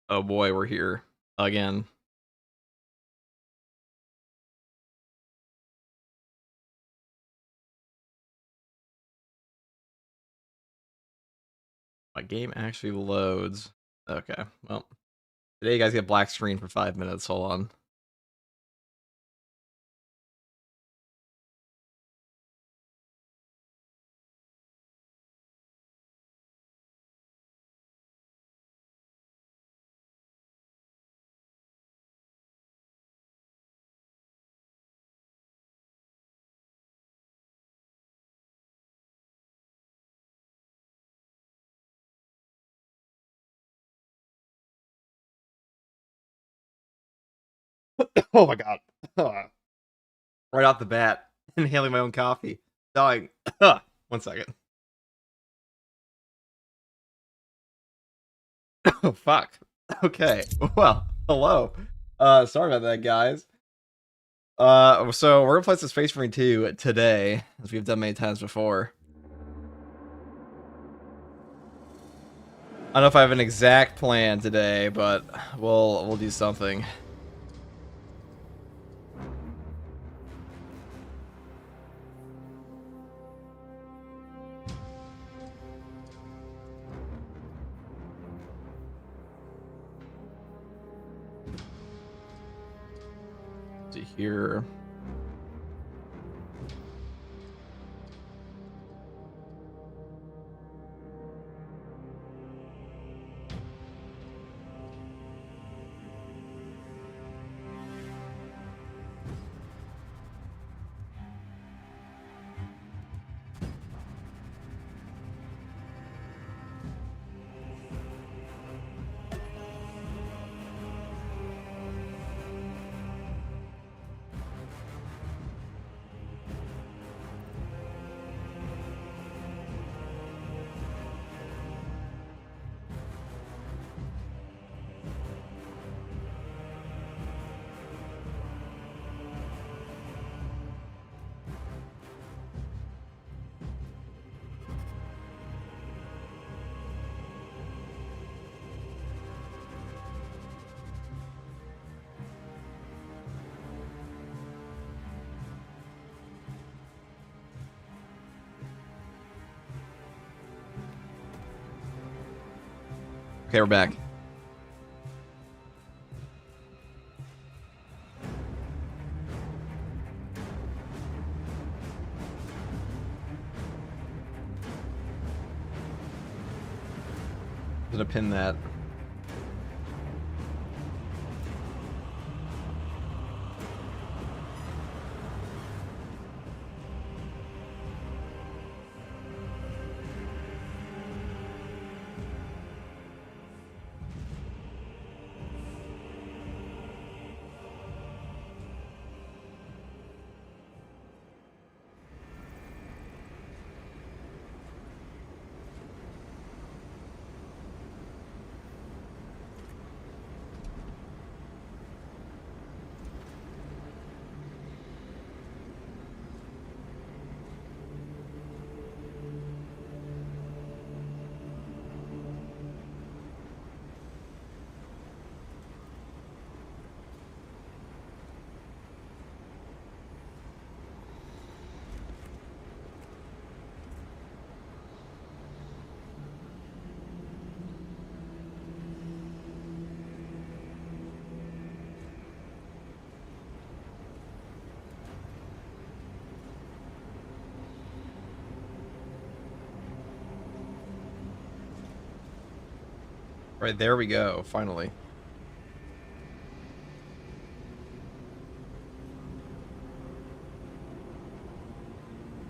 Oh boy, we're here again. My game actually loads. Okay, well, today you guys get black screen for 5 minutes. Hold on. Oh my god. Right off the bat, inhaling my own coffee. Dying. 1 second. Oh fuck. Okay. Well, hello. Sorry about that, guys. So we're gonna play some Space Marine 2 today, as we've done many times before. I don't know if I have an exact plan today, but we'll do something. To hear. Okay, we're back. I'm gonna pin that. Right, there we go, finally.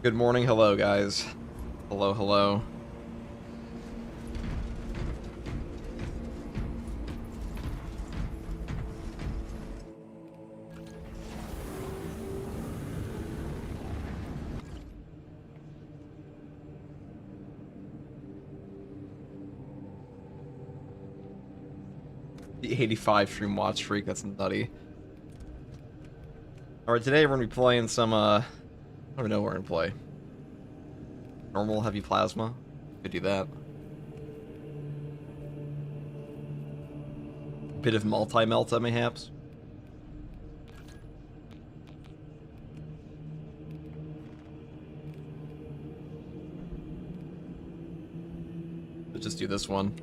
Good morning, hello, guys. Hello, hello. The 85 stream watch streak, that's nutty. Alright, today we're gonna be playing some, I don't even know what we're gonna play. Normal heavy plasma? Could do that. bit of multi-melta, mayhaps. Let's just do this one.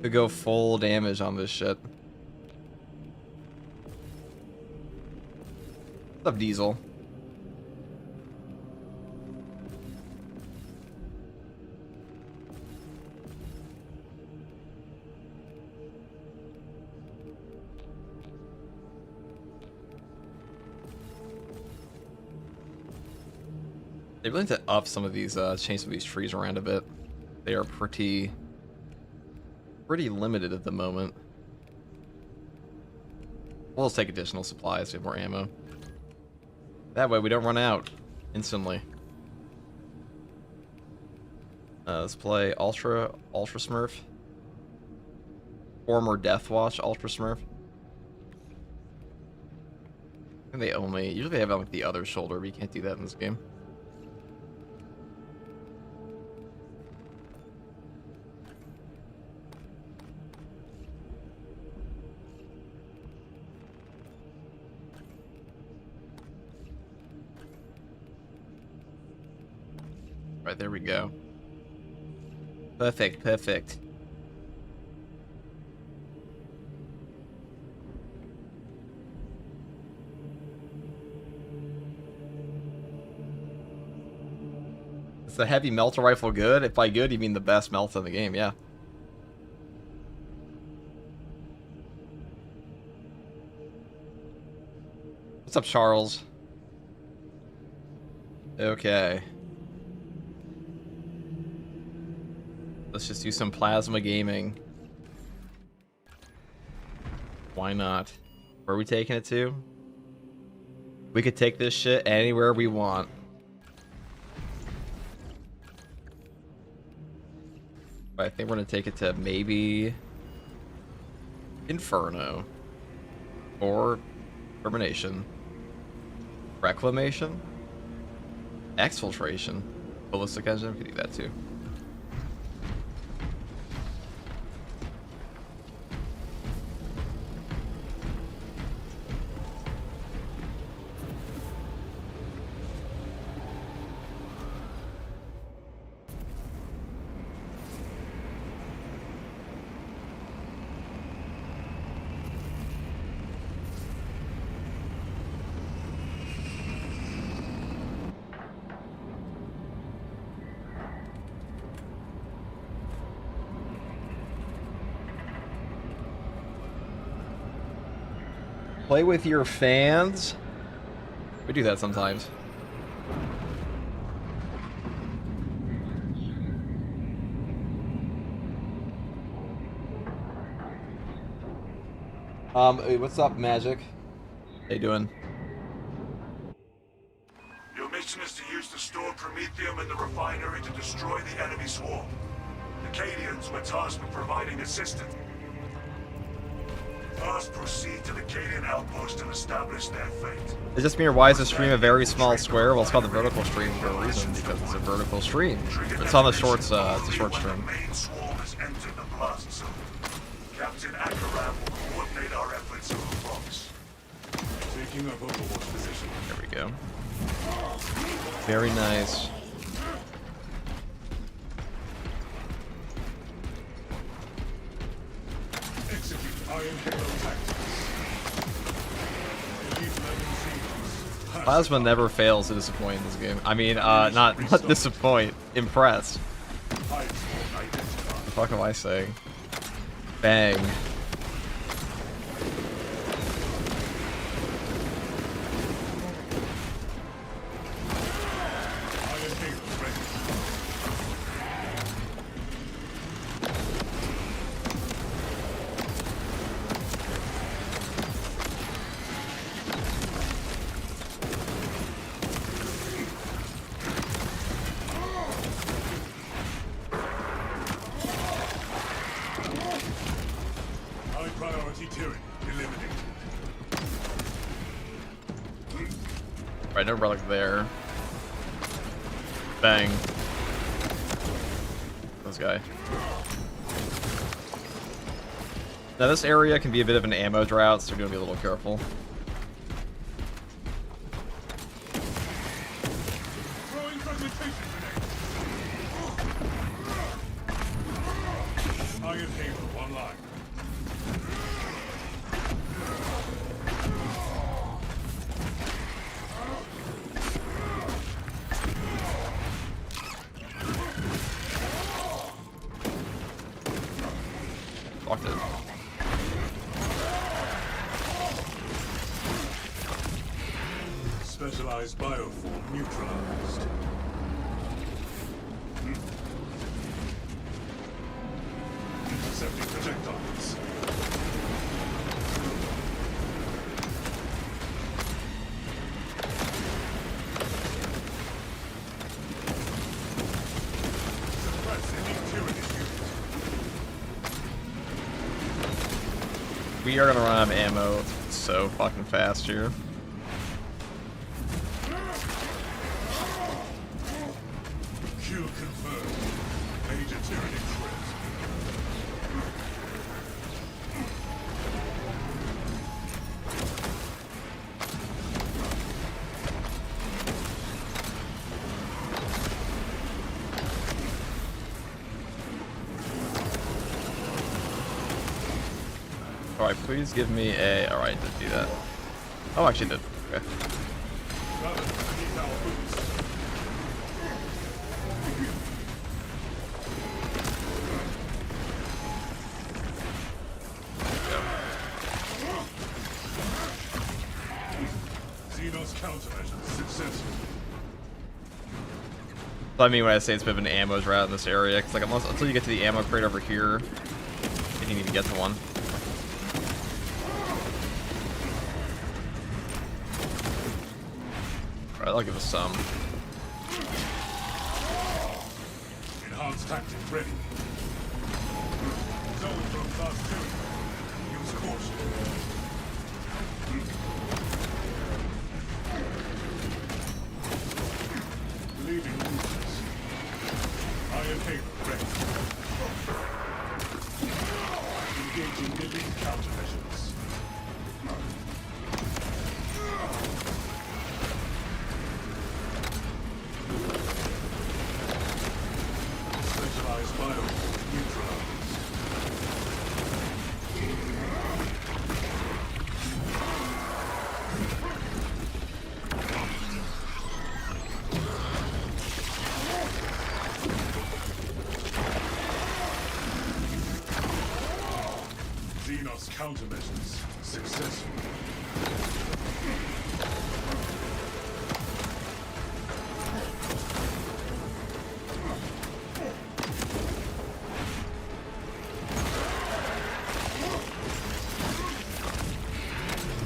Could go full damage on this shit. What's up, Diesel? They really need to up some of these, change some of these trees around a bit. They are pretty limited at the moment. We'll just take additional supplies to have more ammo. That way we don't run out instantly. Let's play Ultra Smurf. Former Deathwatch Ultra Smurf. I think they usually have like the other shoulder, but you can't do that in this game. Right, there we go. Perfect, perfect. Is the heavy melter rifle good? If by good, you mean the best melta in the game, yeah. What's up, Charles? Okay. Let's just do some plasma gaming. Why not? Where are we taking it to? We could take this shit anywhere we want. But I think we're gonna take it to maybe Inferno. Or Termination. Reclamation? Exfiltration. Ballistic engine, we could do that too. Play with your fans. We do that sometimes. Hey, what's up, Magic? How you doing? Your mission is to use the stored promethium in the refinery to destroy the enemy swarm. The Cadians were tasked with providing assistance. First, proceed to the Cadian outpost and establish their fate. Does this mean why is the stream a very small square? Well, it's called the vertical stream for a reason, because it's a vertical stream. It's on the shorts, it's a short stream. The main swarm has entered the blast zone. Captain Akaram will coordinate our efforts on the box. Taking up Overwatch position. There we go. Very nice. Plasma never fails to disappoint in this game. I mean, not disappoint, impress. What the fuck am I saying? Bang. Right, no relic there. Bang. This guy. Now this area can be a bit of an ammo drought, so we're gonna be a little careful. Throwing fragmentation grenade. Iron Halo online. Fucked it. Specialized bioform neutralized. Intercepting projectiles. Suppress any Tyranid unit. We are gonna run out of ammo so fucking fast here. Kill confirmed. Major Tyranid threat. Alright, please give me a... Alright, did do that. Oh, actually did. Okay. Rather beneath our boots. Xenos countermeasures successful. So I mean when I say it's a bit of an ammo drought in this area, because like until you get to the ammo crate over here, you can even get to one. Alright, I'll give us some. Enhanced tactic ready. Zone from class 2. Use caution. Leaving losers. Iron Halo ready. Engaging elite countermeasures. Specialized bioform neutralized. Xenos countermeasures successful.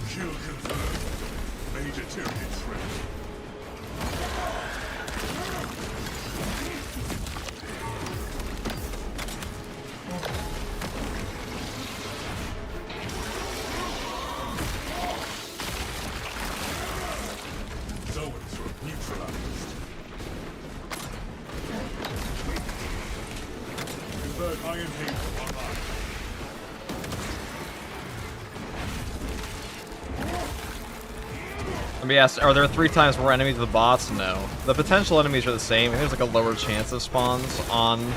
Kill confirmed. Major Tyranid threat. Zones neutralized. Convert Iron Halo online. Let me ask, are there 3 times more enemies with the bots? No. The potential enemies are the same, and there's like a lower chance of spawns on...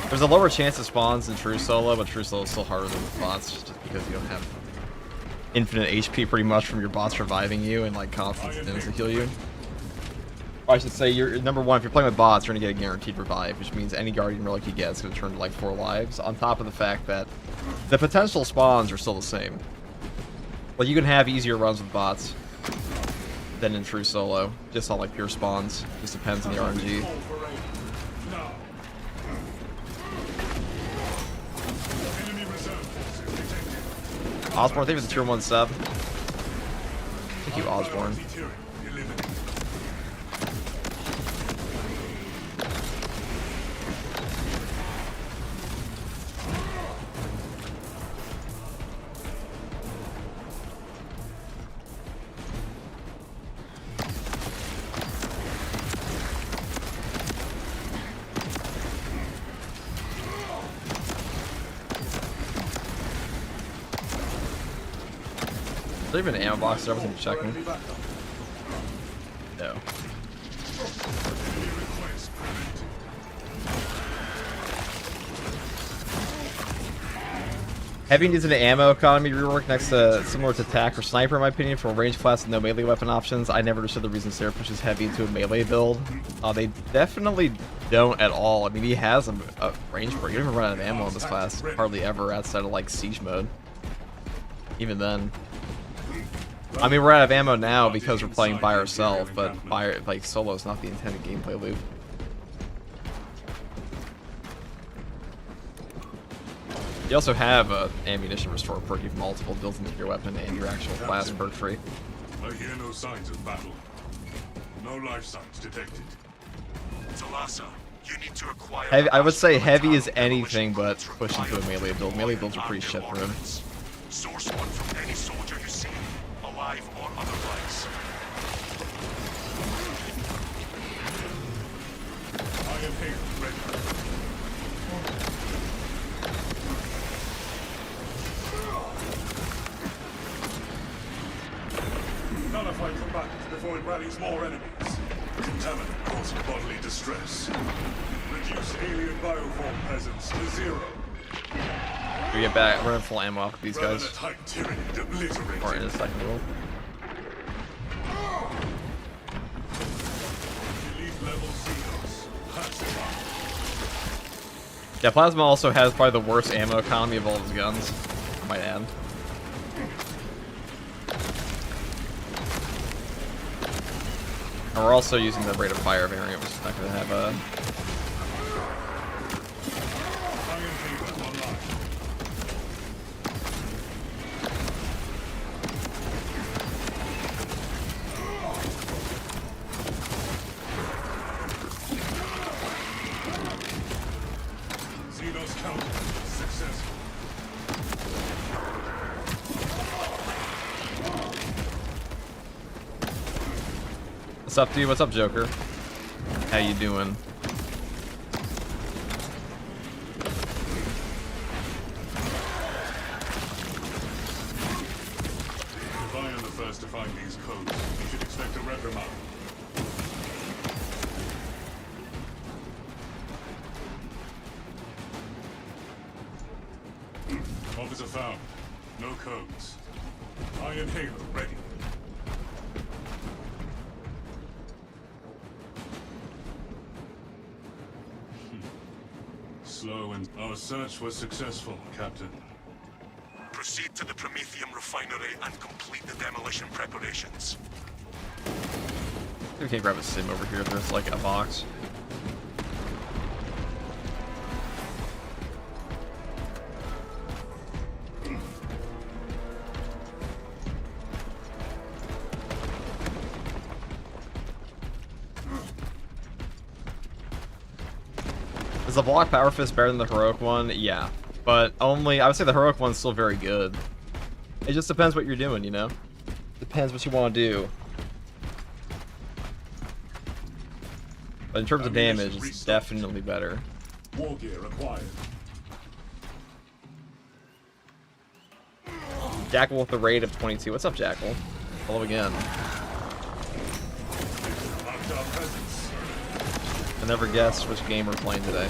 There's a lower chance of spawns in True Solo, but True Solo is still harder than the bots, just because you don't have infinite HP pretty much from your bots reviving you and like constant stints to heal you. Or I should say, you're number one, if you're playing with bots, you're gonna get a guaranteed revive, which means any Guardian relic you get is gonna turn to like 4 lives, on top of the fact that the potential spawns are still the same. Like, you can have easier runs with bots than in True Solo, just on like pure spawns. Just depends on the RNG. Now. Enemy reserve forces detected. Osborne, thank you for the tier 1 sub. Thank you, Osborne. Tyranid eliminated. Is there even an ammo box? There wasn't checking. No. Heavy needs an ammo economy rework next to similar to TAC or Sniper, in my opinion, for a range class with no melee weapon options. I never understood the reason Sarah pushes Heavy into a melee build. They definitely don't at all. I mean, he has a range break. You don't even run out of ammo in this class, hardly ever, outside of like siege mode. Even then. I mean, we're out of ammo now because we're playing by ourselves, but like solo is not the intended gameplay loop. You also have a ammunition restore perk. You have multiple builds into your weapon and your actual class perk tree. I hear no signs of battle. No life signs detected. Talassa, you need to acquire. Heavy, I would say Heavy is anything but push into a melee build. Melee builds are pretty shit for him. Source one from any soldier you see, alive or otherwise. I am here, ready. Nullify combatants before it rallies more enemies. Contaminant causing bodily distress. Reduce alien bioform presence to 0. We get back, we're in full ammo off of these guys. Or in a second roll. Yeah, Plasma also has probably the worst ammo economy of all his guns, I might add. And we're also using the rate of fire variant, which is not going to have a... What's up, dude? What's up, Joker? How you doing? If I am the first to find these codes, you should expect a reprimand. Officer found. No codes. Iron Halo ready. Slow and our search was successful, Captain. Proceed to the Prometheum Refinery and complete the demolition preparations. We can grab a sim over here. There's like a box. Is the block power fist better than the heroic one? Yeah, but only I would say the heroic one's still very good. It just depends what you're doing, you know. Depends what you want to do. But in terms of damage, it's definitely better. War gear acquired. Jackal with the rate of 22. What's up, Jackal? Hello again. I never guessed which game we're playing today.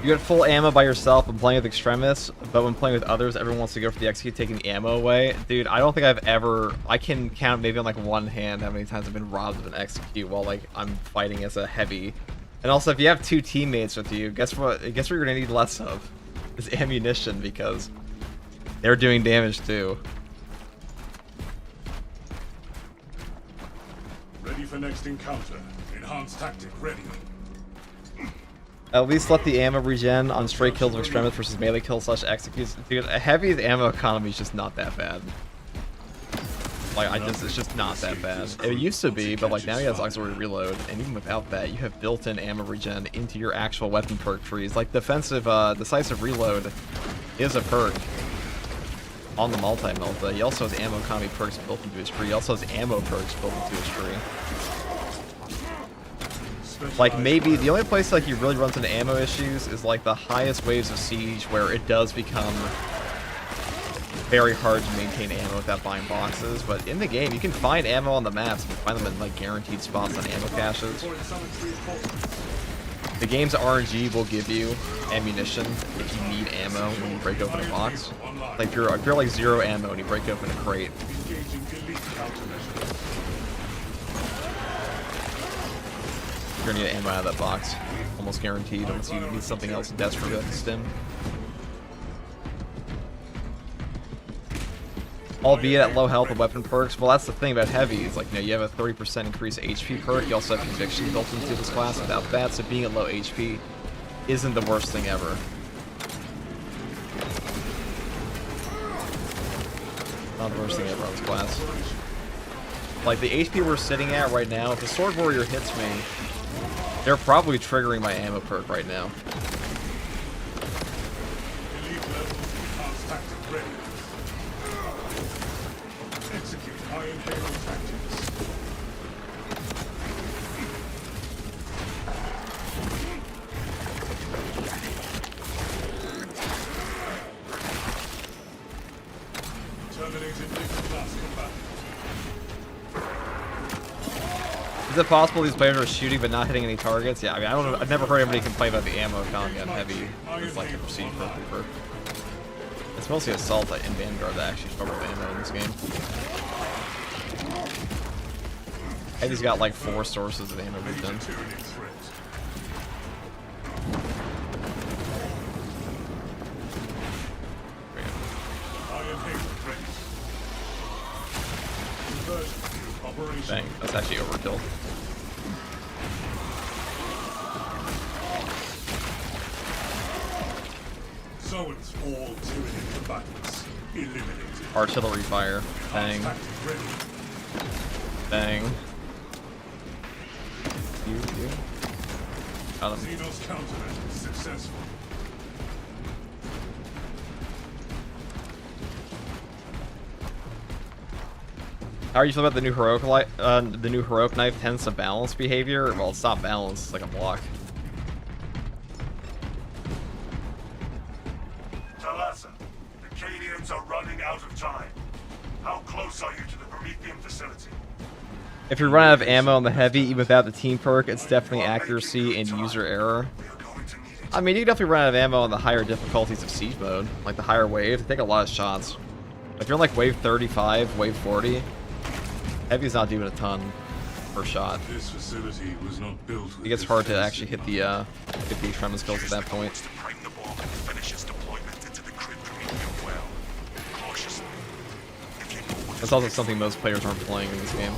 You get full ammo by yourself when playing with extremists, but when playing with others, everyone wants to go for the execute, taking the ammo away. Dude, I don't think I've ever... I can count maybe on like one hand how many times I've been robbed of an execute while like I'm fighting as a heavy. And also, if you have two teammates with you, guess what you're gonna need less of? Is ammunition, because they're doing damage too. for next encounter. Enhanced tactic ready. At least let the ammo regen on straight kills of extremists versus melee kills / executes. Dude, a heavy's ammo economy is just not that bad. Like, it's just not that bad. It used to be, but like now he has auxiliary reload, and even without that, you have built-in ammo regen into your actual weapon perk trees. Like decisive reload is a perk on the Multi-melta. He also has ammo economy perks built into his tree. He also has ammo perks built into his tree. Like, maybe the only place like he really runs into ammo issues is like the highest waves of siege, where it does become very hard to maintain ammo without buying boxes. But in the game, you can find ammo on the maps. You can find them in like guaranteed spots on ammo caches. The game's RNG will give you ammunition if you need ammo when you break open a box. Like if you're like 0 ammo and you break open a crate, you're gonna need ammo out of that box, almost guaranteed, unless you need something else desperate to stim. Albeit at low health and weapon perks. Well, that's the thing about heavies. Like, you know, you have a 30% increased HP perk. You also have conviction built into this class without that, so being at low HP isn't the worst thing ever. Not the worst thing ever on this class. Like, the HP we're sitting at right now, if the Sword Warrior hits me, they're probably triggering my ammo perk right now. Is it possible these players are shooting but not hitting any targets? Yeah, I mean, I've never heard anybody complain about the ammo economy on heavy. It's like a prestige perk. It's mostly assault in Vanguard that actually struggle with ammo in this game. Heavy's got like 4 sources of ammo regen. Dang, that's actually overkill. So it's all Tyranid combatants eliminated. Artillery fire. Dang. Dang. You. Got him. Xenos countermeasure successful. How are you feeling about the new heroic knife tends to balance behavior? Well, it's not balanced, it's like a block. Talassa, the Cadians are running out of time. How close are you to the Promethean facility? If you run out of ammo on the heavy, even without the team perk, it's definitely accuracy and user error. I mean, you can definitely run out of ammo on the higher difficulties of siege mode, like the higher wave. They take a lot of shots. If you're in like wave 35, wave 40, heavy's not doing a ton per shot. This facility was not built with it gets hard to actually hit the extremist kills at that point. That's also something most players aren't playing in this game.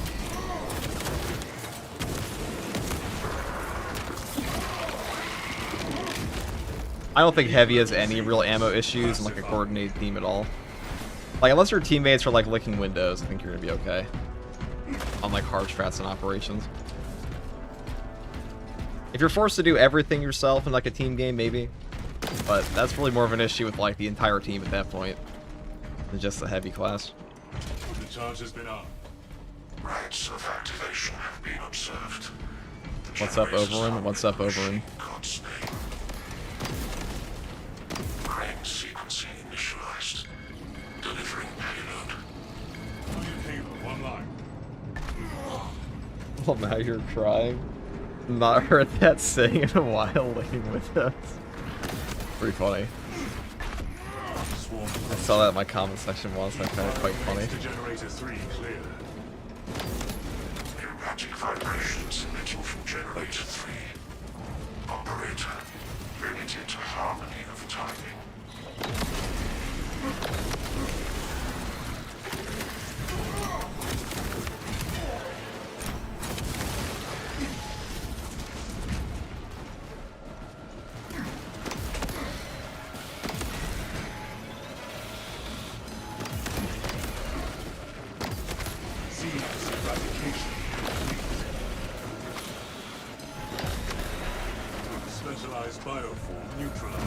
I don't think heavy has any real ammo issues in like a coordinated team at all. Like, unless your teammates are like licking windows, I think you're gonna be okay. On like hard strats and operations. If you're forced to do everything yourself in like a team game, maybe. But that's really more of an issue with like the entire team at that point than just the heavy class. The charge has been on. Rates of activation have been observed. What's up, Overin? What's up, Overin? Crane sequencing initialized. Delivering payload. One line. Well, now you're crying. Not heard that saying in a while, licking windows. Pretty funny. I saw that in my comment section once, and I found it quite funny. Generator 3 clear. Erratic vibrations emitting from generator 3. Operator, bring it into harmony of timing. Specialized bioform neutralized.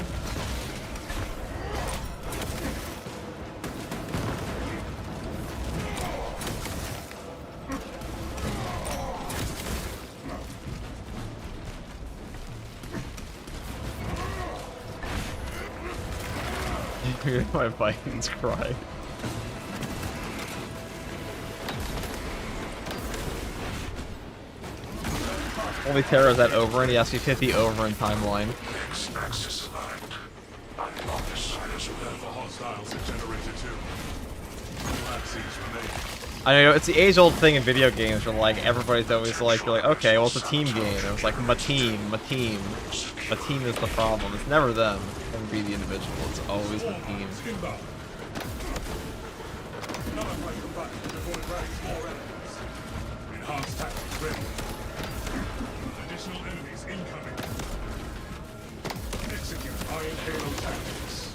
My Vikings cry. Only Terra is that over, and he has to hit the over in timeline. X-axis aligned. I'm on this side as well. The hostiles are generated too. Two axes remain. I know, it's the age-old thing in video games where, like, everybody's always like, you're like, okay, well, it's a team game. And it's like, my team. My team is the problem. It's never them. It's never be the individual. It's always the team. Inbound. None of my combatants before it ranks more enemies. Enhanced tactics ready. Additional enemies incoming. Execute Iron Halo tactics.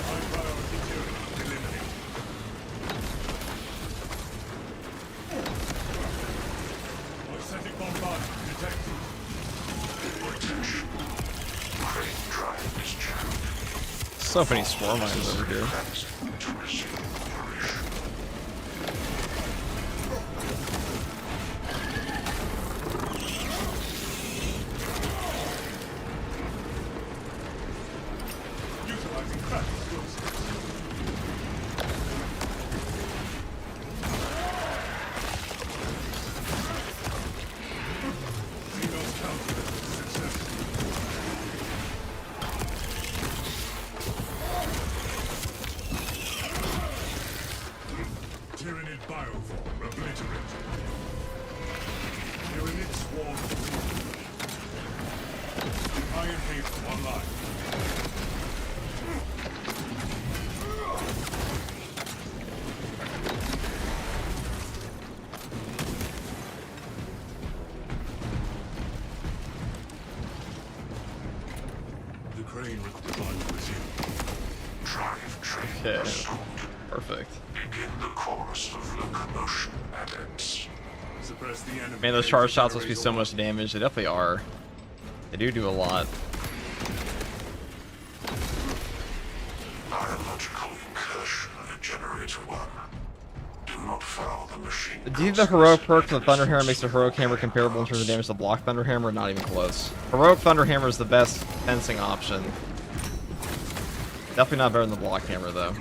High priority tyranny eliminated. Aesthetic bombardment detected. Attention. Crane drive is jammed. So many swarm mines over here. To resume operation. Utilizing crack explosives. Xenos countermeasures successful. Tyranid bioform obliterated. Tyranid swarm. Iron Halo online. The crane required to resume. Drive train Okay. assault. Perfect. Begin the chorus of locomotion at ends. Suppress the enemy. Man, those charge shots must be so much damage. They definitely are. They do a lot. Biological incursion at Generator 1. Do not foul the machine. Do you think the heroic perk from the Thunder Hammer makes the heroic hammer comparable in terms of damage to the block Thunder Hammer? Not even close. Heroic Thunder Hammer is the best fencing option. Definitely not better than the block hammer though.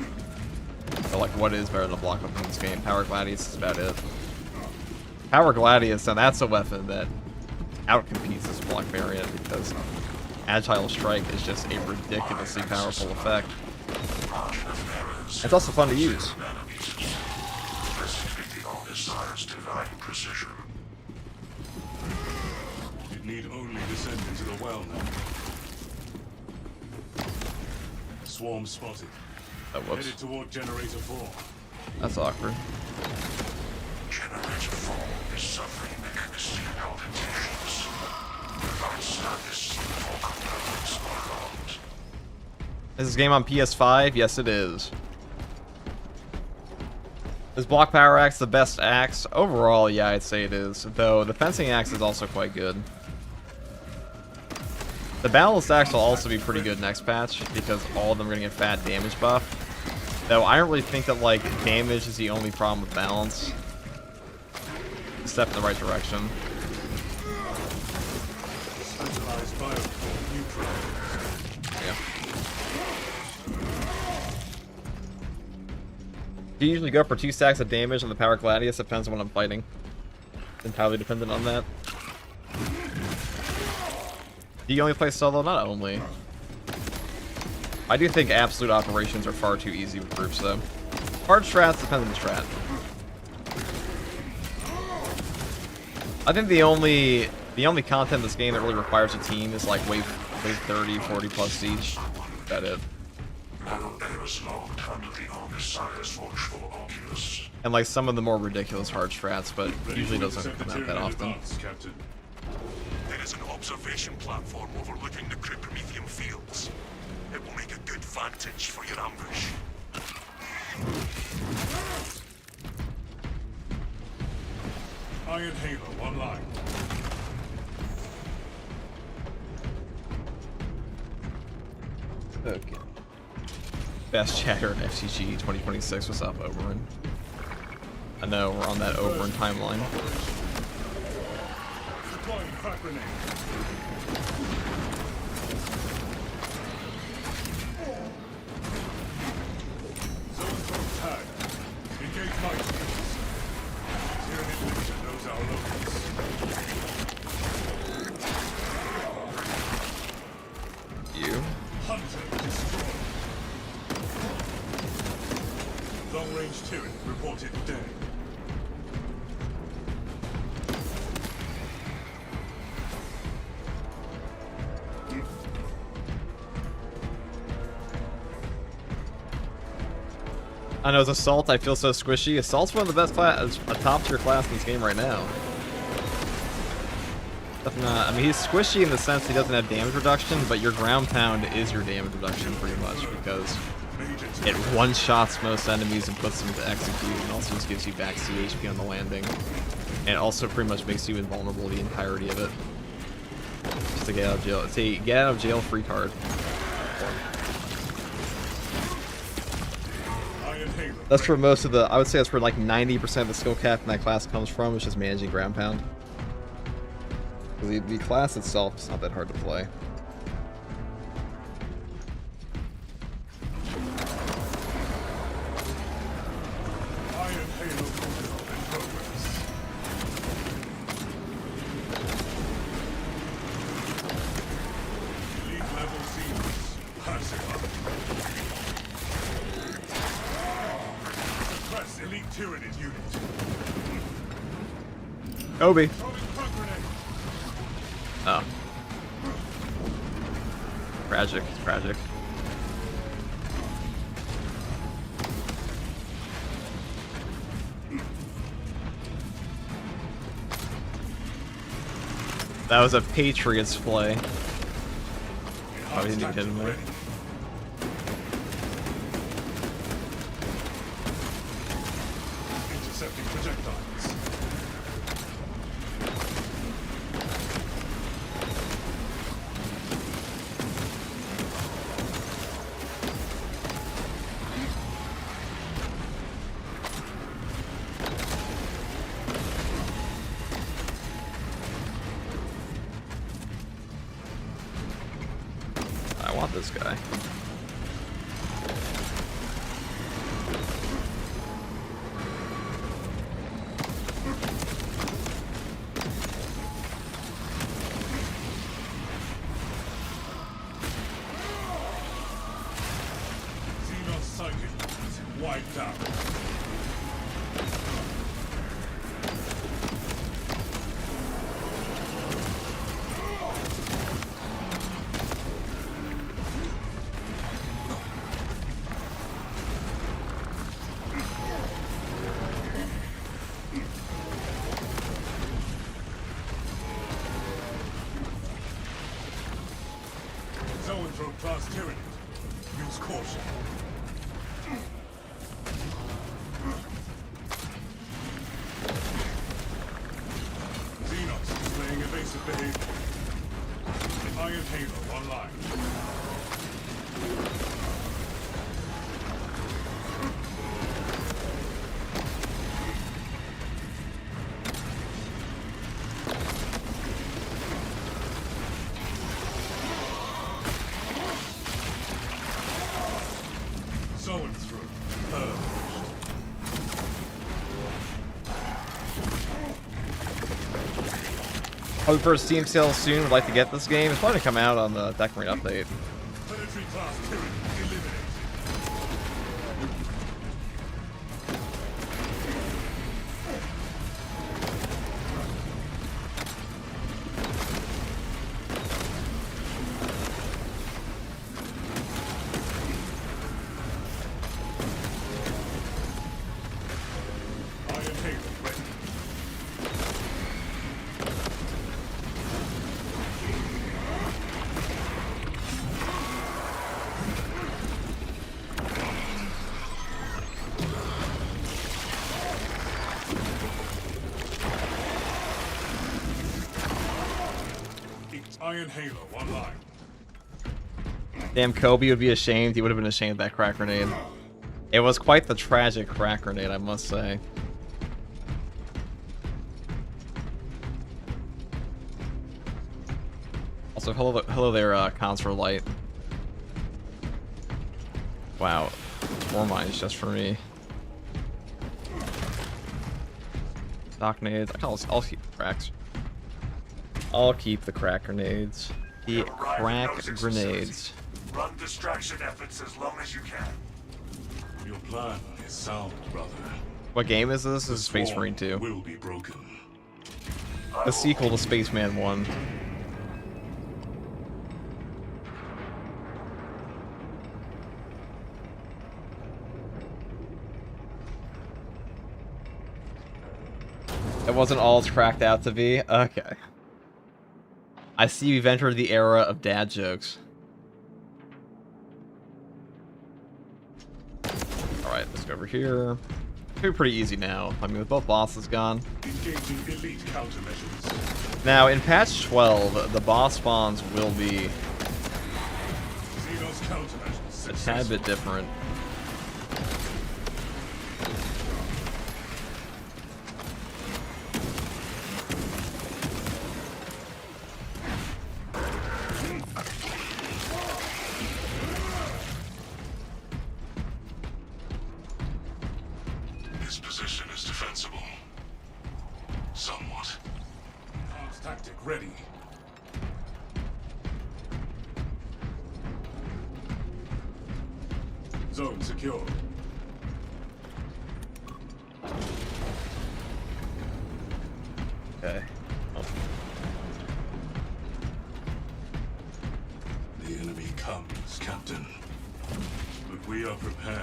But like, what is better than the block weapon in this game? Power Gladius is about it. Power Gladius, and that's a weapon that outcompetes this block variant because Agile Strike is just a ridiculously powerful effect. It's also fun to use. Divine precision. It need only descend into the well now. Swarm spotted. Oh, whoops. Headed toward Generator 4. That's awkward. Generator 4 is suffering mechanistic palpitations. Provide service before components are logged. Is this game on PS5? Yes, it is. Is Block Power Axe the best axe? Overall, yeah, I'd say it is. Though, the Fencing Axe is also quite good. The Balanced Axe will also be pretty good next patch, because all of them are going to get fat damage buff. Though, I don't really think that, like, damage is the only problem with balance. Step in the right direction. Specialized bioform neutralized. Yeah. Do you usually go for 2 stacks of damage on the Power Gladius? Depends on what I'm fighting. Entirely dependent on that. Do you only play solo? Not only. I do think absolute operations are far too easy with groups, though. Hard strats depends on the strat. I think the only content in this game that really requires a team is like wave 30, 40 plus siege. That's it. And like some of the more ridiculous hard strats, but usually doesn't come out that often. Captain. There is an observation platform overlooking the Promethium fields. It will make a good vantage for your ambush. Iron Halo online. Okay. Best chatter in FCG 2026. What's up, Oberyn? I know we're on that Oberyn timeline. Deploying crack grenade. Zone throw tag. Engage my shields. Tyranid Legion knows our locals. You. Hunter destroyed. Long-range Tyranid reported dead. I know, as Assault, I feel so squishy. Assault's one of the best class, a top-tier class in this game right now. I mean, he's squishy in the sense he doesn't have damage reduction, but your ground pound is your damage reduction pretty much, because it one-shots most enemies and puts them to execute, and also just gives you back CHP on the landing. And it also pretty much makes you invulnerable the entirety of it. Just to get out of jail. It's a get out of jail free card. That's where most of the, I would say that's where like 90% of the skill cap in that class comes from, is just managing ground pound. The class itself is not that hard to play. Iron Halo protocol in progress. Elite level Xenos. Passing up. Suppress elite Tyranid unit. Obi. Throwing crack grenade. Oh. Tragic. Tragic. That was a Patriots play. Oh, he didn't even hit him there. Intercepting projectiles. I want this guy. Xenos psychic unit wiped out. Zone throw class Tyranid. Use caution. Xenos displaying evasive behavior. Iron Halo online. Zone through. Hope for a Steam sale soon. Would like to get this game. It's probably gonna come out on the TECHMARINE update. Planetary class Tyranid eliminated. Iron Halo ready. Iron Halo online. Damn, Kobe would be ashamed. He would have been ashamed of that crack grenade. It was quite the tragic crack grenade, I must say. Also, hello there, Consort Light. Wow, 4 mines just for me. Stock grenades. I'll keep the cracks. I'll keep the crack grenades. The crack grenades. Run distraction efforts as long as you can. Your plan is sound, brother. What game is this? This is Space Marine 2. Will be broken. The sequel to Spaceman 1. It wasn't all it's cracked out to be? Okay. I see you've entered the era of dad jokes. Alright, let's go over here. Should be pretty easy now. I mean, with both bosses gone. Engaging elite countermeasures. Now, in patch 12, the boss spawns will be Xenos countermeasures. a tad bit different. This position is defensible. Somewhat. Arms tactic ready. Zone secure. Okay. The enemy comes, Captain. But we are prepared.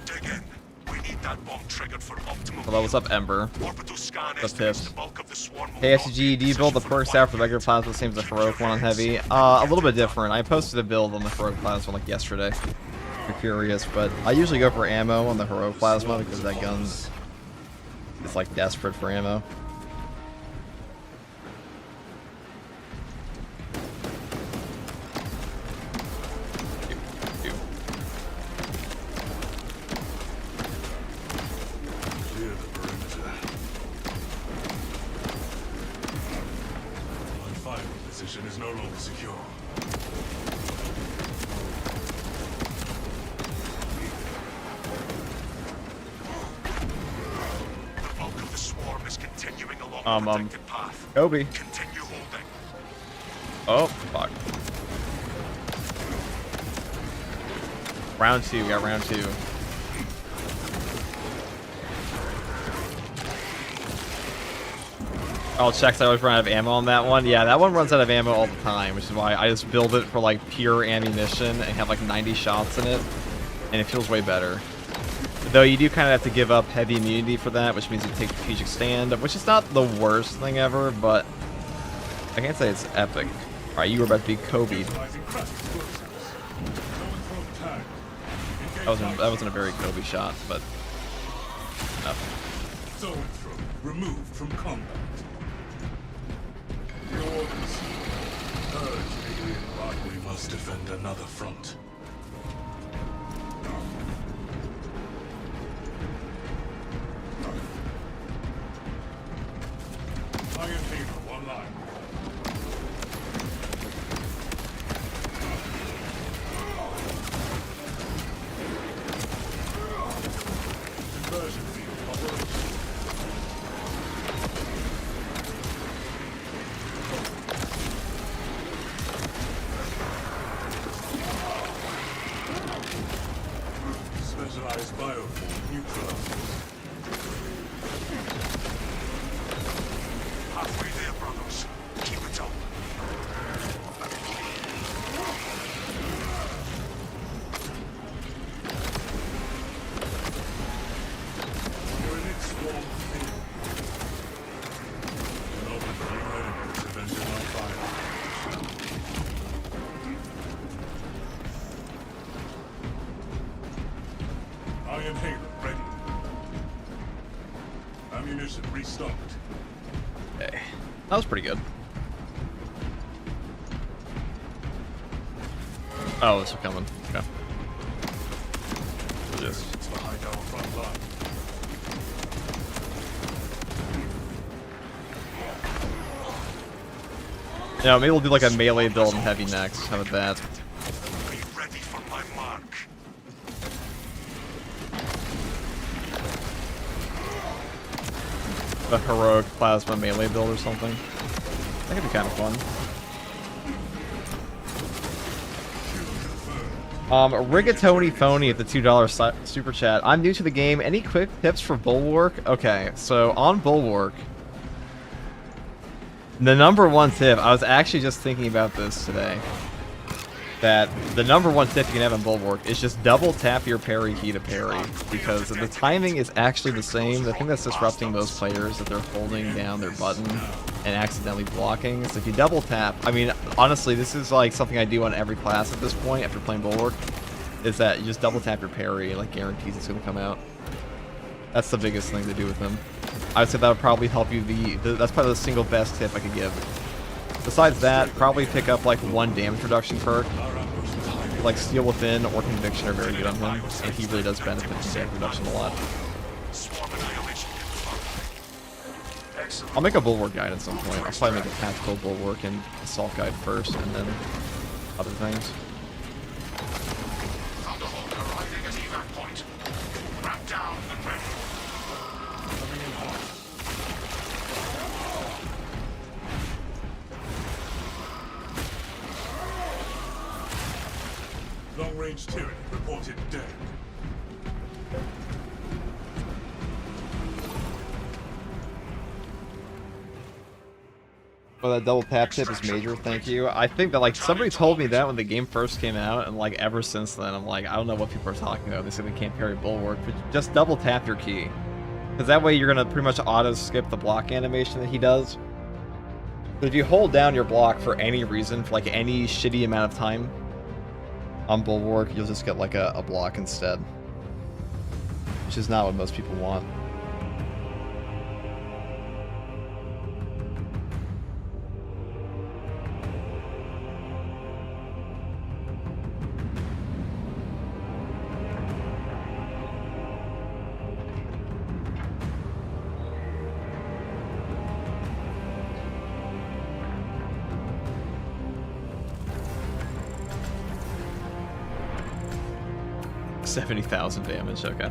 Dig in. We need that bomb triggered for optimal. Hello, what's up, Ember? Orbital scan What's estimates this? the bulk of the swarm will Hey, not SCG, be do you build the positioned perks for out for the fire. regular plasma, same as the heroic one on heavy? A little bit different. I posted a build on the heroic plasma like yesterday. If you're curious, but I usually go for ammo on the heroic plasma because that gun is like desperate for ammo. Clear the perimeter. My firing position is no longer secure. The bulk of the swarm is continuing along the protected path. Kobe. Continue holding. Oh, fuck. Round 2, we got round 2. Oh, checks, I always run out of ammo on that one. Yeah, that one runs out of ammo all the time, which is why I just build it for like pure ammunition and have like 90 shots in it, and it feels way better. Though you do kind of have to give up heavy immunity for that, which means you take strategic stand, which is not the worst thing ever, but I can't say it's epic. Alright, you were about to be Kobe. Utilizing crack explosives. Going for tag. That wasn't a very Kobe shot, but nothing. Zone throw. Removed from combat. Your orders. Urge alien, but we must defend another front. Iron Halo online. Conversion field operational. Specialized bioform neutralized. Halfway there, brothers. Keep it up. You're in its swarm field. An open new enemy prevented my fire. Iron Halo ready. Ammunition restocked. Okay. That was pretty good. Oh, it's coming. Okay. Just. It's behind our front line. Yeah, maybe we'll do like a melee build and heavy next. How about that? Be ready for my mark. A heroic plasma melee build or something. That could be kind of fun. Rigatoni Phony at the $2 super chat. I'm new to the game. Any quick tips for Bulwark? Okay, so on Bulwark, the number one tip, I was actually just thinking about this today, that the number one tip you can have on Bulwark is just double tap your parry key to parry, because the timing is actually the same. The thing that's disrupting most players is that they're holding down their button and accidentally blocking. So if you double tap, I mean, honestly, this is like something I do on every class at this point after playing Bulwark, is that you just double tap your parry and like guarantees it's going to come out. That's the biggest thing to do with them. I would say that would probably help you. That's probably the single best tip I could give. Besides that, probably pick up like one damage reduction perk. Like Steel Within or Conviction are very good on him, and he really does benefit from damage reduction a lot. I'll make a Bulwark guide at some point. I'll probably make a tactical Bulwark and assault guide first, and then other things. Long-range Tyranny reported dead. Well, that double tap tip is major, thank you. I think that, like, somebody told me that when the game first came out, and, like, ever since then, I'm like, I don't know what people are talking about. They say they can't parry Bulwark, but just double tap your key. Because that way you're going to pretty much auto-skip the block animation that he does. But if you hold down your block for any reason, for, like, any shitty amount of time on Bulwark, you'll just get, like, a block instead. Which is not what most people want. $70,000 damage, okay.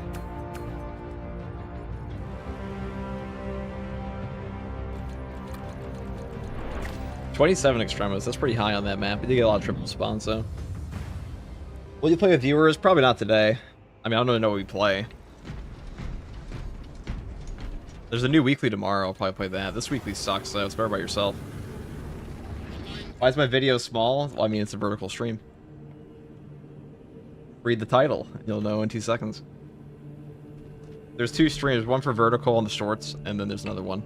$27 Extremos, that's pretty high on that map. You did get a lot of triple spawns, though. Will you play with viewers? Probably not today. I mean, I don't even know what we play. There's a new weekly tomorrow, I'll probably play that. This weekly sucks, though. It's better by yourself. Why is my video small? Well, I mean, it's a vertical stream. Read the title. You'll know in 2 seconds. There's 2 streams, one for vertical on the shorts, and then there's another one.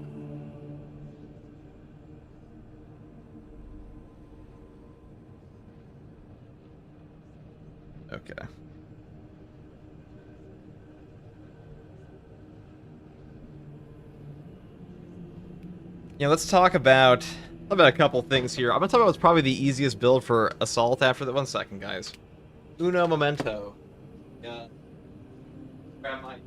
Okay. Yeah, let's talk about a couple things here. I'm gonna talk about what's probably the easiest build for Assault after the 1 second, guys. Uno momento. Yeah. Grab my...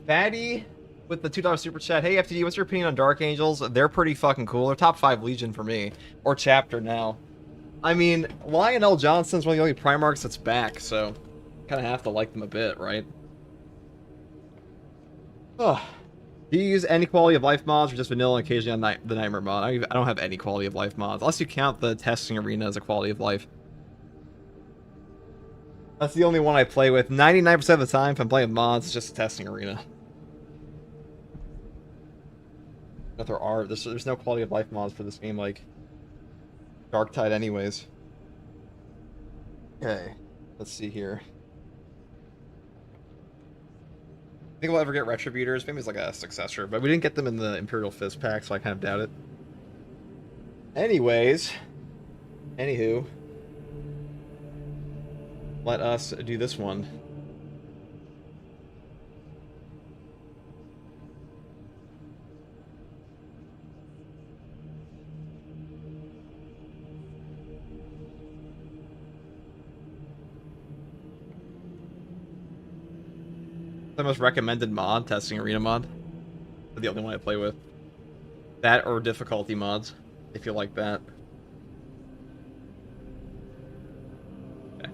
Fatty with the $2 super chat. Hey, FTD, what's your opinion on Dark Angels? They're pretty fucking cool. They're top 5 Legion for me. Or Chapter now. I mean, Lionel Johnson's one of the only Primarchs that's back, so kind of have to like them a bit, right? Oh. Do you use any quality of life mods or just vanilla occasionally on the Nightmare mod? I don't have any quality of life mods, unless you count the testing arena as a quality of life. That's the only one I play with. 99% of the time, if I'm playing mods, it's just a testing arena. But there are. There's no quality of life mods for this game like Darktide anyways. Okay. Let's see here. I think we'll ever get Retributors. Maybe it's like a successor. But we didn't get them in the Imperial Fist pack, so I kind of doubt it. Anyways. Anywho. Let us do this one. The most recommended mod, testing arena mod. The only one I play with. That or difficulty mods, if you like that. Okay.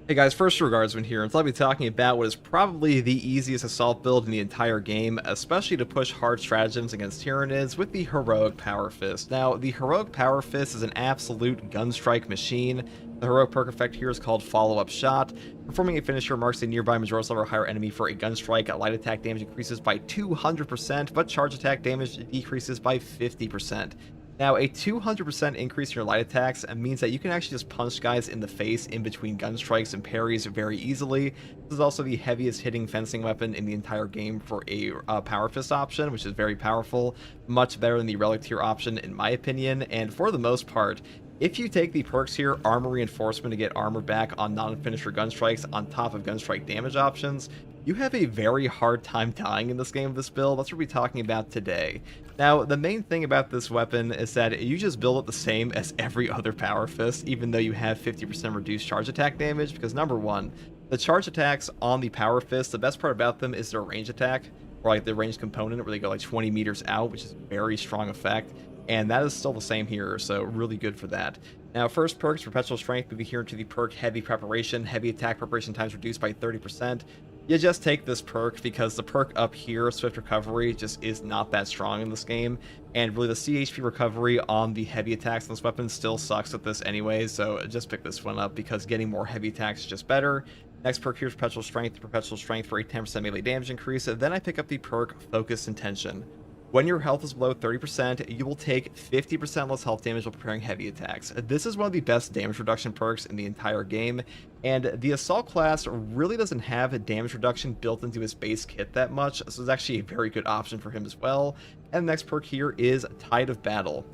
Hey guys, first regards when here, and I'll be talking about what is probably the easiest assault build in the entire game, especially to push hard stratagems against Tyranids with the Heroic Power Fist. Now, the Heroic Power Fist is an absolute gunstrike machine. The heroic perk effect here is called Follow-Up Shot. Performing a finisher marks a nearby majority level or higher enemy for a gunstrike. Light attack damage increases by 200%, but charge attack damage decreases by 50%. Now, a 200% increase in your light attacks means that you can actually just punch guys in the face in between gunstrikes and parries very easily. This is also the heaviest hitting fencing weapon in the entire game for a Power Fist option, which is very powerful. Much better than the Relic Tier option, in my opinion, and for the most part, if you take the perks here, Armor Reinforcement to get armor back on non-finisher gunstrikes on top of gunstrike damage options, you have a very hard time dying in this game with this build. That's what we'll be talking about today. Now, the main thing about this weapon is that you just build it the same as every other Power Fist, even though you have 50% reduced charge attack damage, because number one, the charge attacks on the Power Fist, the best part about them is their range attack, or like the range component where they go like 20 meters out, which is a very strong effect. And that is still the same here, so really good for that. Now, first perks, Perpetual Strength, moving here into the perk Heavy Preparation. Heavy attack preparation times reduced by 30%. You just take this perk because the perk up here, Swift Recovery, just is not that strong in this game. And really the CHP recovery on the heavy attacks on this weapon still sucks at this anyway, so just pick this one up because getting more heavy attacks is just better. Next perk here is Perpetual Strength. Perpetual Strength for a 10% melee damage increase. Then I pick up the perk Focus Intention. When your health is below 30%, you will take 50% less health damage while preparing heavy attacks. This is one of the best damage reduction perks in the entire game, and the Assault class really doesn't have a damage reduction built into his base kit that much, so it's actually a very good option for him as well. And the next perk here is Tide of Battle.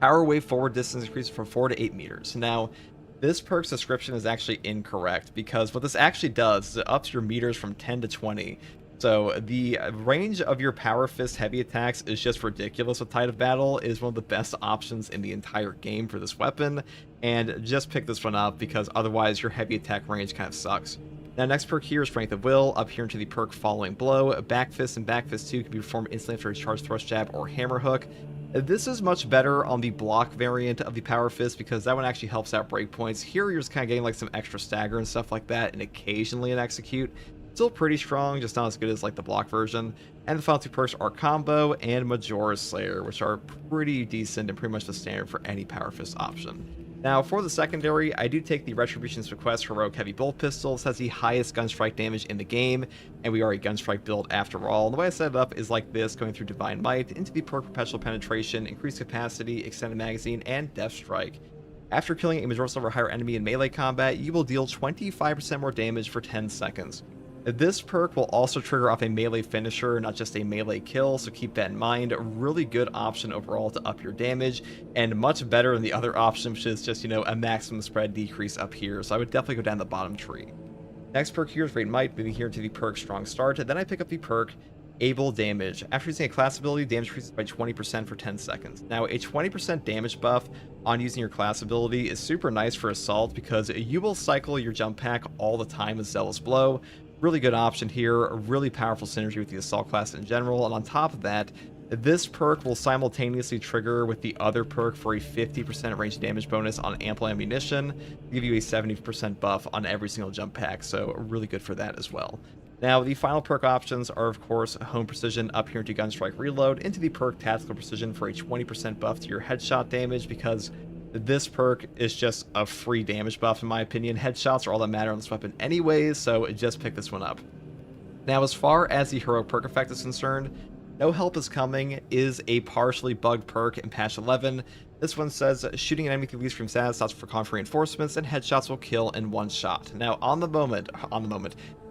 Power wave forward distance increases from 4 to 8 meters. Now, this perk's description is actually incorrect, because what this actually does is it ups your meters from 10 to 20. So the range of your Power Fist heavy attacks is just ridiculous with Tide of Battle. It is one of the best options in the entire game for this weapon, and just pick this one up because otherwise your heavy attack range kind of sucks. Now, next perk here is Strength of Will. Up here into the perk Following Blow. Back Fist and Back Fist 2 can be performed instantly after a charge thrust jab or hammer hook. This is much better on the block variant of the Power Fist because that one actually helps out breakpoints. Here you're just kind of getting like some extra stagger and stuff like that, and occasionally an execute. Still pretty strong, just not as good as like the block version. And the final two perks are Combo and Majora's Slayer, which are pretty decent and pretty much the standard for any Power Fist option. Now, for the secondary, I do take the Retribution's Request Heroic Heavy Bolt Pistol. This has the highest gunstrike damage in the game, and we are a gunstrike build after all. And the way I set it up is like this, going through Divine Might, into the perk Perpetual Penetration, Increased Capacity, Extended Magazine, and Death Strike. After killing a majority level or higher enemy in melee combat, you will deal 25% more damage for 10 seconds. This perk will also trigger off a melee finisher, not just a melee kill, so keep that in mind. A really good option overall to up your damage, and much better than the other option, which is just, you know, a maximum spread decrease up here. So I would definitely go down the bottom tree. Next perk here is Great Might, moving here into the perk Strong Start. And then I pick up the perk Able damage. After using a class ability, damage increases by 20% for 10 seconds. Now, a 20% damage buff on using your class ability is super nice for Assault because you will cycle your jump pack all the time with Zealous Blow. Really good option here, a really powerful synergy with the Assault class in general, and on top of that, this perk will simultaneously trigger with the other perk for a 50% range damage bonus on ample ammunition, give you a 70% buff on every single jump pack, so really good for that as well. Now, the final perk options are, of course, Home Precision up here into Gunstrike Reload, into the perk Tactical Precision for a 20% buff to your headshot damage, because this perk is just a free damage buff, in my opinion. Headshots are all that matter on this weapon anyways, so just pick this one up. Now, as far as the Heroic perk effect is concerned, No Help Is Coming is a partially bugged perk in patch 11. This one says, shooting an enemy through least from status stops for conf reinforcements, and headshots will kill in one shot. Now,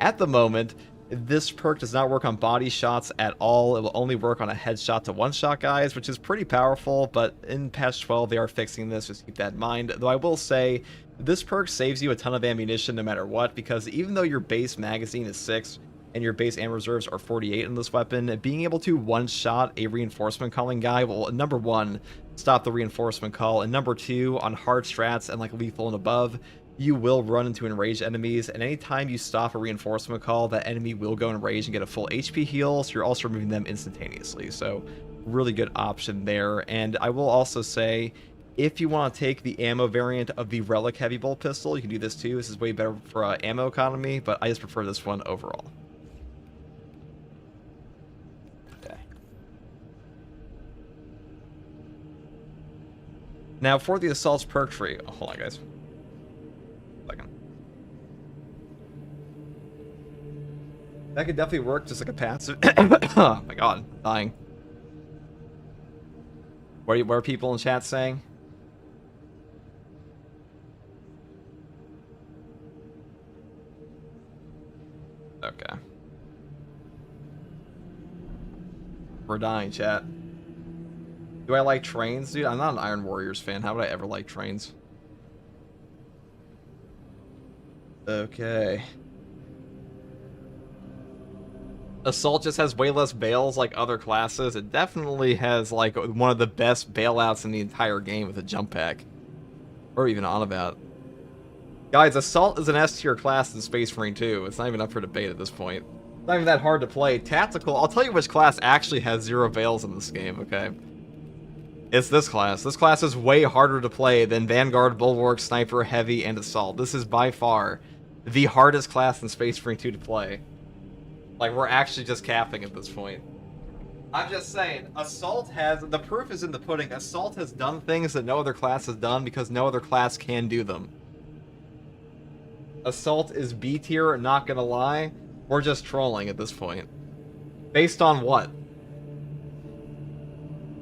at the moment, this perk does not work on body shots at all. It will only work on a headshot to one-shot guys, which is pretty powerful, but in patch 12, they are fixing this, just keep that in mind. Though I will say, this perk saves you a ton of ammunition no matter what, because even though your base magazine is 6, and your base ammo reserves are 48 in this weapon, being able to one-shot a reinforcement calling guy will, number one, stop the reinforcement call, and number two, on hard strats and like lethal and above, you will run into enraged enemies, and anytime you stop a reinforcement call, that enemy will go enraged and get a full HP heal, so you're also removing them instantaneously. So really good option there. And I will also say, if you want to take the ammo variant of the Relic Heavy Bolt Pistol, you can do this too. This is way better for ammo economy, but I just prefer this one overall. Now, for the Assault's perk tree... Oh, hold on, guys. Second. That could definitely work just like a passive... Oh, my God. I'm dying. What are people in chat saying? Okay. We're dying, chat. Do I like trains? Dude, I'm not an Iron Warriors fan. How would I ever like trains? Okay. Assault just has way less bails like other classes. It definitely has like one of the best bailouts in the entire game with a jump pack. Or even on about. Guys, Assault is an S tier class in Space Marine 2. It's not even up for debate at this point. It's not even that hard to play. Tactical, I'll tell you which class actually has 0 bails in this game, okay? It's this class. This class is way harder to play than Vanguard, Bulwark, Sniper, Heavy, and Assault. This is by far the hardest class in Space Marine 2 to play. Like, we're actually just capping at this point. I'm just saying, Assault has... The proof is in the pudding. Assault has done things that no other class has done because no other class can do them. Assault is B tier, not gonna lie. We're just trolling at this point. Based on what?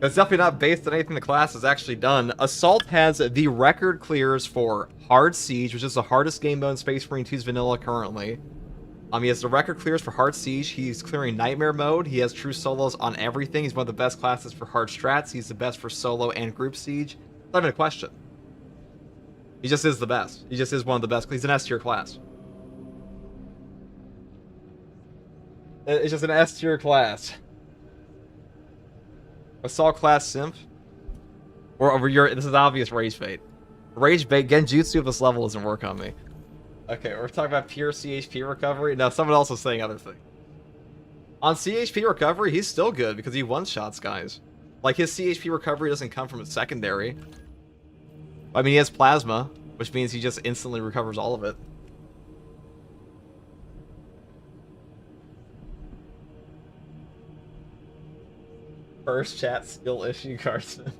It's definitely not based on anything the class has actually done. Assault has the record clears for Hard Siege, which is the hardest game mode in Space Marine 2's vanilla currently. He has the record clears for Hard Siege. He's clearing Nightmare mode. He has true solos on everything. He's one of the best classes for hard strats. He's the best for solo and group siege. It's not even a question. He just is the best. He just is one of the best. He's an S tier class. It's just an S tier class. Assault class simp? Or this is obvious rage bait. Rage bait, Genjutsu of this level doesn't work on me. Okay, we're talking about pure CHP recovery. Now, someone else is saying other things. On CHP recovery, he's still good because he one-shots guys. Like, his CHP recovery doesn't come from a secondary. I mean, he has plasma, which means he just instantly recovers all of it. First chat skill issue, Carson.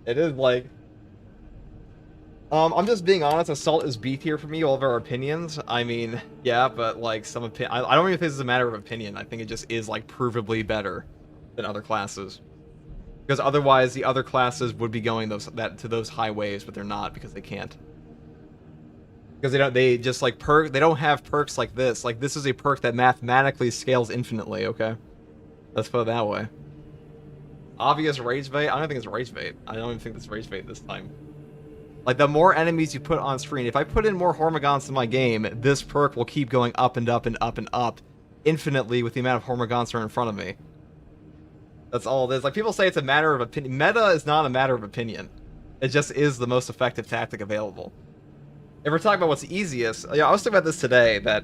It is like... I'm just being honest, Assault is B tier for me, all of our opinions. I mean, yeah, but like some opinion... I don't even think this is a matter of opinion. I think it just is like provably better than other classes. Because otherwise the other classes would be going to those high waves, but they're not because they can't. Because they just like they don't have perks like this. Like this is a perk that mathematically scales infinitely, okay? Let's put it that way. Obvious rage bait? I don't think it's rage bait. I don't even think it's rage bait this time. Like, the more enemies you put on screen, if I put in more Hormigons in my game, this perk will keep going up and up and up and up infinitely with the amount of Hormagaunts that are in front of me. That's all it is. Like, people say it's a matter of opinion. Meta is not a matter of opinion. It just is the most effective tactic available. If we're talking about what's easiest, yeah, I was thinking about this today, that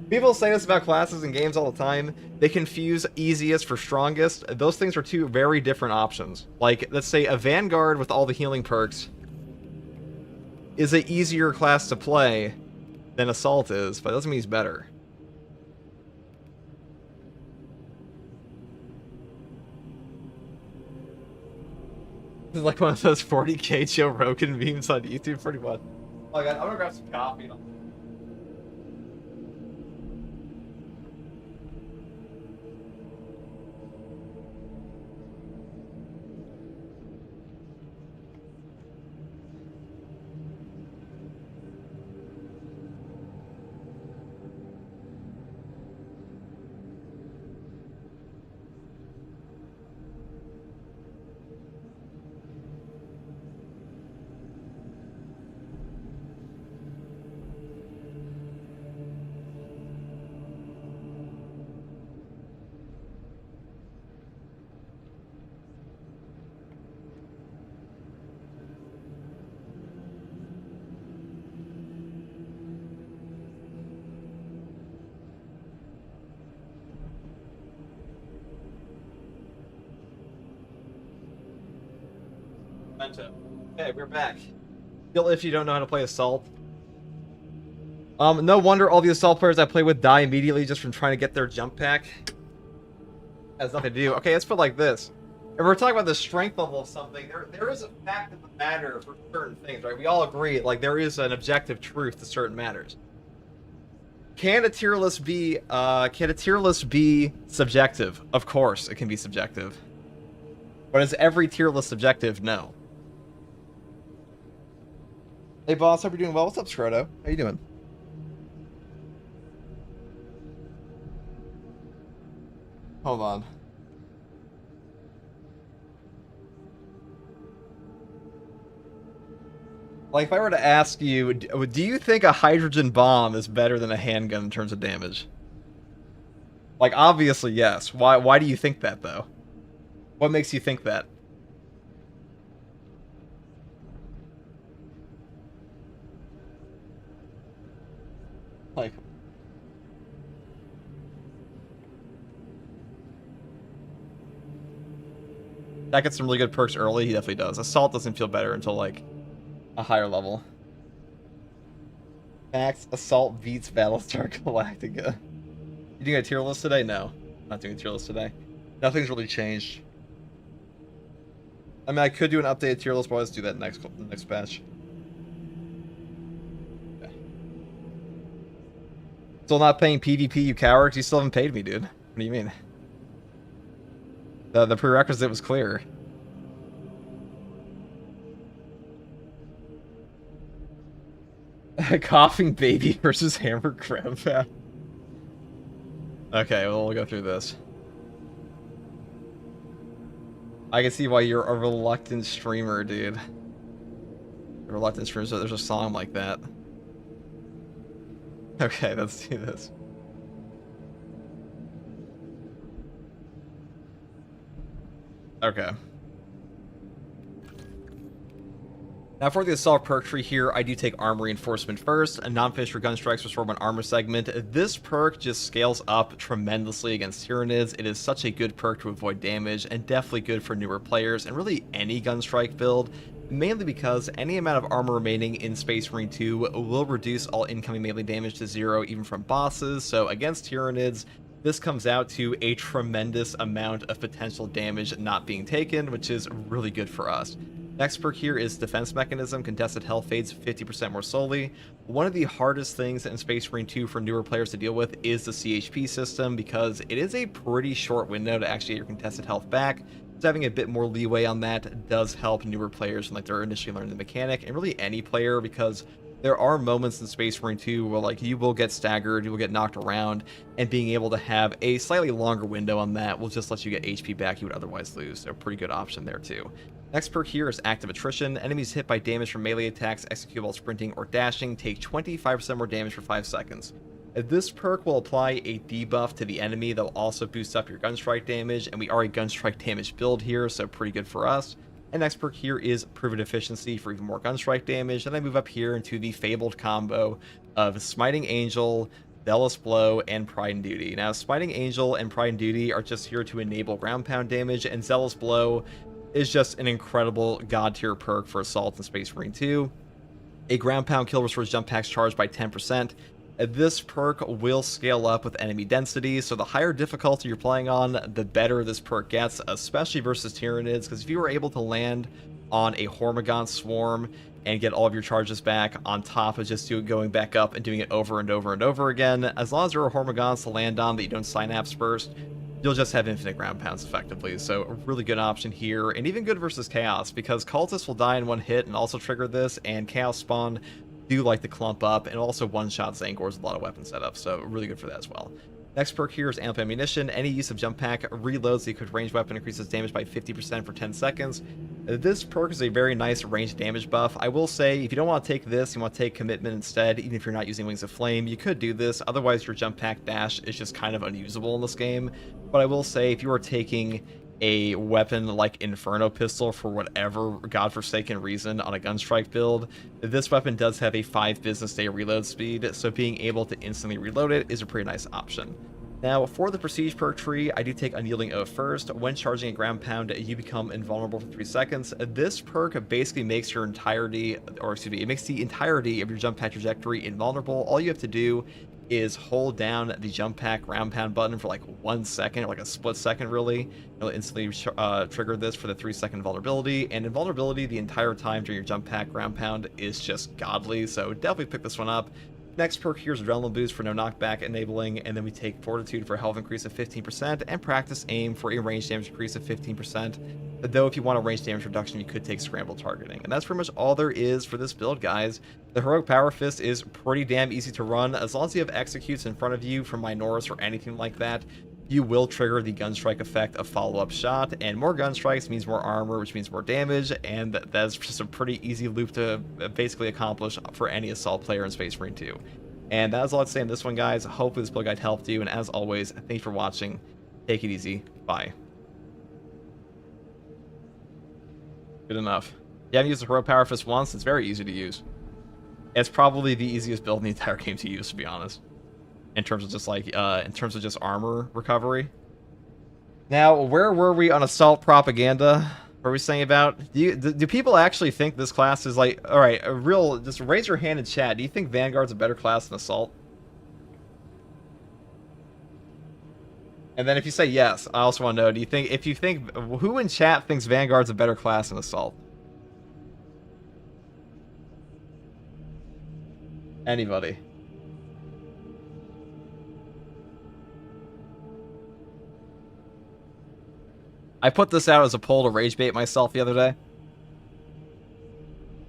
people say this about classes in games all the time. They confuse easiest for strongest. Those things are two very different options. Like, let's say a Vanguard with all the healing perks is an easier class to play than Assault is, but it doesn't mean he's better. This is like one of those 40k Joe Rogan memes on YouTube, pretty much. Oh, God, I'm gonna grab some coffee. Okay, we're back. Still, if you don't know how to play Assault. No wonder all the Assault players I play with die immediately just from trying to get their jump pack. Has nothing to do. Okay, let's put it like this. If we're talking about the strength level of something, there is a fact of the matter for certain things, right? We all agree, like, there is an objective truth to certain matters. Can a tier list be subjective? Of course, it can be subjective. But is every tier list subjective? No. Hey boss, hope you're doing well. What's up, Scroto? How you doing? Hold on. Like, if I were to ask you, do you think a hydrogen bomb is better than a handgun in terms of damage? Like, obviously, yes. Why do you think that, though? What makes you think that? Like, that gets some really good perks early. He definitely does. Assault doesn't feel better until, like, a higher level. Max, Assault beats Battlestar Galactica. You doing a tier list today? No, not doing a tier list today. Nothing's really changed. I mean, I could do an updated tier list, but let's do that next batch. Okay. Still not paying PvP, you cowards? You still haven't paid me, dude. What do you mean? The prerequisite was clear. Coughing baby versus hammer crab. Okay, well, we'll go through this. I can see why you're a reluctant streamer, dude. A reluctant streamer, so there's a song like that. Okay, let's do this. Okay. Now for the Assault perk tree here, I do take Armor Reinforcement first. A non-finisher gun strikes restore one armor segment. This perk just scales up tremendously against Tyranids. It is such a good perk to avoid damage, and definitely good for newer players, and really any gun strike build. Mainly because any amount of armor remaining in Space Marine 2 will reduce all incoming melee damage to 0 even from bosses, so against Tyranids, this comes out to a tremendous amount of potential damage not being taken, which is really good for us. Next perk here is Defense Mechanism. Contested health fades 50% more slowly. One of the hardest things in Space Marine 2 for newer players to deal with is the CHP system, because it is a pretty short window to actually get your contested health back. So having a bit more leeway on that does help newer players when, like, they're initially learning the mechanic, and really any player, because there are moments in Space Marine 2 where, like, you will get staggered, you will get knocked around, and being able to have a slightly longer window on that will just let you get HP back you would otherwise lose. So a pretty good option there too. Next perk here is Active Attrition. Enemies hit by damage from melee attacks execute while sprinting or dashing take 25% more damage for 5 seconds. This perk will apply a debuff to the enemy that will also boost up your gunstrike damage, and we are a gunstrike damage build here, so pretty good for us. And next perk here is Proven Efficiency for even more gunstrike damage. Then I move up here into the fabled combo of Smiting Angel, Zealous Blow, and Pride and Duty. Now, Smiting Angel and Pride and Duty are just here to enable ground pound damage, and Zealous Blow is just an incredible god tier perk for Assault and Space Marine 2. A ground pound kill restores jump packs charged by 10%. This perk will scale up with enemy density, so the higher difficulty you're playing on, the better this perk gets, especially versus Tyranids, because if you were able to land on a Hormigon Swarm and get all of your charges back on top of just going back up and doing it over and over and over again, as long as there are Hormigons to land on that you don't Synapse burst, you'll just have infinite ground pounds effectively. So a really good option here, and even good versus Chaos, because Cultists will die in one hit and also trigger this, and Chaos Spawn do like to clump up, and also one-shot Zangors with a lot of weapon setup, so really good for that as well. Next perk here is Amp Ammunition. Any use of jump pack reloads the equipped range weapon, increases damage by 50% for 10 seconds. This perk is a very nice range damage buff. I will say, if you don't want to take this, you want to take Commitment instead, even if you're not using Wings of Flame, you could do this. Otherwise, your jump pack dash is just kind of unusable in this game. But I will say, if you are taking a weapon like Inferno pistol for whatever godforsaken reason on a gunstrike build, this weapon does have a 5 business day reload speed, so being able to instantly reload it is a pretty nice option. Now, for the Prestige perk tree, I do take Unyielding Oath first. When charging a ground pound, you become invulnerable for 3 seconds. This perk basically makes your entirety, or excuse me, it makes the entirety of your jump pack trajectory invulnerable. All you have to do is hold down the jump pack ground pound button for like 1 second, or like a split second really. It'll instantly trigger this for the 3-second vulnerability, and invulnerability the entire time during your jump pack ground pound is just godly, so definitely pick this one up. Next perk here is Adrenaline Boost for no knockback enabling, and then we take Fortitude for health increase of 15%, and Practice Aim for a range damage increase of 15%. Though if you want a range damage reduction, you could take Scramble Targeting. And that's pretty much all there is for this build, guys. The Heroic Power Fist is pretty damn easy to run. As long as you have Executes in front of you from Minoris or anything like that, you will trigger the Gunstrike effect of Follow-Up Shot, and more Gunstrikes means more armor, which means more damage, and that's just a pretty easy loop to basically accomplish for any Assault player in Space Marine 2. And that's all I'd say on this one, guys. Hopefully this build guide helped you, and as always, thank you for watching. Take it easy. Bye. Good enough. You haven't used the Heroic Power Fist once, it's very easy to use. It's probably the easiest build in the entire game to use, to be honest. In terms of just armor recovery. Now, where were we on Assault propaganda? What were we saying about? Do people actually think this class is like, all right, just raise your hand in chat. Do you think Vanguard's a better class than Assault? And then if you say yes, I also want to know, who in chat thinks Vanguard's a better class than Assault? Anybody? I put this out as a poll to rage bait myself the other day.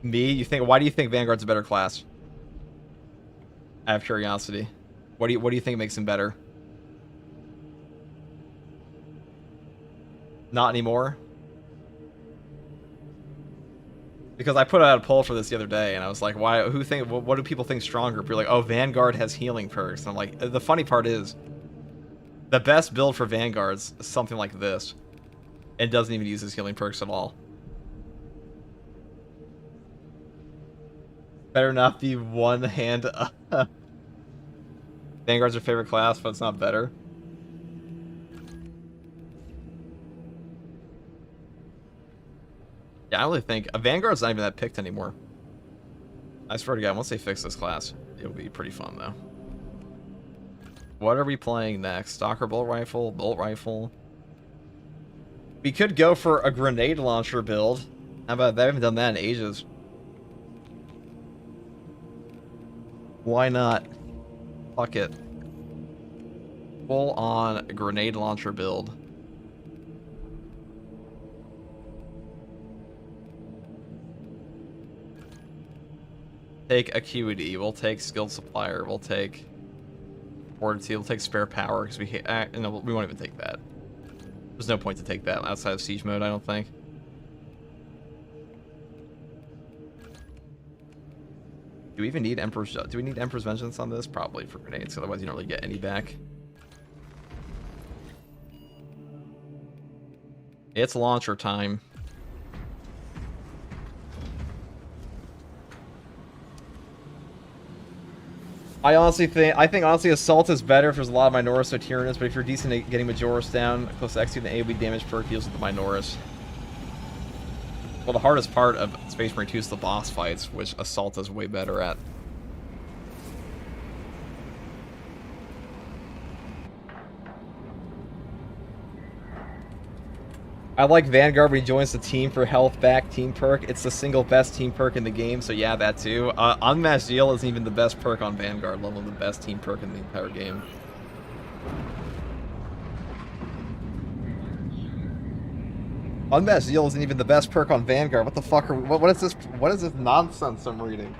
Me? Why do you think Vanguard's a better class? I have curiosity. What do you think makes him better? Not anymore? Because I put out a poll for this the other day, and I was like, what do people think stronger? People are like, oh, Vanguard has healing perks. And I'm like, the funny part is, the best build for Vanguard's something like this. And doesn't even use his healing perks at all. Better not be one hand. Vanguard's your favorite class, but it's not better. Yeah, I really think Vanguard's not even that picked anymore. I swear to God, once they fix this class, it'll be pretty fun though. What are we playing next? Stalker bolt rifle, bolt rifle. We could go for a grenade launcher build. How about that? I haven't done that in ages. Why not? Fuck it. Full on grenade launcher build. Take Acuity. We'll take Skilled Supplier. We'll take Fortitude. We'll take Spare Power because no, we won't even take that. There's no point to take that outside of Siege mode, I don't think. Do we even need Emperor's... Do we need Emperor's Vengeance on this? Probably for grenades, otherwise you don't really get any back. It's launcher time. I think honestly Assault is better if there's a lot of Minoris or Tyrannus, but if you're decent at getting Majoris down, close to executing the AoE damage perk deals with the Minoris. Well, the hardest part of Space Marine 2 is the boss fights, which Assault is way better at. I like Vanguard when he joins the team for health back team perk. It's the single best team perk in the game, so yeah, that too. Unmatched Zeal isn't even the best perk on Vanguard, let alone the best team perk in the entire game. Unmatched Zeal isn't even the best perk on Vanguard. What the fuck are we, what is this? What is this nonsense I'm reading?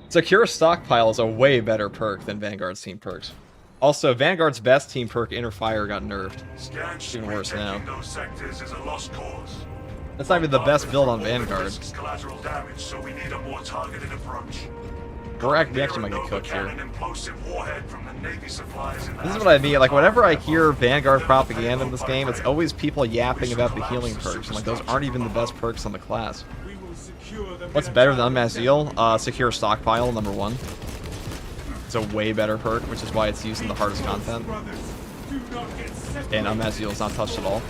Secure Stockpile is a way better perk than Vanguard's team perks. Also, Vanguard's best team perk, Inner Fire, got nerfed. It's even worse now. Those sectors is a lost cause. That's not even the best build on Vanguard. Collateral damage, so we need a more targeted approach. We actually might get cooked here. This This is what I mean. Like, whenever I hear Vanguard propaganda in this game, it's always people yapping about the healing perks. And, like, those aren't even the best perks on the class. What's better than Unmasked Zeal? Secure Stockpile, #1. It's a way better perk, which is why it's used in the hardest content. And Unmasked Zeal is not touched at all.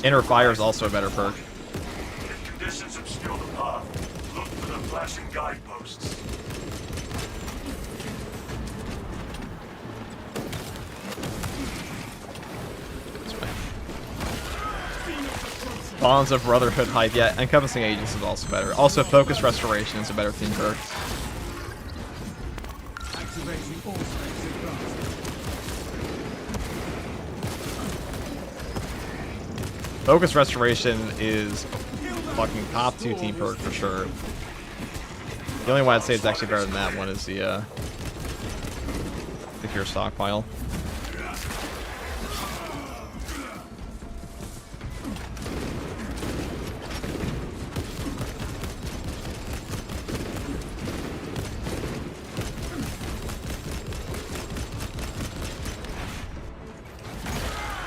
Inner Fire is also a better perk. Conditions obscure the path. Look for the flashing guideposts. Bonds of Brotherhood hype, yeah. Encompassing Agents is also better. Also, Focus Restoration is a better team perk. Focus Restoration is fucking top 2 team perk for sure. The only one I'd say it's actually better than that one is the Secure Stockpile.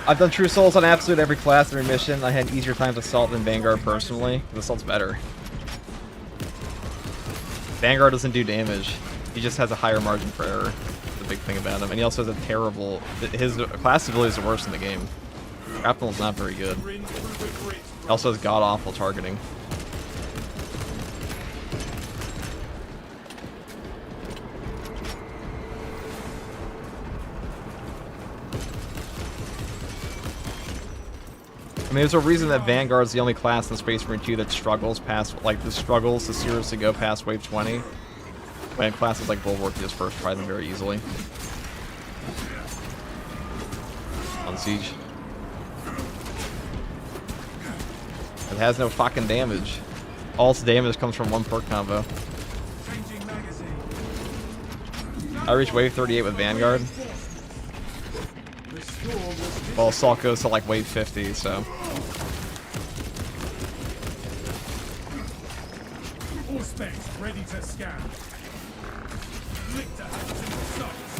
I've done True Souls on absolute every class and every mission. I had an easier time with Assault than Vanguard personally. The Assault's better. Vanguard doesn't do damage. He just has a higher margin for error. That's the big thing about him. And he also has a terrible... His class ability is the worst in the game. Grapnel's not very good. He also has god-awful targeting. I mean, there's a reason that Vanguard's the only class in Space Marine 2 that struggles past, like, the struggles to seriously go past Wave 20. When classes like Bulwark just first try them very easily. On Siege. It has no fucking damage. All its damage comes from one perk combo. I reached Wave 38 with Vanguard. Well, Assault goes to like Wave 50, so...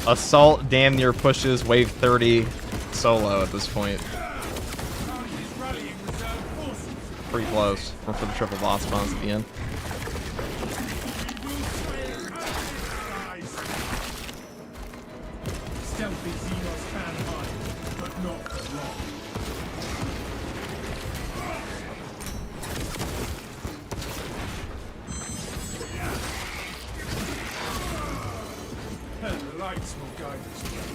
Assault damn near pushes Wave 30 solo at this point. Pretty close for the triple boss spawns at the end.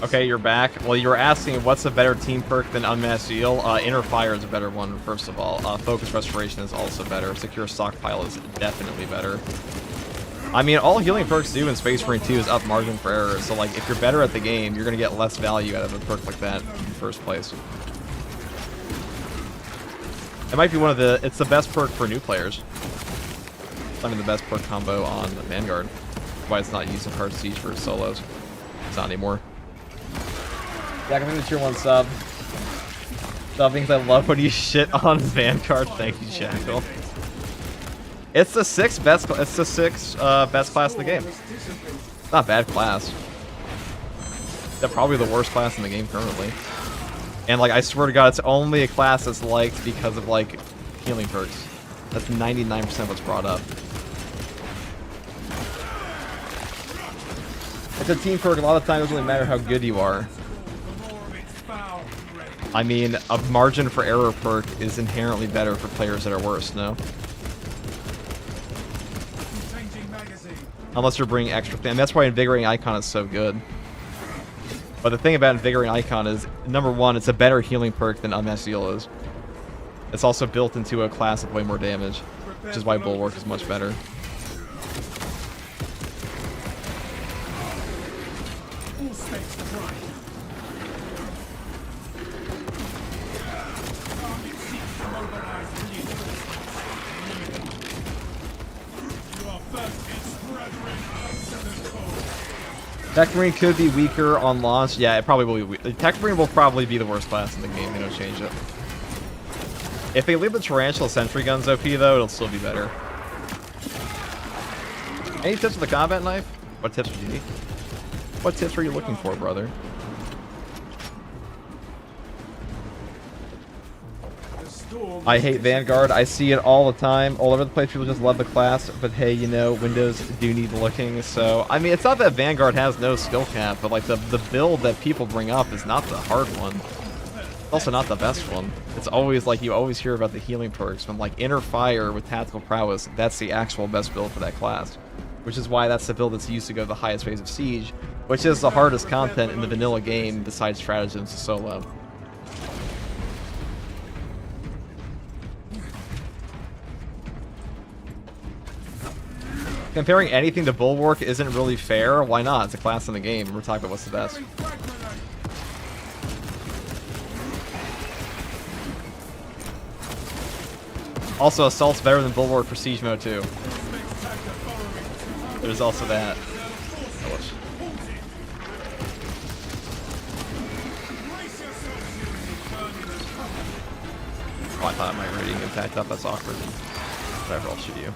Okay, you're back. Well, you were asking what's a better team perk than Unmasked Zeal. Inner Fire is a better one, first of all. Focus Restoration is also better. Secure Stockpile is definitely better. I mean, all healing perks do in Space Marine 2 is up margin for error, so like, if you're better at the game, you're going to get less value out of a perk like that in the first place. It might be one of the... It's the best perk for new players. I mean, the best perk combo on Vanguard. Why it's not used in Hard Siege for solos. It's not anymore. Yeah, I can the tier 1 sub. Dubbings, I love when you shit on Vanguard. Thank you, Jackal. It's the sixth best. It's the sixth best class in the game. It's not a bad class. They're probably the worst class in the game currently. And like, I swear to God, it's only a class that's liked because of like healing perks. That's 99% what's brought up. It's a team perk. A lot of times, it doesn't really matter how good you are. I mean, a margin for error perk is inherently better for players that are worse, no? Unless you're bringing extra things. That's why Invigorating Icon is so good. But the thing about Invigorating Icon is, number one, it's a better healing perk than Unmasked Zeal is. It's also built into a class with way more damage, which is why Bulwark is much better. TECHMARINE could be weaker on launch. Yeah, it probably will be. TECHMARINE will probably be the worst class in the game. They don't change it. If they leave the Tarantula Sentry Guns OP, though, it'll still be better. Any tips for the combat knife? What tips do you need? What tips are you looking for, brother? I hate Vanguard. I see it all the time. All over the place, people just love the class. But hey, you know, Windows do need looking. So, I mean, it's not that Vanguard has no skill cap, but like the build that people bring up is not the hard one. It's also not the best one. It's always like, you always hear about the healing perks from like Inner Fire with Tactical Prowess. That's the actual best build for that class. Which is why that's the build that's used to go to the highest phase of Siege, which is the hardest content in the vanilla game besides stratagems to solo. Comparing anything to Bulwark isn't really fair. Why not? It's a class in the game. We're talking about what's the best. Also, Assault's better than Bulwark for Siege Mode too. There's also that. Oh, I thought my rating impact up. That's awkward. Whatever, I'll shoot you.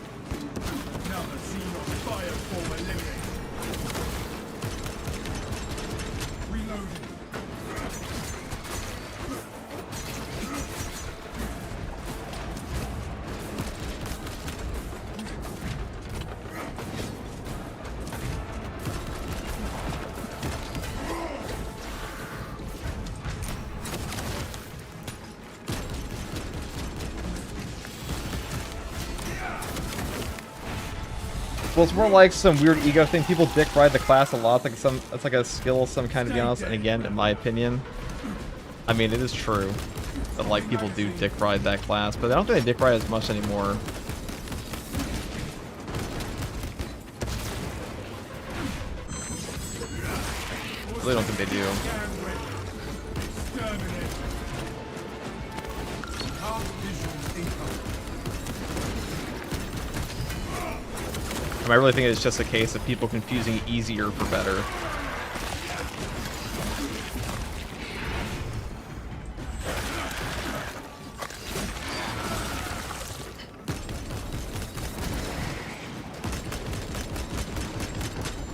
Well, it's more like some weird ego thing. People dick ride the class a lot. It's like a skill of some kind, to be honest. And again, in my opinion, I mean, it is true that like people do dick ride that class, but I don't think they dick ride as much anymore. I really don't think they do. I really think it's just a case of people confusing easier for better.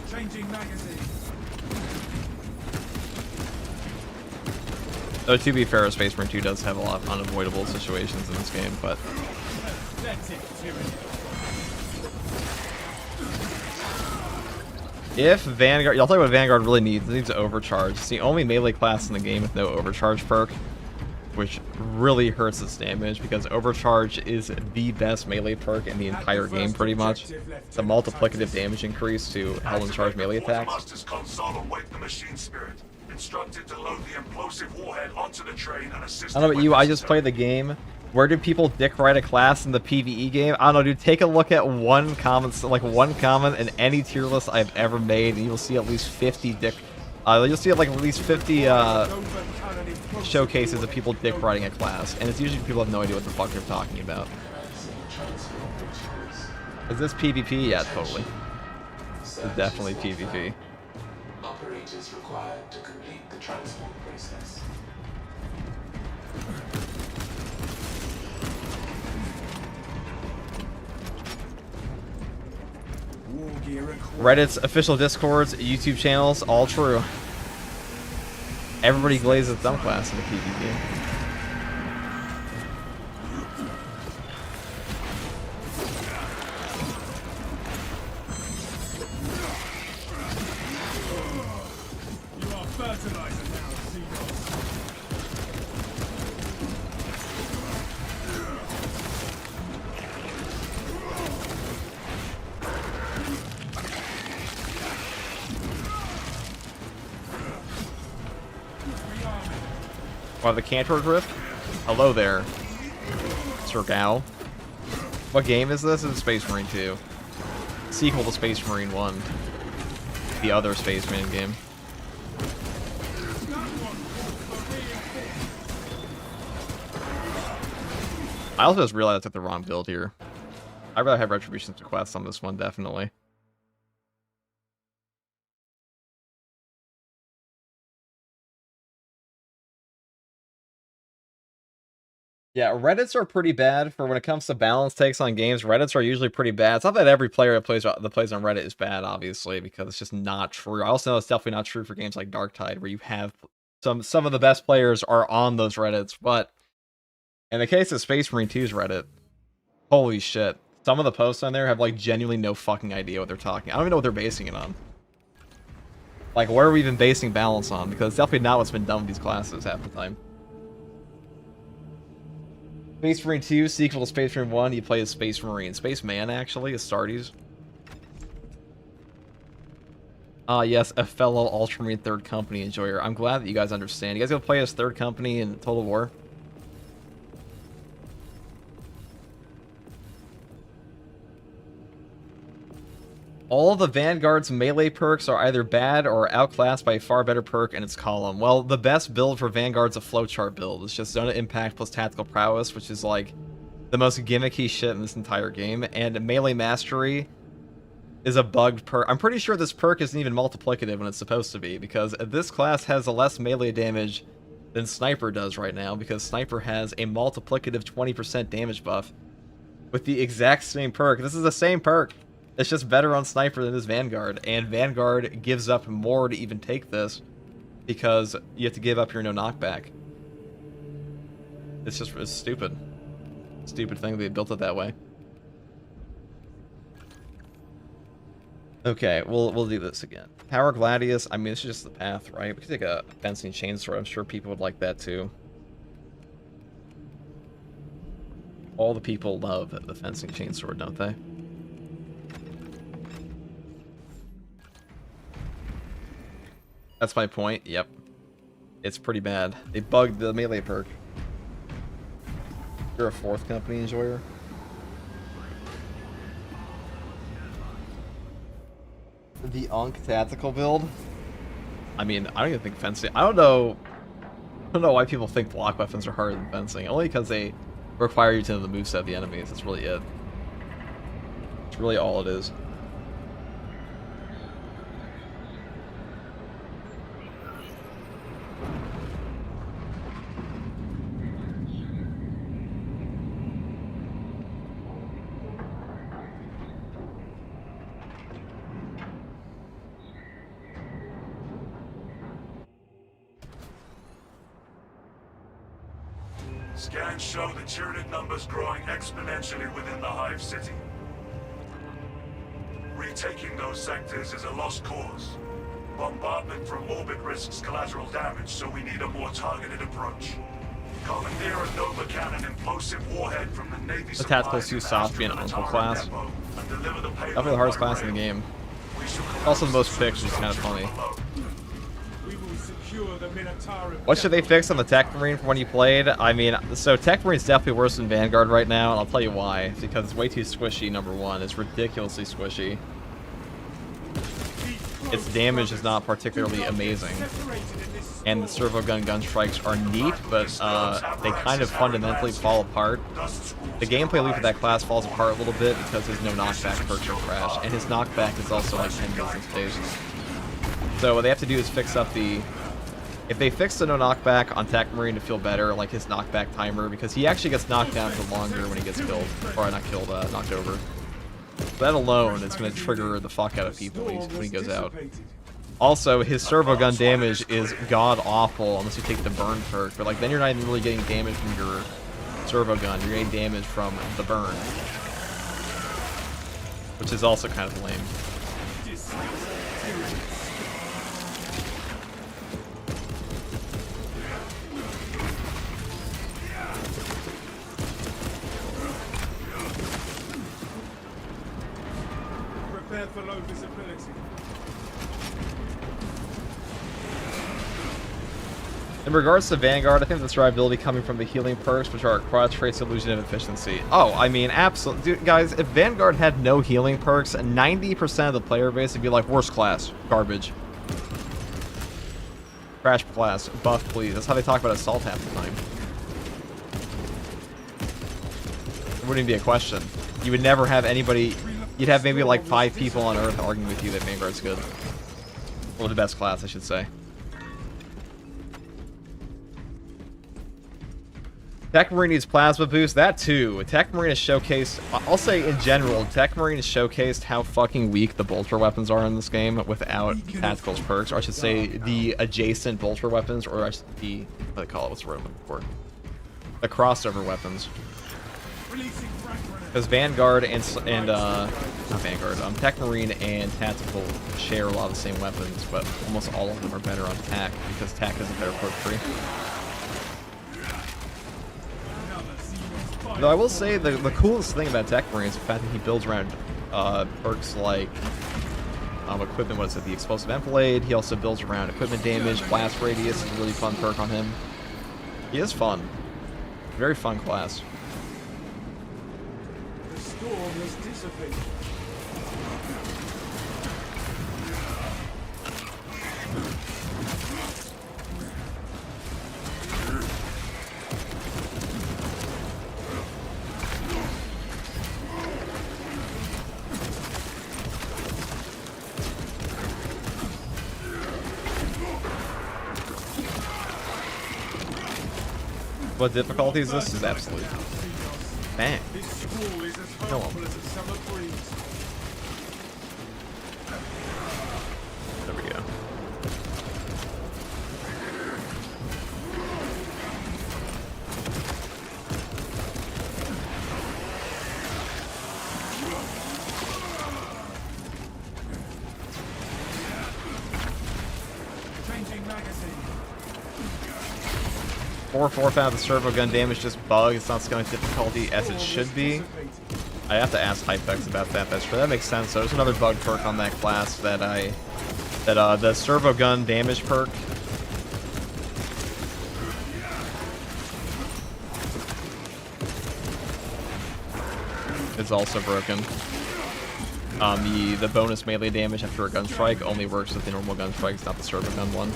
Changing magazine. Though to be fair, Space Marine 2 does have a lot of unavoidable situations in this game, but if Vanguard, I'll tell you what Vanguard really needs. It needs overcharge. It's the only melee class in the game with no overcharge perk, which really hurts its damage because overcharge is the best melee perk in the entire game, pretty much. It's a multiplicative damage increase to Hell and Charge melee attacks. I don't know about you, I just play the game. Where do people dick ride a class in the PvE game? I don't know, dude. Take a look at one comment, in any tier list I've ever made, and you'll see at least 50 dick. You'll see like at least 50 showcases of people dick riding a class, and it's usually people have no idea what the fuck they're talking about. Is this PvP? Yeah, totally. It's definitely PvP. Operators required to complete the transport process. Reddit's official Discords, YouTube channels, all true. Everybody glazes thumb class in the PvP. You are fertilizer now, Xenos. Or the Cantor Drift? Hello there, Sir Gao. What game is this? It's Space Marine 2. Sequel to Space Marine 1. The other Space Marine game. I also just realized I took the wrong build here. I'd rather have Retribution's Request on this one, definitely. Yeah, Reddits are pretty bad for when it comes to balance takes on games. Reddits are usually pretty bad. It's not that every player that plays on Reddit is bad, obviously, because it's just not true. I also know it's definitely not true for games like Darktide, where you have some of the best players are on those Reddits. But in the case of Space Marine 2's Reddit, holy shit. Some of the posts on there have, like, genuinely no fucking idea what they're talking. I don't even know what they're basing it on. Like, what are we even basing balance on? Because it's definitely not what's been done with these classes half the time. Space Marine 2, sequel to Space Marine 1, you play as Space Marine. Space Man, actually, Astartes. Ah, yes, a fellow Ultramarine 3rd Company enjoyer. I'm glad that you guys understand. You guys gonna play as 3rd Company in Total War? All the Vanguard's melee perks are either bad or outclassed by a far better perk in its column. Well, the best build for Vanguard's a flowchart build. It's just Zona Impact plus Tactical Prowess, which is like the most gimmicky shit in this entire game. And Melee Mastery is a bugged perk. I'm pretty sure this perk isn't even multiplicative when it's supposed to be, because this class has a less melee damage than Sniper does right now, because Sniper has a multiplicative 20% damage buff with the exact same perk. This is the same perk. It's just better on Sniper than this Vanguard, and Vanguard gives up more to even take this because you have to give up your no knockback. It's stupid. Stupid thing they built it that way. Okay, we'll do this again. Power Gladius, I mean, it's just the path, right? We could take a fencing chainsword. I'm sure people would like that too. All the people love the fencing chainsword, don't they? That's my point, yep. It's pretty bad. They bugged the melee perk. You're a 4th Company enjoyer? The Ankh tactical build? I mean, I don't even think fencing... I don't know why people think block weapons are harder than fencing. Only because they require you to know the moveset of the enemies. That's really it. It's really all it is. Scans show the Tyranid numbers growing exponentially within the Hive City. Retaking those sectors is a lost cause. Bombardment from orbit risks collateral damage, so we need a more targeted approach. Commandeer a Nova Cannon implosive warhead from the Navy. The tactical's too soft being an Uncle class. Definitely the hardest class in the game. Also the most fixed, which is kind of funny. What should they fix on the TECHMARINE from when you played? I mean, so TECHMARINE's definitely worse than Vanguard right now, and I'll tell you why. It's because it's way too squishy, number one. It's ridiculously squishy. Its damage is not particularly amazing. And the servo gun strikes are neat, but they kind of fundamentally fall apart. The gameplay loop of that class falls apart a little bit because his no knockback perks are trash, and his knockback is also like 10 business days. So what they have to do is fix up the If they fix the no knockback on TECHMARINE to feel better, like his knockback timer, because he actually gets knocked down for longer when he gets killed. Or not killed, knocked over. That alone is going to trigger the fuck out of people when he goes out. Also, his servo gun damage is god-awful unless you take the burn perk, but like then you're not even really getting damage from your servo gun, you're getting damage from the burn. Which is also kind of lame. Prepare for low visibility. In regards to Vanguard, I think the survivability coming from the healing perks, which are cross trace, illusion, and efficiency. Oh, I mean, absolutely. Dude, guys, if Vanguard had no healing perks, 90% of the player base would be like, worst class, garbage. Crash class, buff please. That's how they talk about Assault half the time. It wouldn't even be a question. You would never have anybody... You'd have maybe like 5 people on Earth arguing with you that Vanguard's good. Or the best class, I should say. TECHMARINE needs plasma boost, that too. TECHMARINE has showcased, I'll say in general, TECHMARINE has showcased how fucking weak the bolter weapons are in this game without tactical's perks, or I should say the adjacent bolter weapons, or I should be, what do they call it, what's the word I'm looking for? The crossover weapons. Because Vanguard and not Vanguard, TECHMARINE and Tactical share a lot of the same weapons, but almost all of them are better on TAC, because TAC is a better perk tree. Though I will say the coolest thing about TECHMARINE is the fact that he builds around perks like equipment, what is it, the explosive enfilade. He also builds around equipment damage, blast radius is a really fun perk on him. He is fun. Very fun class. The storm has dissipated. What difficulty is this? Is absolute. Bang. This school is as harmful as a summer breeze. There we go. Changing magazine. 4/4 out of the servo gun damage just bug. It's not scaling difficulty as it should be. I have to ask Hypex about that. That's true. That makes sense. So there's another bug perk on that class that the servo gun damage perk. Is also broken. The bonus melee damage after a gun strike only works with the normal gun strikes, not the servo gun one.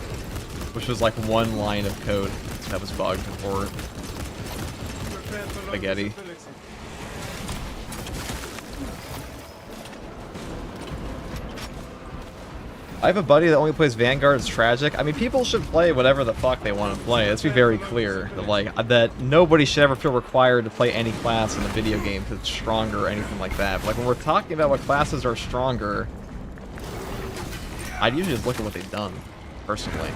Which was like one line of code that was bugged or spaghetti. I have a buddy that only plays Vanguard. It's tragic. I mean, people should play whatever the fuck they want to play. Let's be very clear that nobody should ever feel required to play any class in a video game because it's stronger or anything like that. But like when we're talking about what classes are stronger, I'd usually just look at what they've done, personally.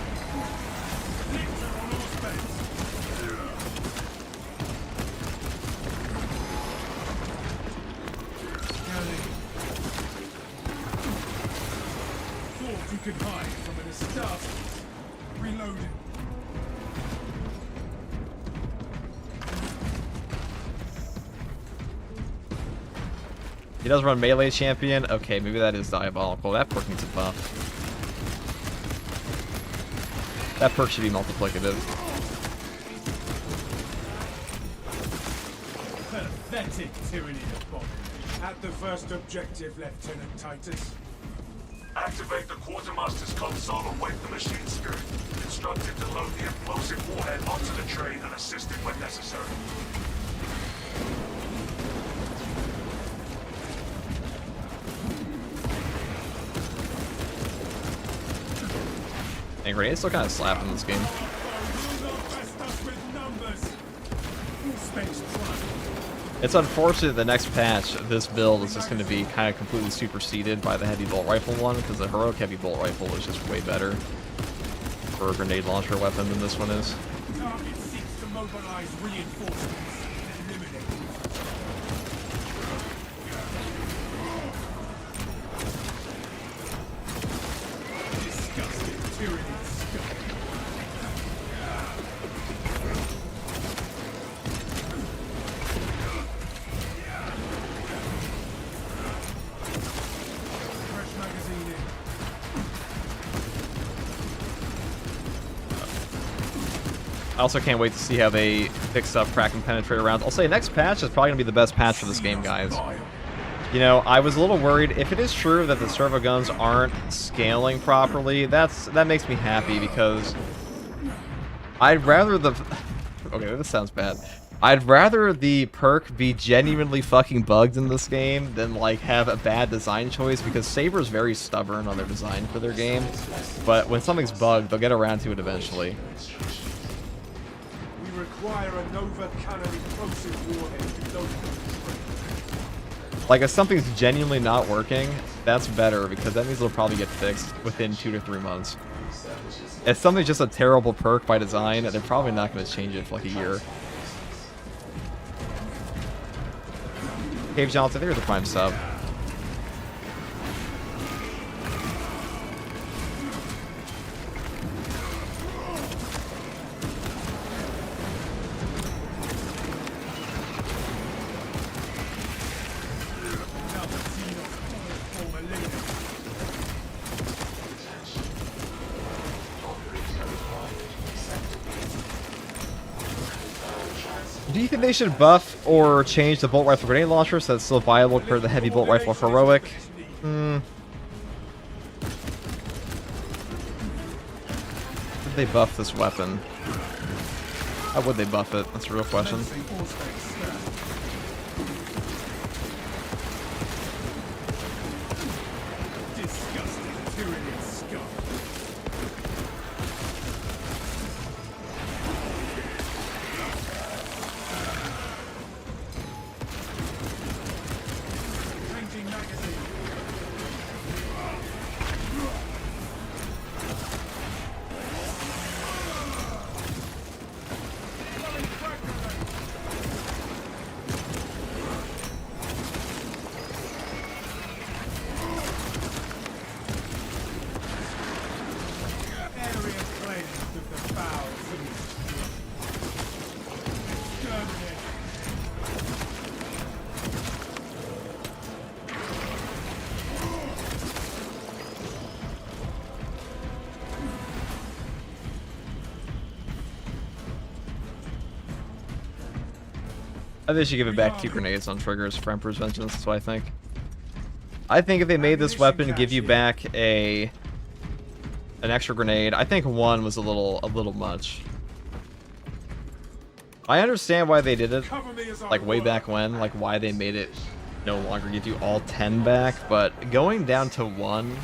You can hide from an assassin. Reloading. He does run melee champion. Okay, maybe that is diabolical. That perk needs a buff. That perk should be multiplicative. Pathetic tyranny of body. At the first objective, Lieutenant Titus. Activate the Quartermaster's console and wake the machine spirit. Instructed to load the implosive warhead onto the train and assist it when necessary. And grenades still kind of slap in this game. It's unfortunate the next patch, this build is just going to be kind of completely superseded by the heavy bolt rifle one, because the heroic heavy bolt rifle is just way better for a grenade launcher weapon than this one is. Target seeks to mobilize reinforcements and eliminate. Disgusting tyranny scum. Fresh magazine in. I also can't wait to see how they fix up crack and penetrate rounds. I'll say next patch is probably going to be the best patch for this game, guys. You know, I was a little worried. If it is true that the servo guns aren't scaling properly, that makes me happy, because I'd rather the... Okay, this sounds bad. I'd rather the perk be genuinely fucking bugged in this game than, like, have a bad design choice, because Saber's very stubborn on their design for their game. But when something's bugged, they'll get around to it eventually. We require a Nova cannon explosive warhead to load the Like, if something's genuinely not working, that's better, because that means it'll probably get fixed within 2 to 3 months. If something's just a terrible perk by design, they're probably not going to change it for like a year. Cave Johnson, there's a prime sub. Do you think they should buff or change the bolt rifle grenade launcher so it's still viable for the heavy bolt rifle heroic? Did they buff this weapon? How would they buff it? That's a real question. I think they should give it back 2 grenades on triggers for Emperor's Vengeance, that's what I think. I think if they made this weapon give you back an extra grenade, I think 1 was a little much. I understand why they did it, like way back when, like why they made it no longer give you all 10 back, but going down to 1,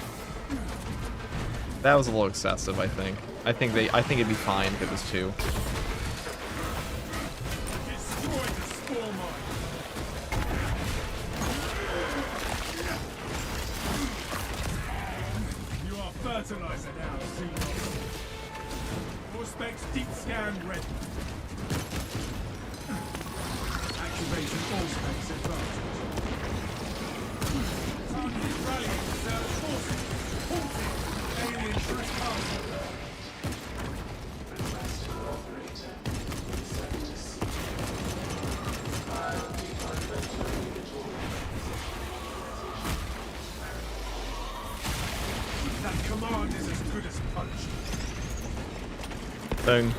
that was a little excessive, I think. I think it'd be fine if it was 2. Fertilizer now, More specs, deep scan ready. Activation all specs advanced. Target rallying reserve forces. Halted. Alien trespassing. That command is as good as punched. Boom.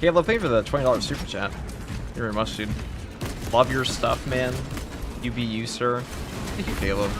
Caleb, thank you for the $20 super chat. Thank you very much, dude. Love your stuff, man. You be you, sir. Thank you, Caleb.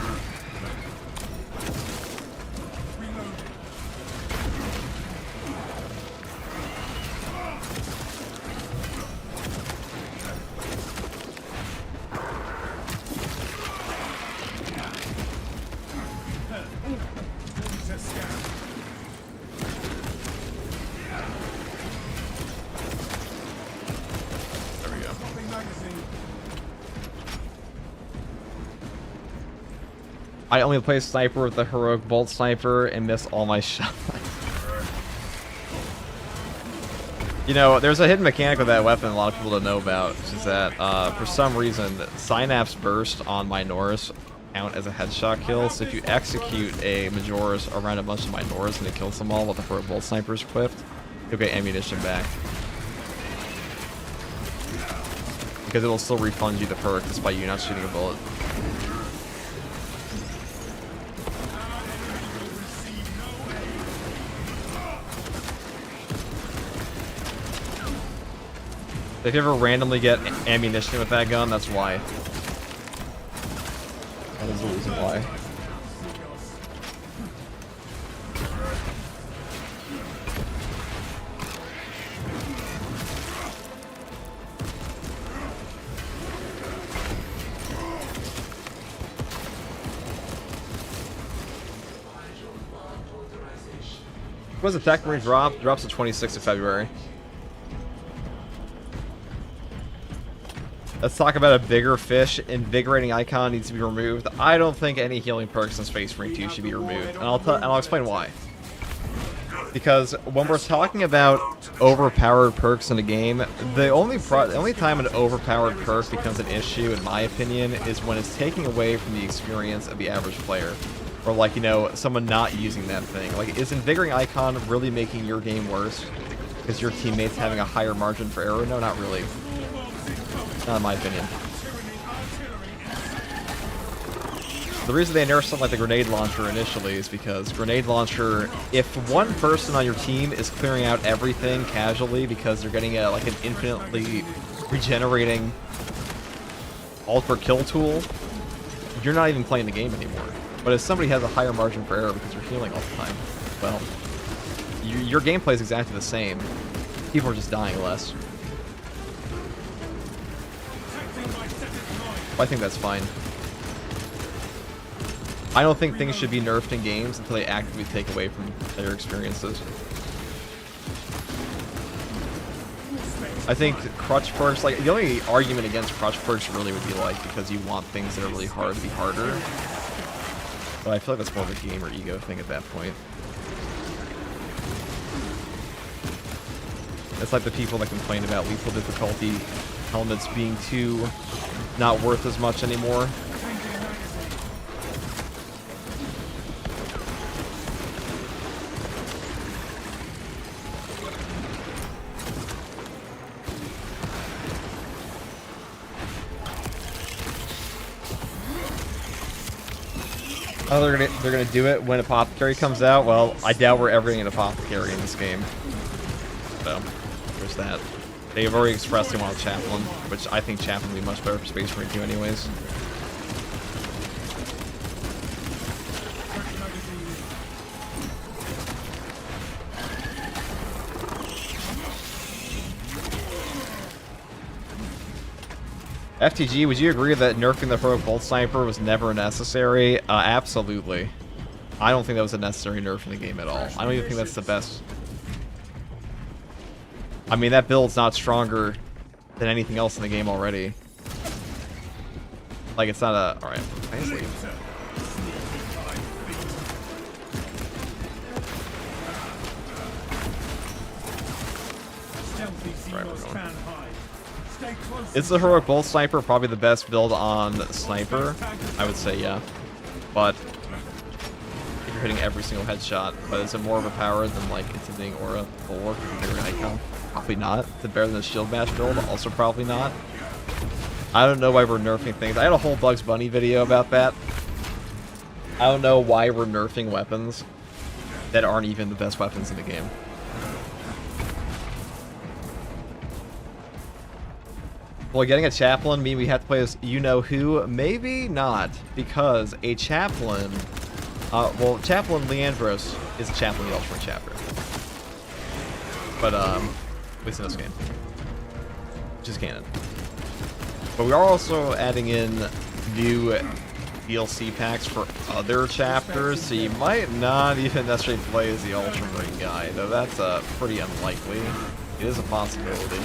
I only play sniper with the heroic bolt sniper and miss all my shots. You know, there's a hidden mechanic with that weapon a lot of people don't know about, which is that for some reason, Synapse Burst on Minoris count as a headshot kill. So if you execute a Majoris around a bunch of Minoris and it kills them all while the heroic bolt sniper is equipped, you'll get ammunition back. Because it'll still refund you the perk despite you not shooting a bullet. If you ever randomly get ammunition with that gun, that's why. That is the reason why. What's the TECHMARINE drop? Drops the 26th of February. Let's talk about a bigger fish. Invigorating icon needs to be removed. I don't think any healing perks in Space Marine 2 should be removed, and I'll explain why. Because when we're talking about overpowered perks in a game, the only time an overpowered perk becomes an issue, in my opinion, is when it's taking away from the experience of the average player. Or like, you know, someone not using that thing. Like, is Invigorating Icon really making your game worse? Because your teammate's having a higher margin for error? No, not really. Not in my opinion. The reason they nerfed something like the grenade launcher initially is because grenade launcher, if one person on your team is clearing out everything casually because they're getting like an infinitely regenerating ultra kill tool, you're not even playing the game anymore. But if somebody has a higher margin for error because you're healing all the time, well, your gameplay is exactly the same. People are just dying less. I think that's fine. I don't think things should be nerfed in games until they actively take away from player experiences. I think crutch perks, like, the only argument against crutch perks really would be like because you want things that are really hard to be harder. But I feel like that's more of a gamer ego thing at that point. It's like the people that complain about lethal difficulty helmets being too not worth as much anymore. Oh, they're gonna do it when Apothecary comes out. Well, I doubt we're ever getting an Apothecary in this game. So, there's that. They've already expressed they want a Chaplain, which I think Chaplain would be much better for Space Marine 2 anyways. FTG, would you agree that nerfing the heroic bolt sniper was never necessary? Absolutely. I don't think that was a necessary nerf in the game at all. I don't even think that's the best. I mean, that build's not stronger than anything else in the game already. Like, it's not a... Alright, I just leave. Right, we're going. Is the heroic bolt sniper probably the best build on sniper? I would say yeah. But if you're hitting every single headshot, but is it more of a power than like intimidating aura bulwark or an icon? Probably not. Is it better than a shield bash build? Also probably not. I don't know why we're nerfing things. I had a whole Bugs Bunny video about that. I don't know why we're nerfing weapons that aren't even the best weapons in the game. Well, getting a Chaplain mean we have to play as you-know-who? Maybe not, because a Chaplain... well, Chaplain Leandros is a Chaplain in the Ultramarine chapter. But, at least in this game. Which is canon. But we are also adding in new DLC packs for other chapters, so you might not even necessarily play as the Ultramarine guy, though that's pretty unlikely. It is a possibility.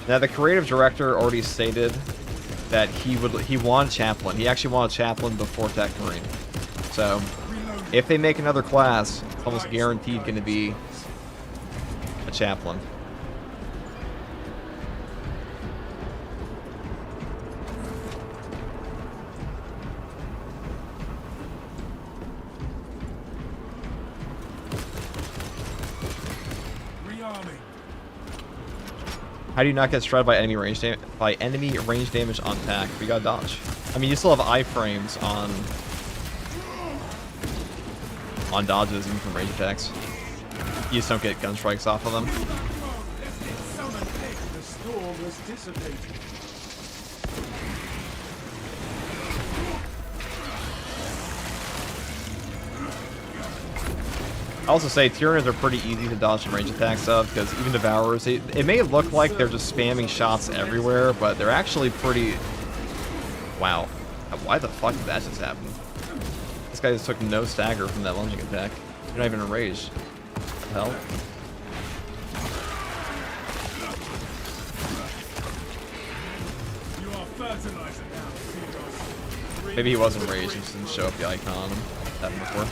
Now, the creative director already stated that he wanted Chaplain. He actually wanted Chaplain before TECHMARINE. So if they make another class, it's almost guaranteed going to be a Chaplain. How do you not get shredded by enemy range damage on attack? We gotta dodge. I mean, you still have iframes on dodges even from range attacks. You just don't get gun strikes off of them. I also say Tyranids are pretty easy to dodge some range attacks of, because even Devourers, it may look like they're just spamming shots everywhere, but they're actually pretty... Wow. Why the fuck did that just happen? This guy just took no stagger from that lunging attack. You're not even enraged. What the hell? Maybe he wasn't enraged, he just didn't show up the icon on him. That's happened before.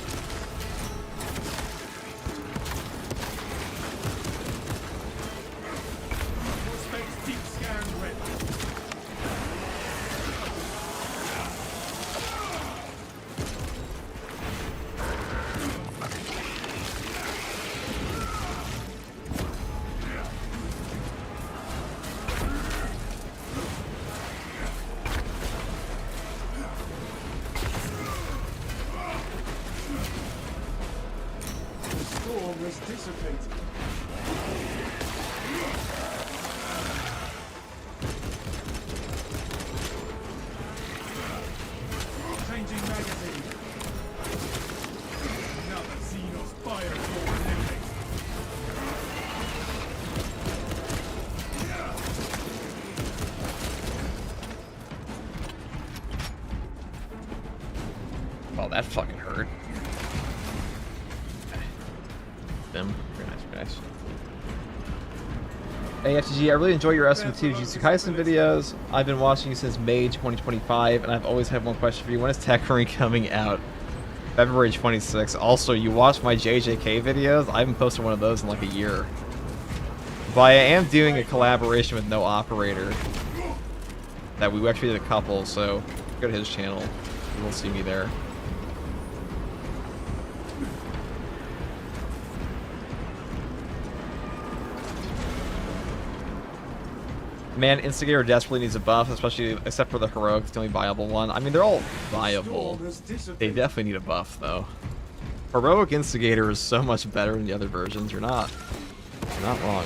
Oh, that fucking hurt. Them. Very nice, very nice. Hey, FTG, I really enjoy your SM2 Jujutsu Kaisen videos. I've been watching you since May 2025, and I've always had one question for you. When is TECHMARINE coming out? February 26th. Also, you watch my JJK videos? I haven't posted one of those in like a year. But I am doing a collaboration with No Operator. That we actually did a couple, so go to his channel. You will see me there. Man, Instigator desperately needs a buff, especially except for the Heroic, it's the only viable one. I mean, they're all viable. They definitely need a buff, though. Heroic Instigator is so much better than the other versions. You're not wrong.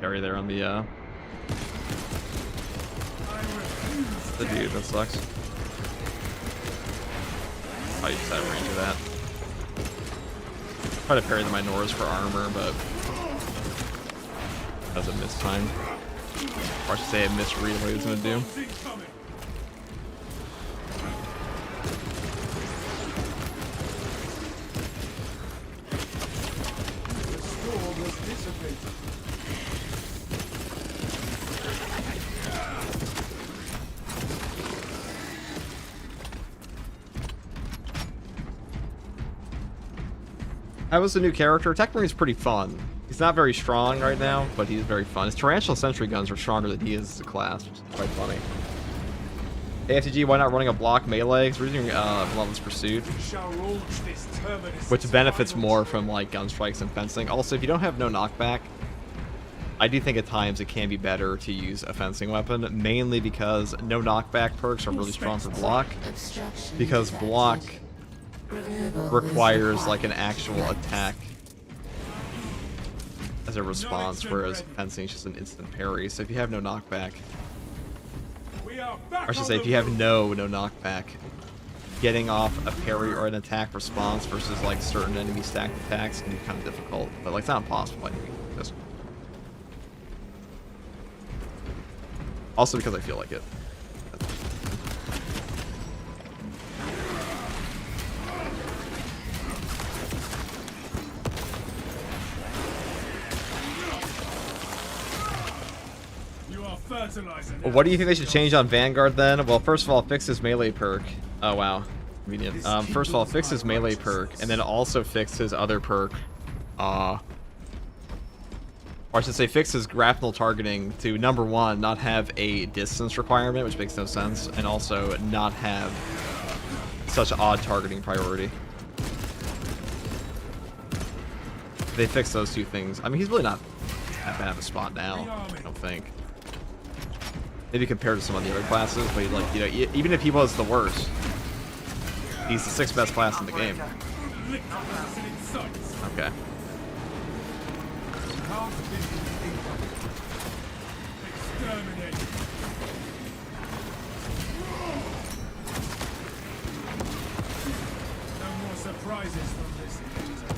Parry there on the dude, that sucks. I used that range of that. Try to parry the Minoras for armor, but that was a mistime. Or I should say a misread what he was gonna do. That was a new character. TECHMARINE's pretty fun. He's not very strong right now, but he's very fun. His Tarantula Sentry guns are stronger than he is as a class, which is quite funny. AFTG, why not running a block melee? Because we're using Relentless Pursuit, which benefits more from like gun strikes and fencing. Also, if you don't have no knockback, I do think at times it can be better to use a fencing weapon, mainly because no knockback perks are really strong for block, because block requires like an actual attack as a response, whereas fencing is just an instant parry. So if you have no knockback, We are or back I should on say, the if you have move. no knockback, getting off a parry or an attack response versus like certain enemy stacked attacks can be kind of difficult, but like it's not impossible. Just also because I feel like it. You are fertilizer. Well, what do you think they should change on Vanguard then? Well, first of all, fix his melee perk. Oh wow, convenient. First of all, fix his melee perk, and then also fix his other perk. Or I should say, fix his grapnel targeting to number 1, not have a distance requirement, which makes no sense, and also not have such odd targeting priority. If they fix those 2 things. I mean, he's really not that bad of a spot now, I don't think. Maybe compared to some of the other classes, but like, you know, even if he was the worst, he's the 6th best class in the game. Okay. Exterminate. No more surprises from this invader.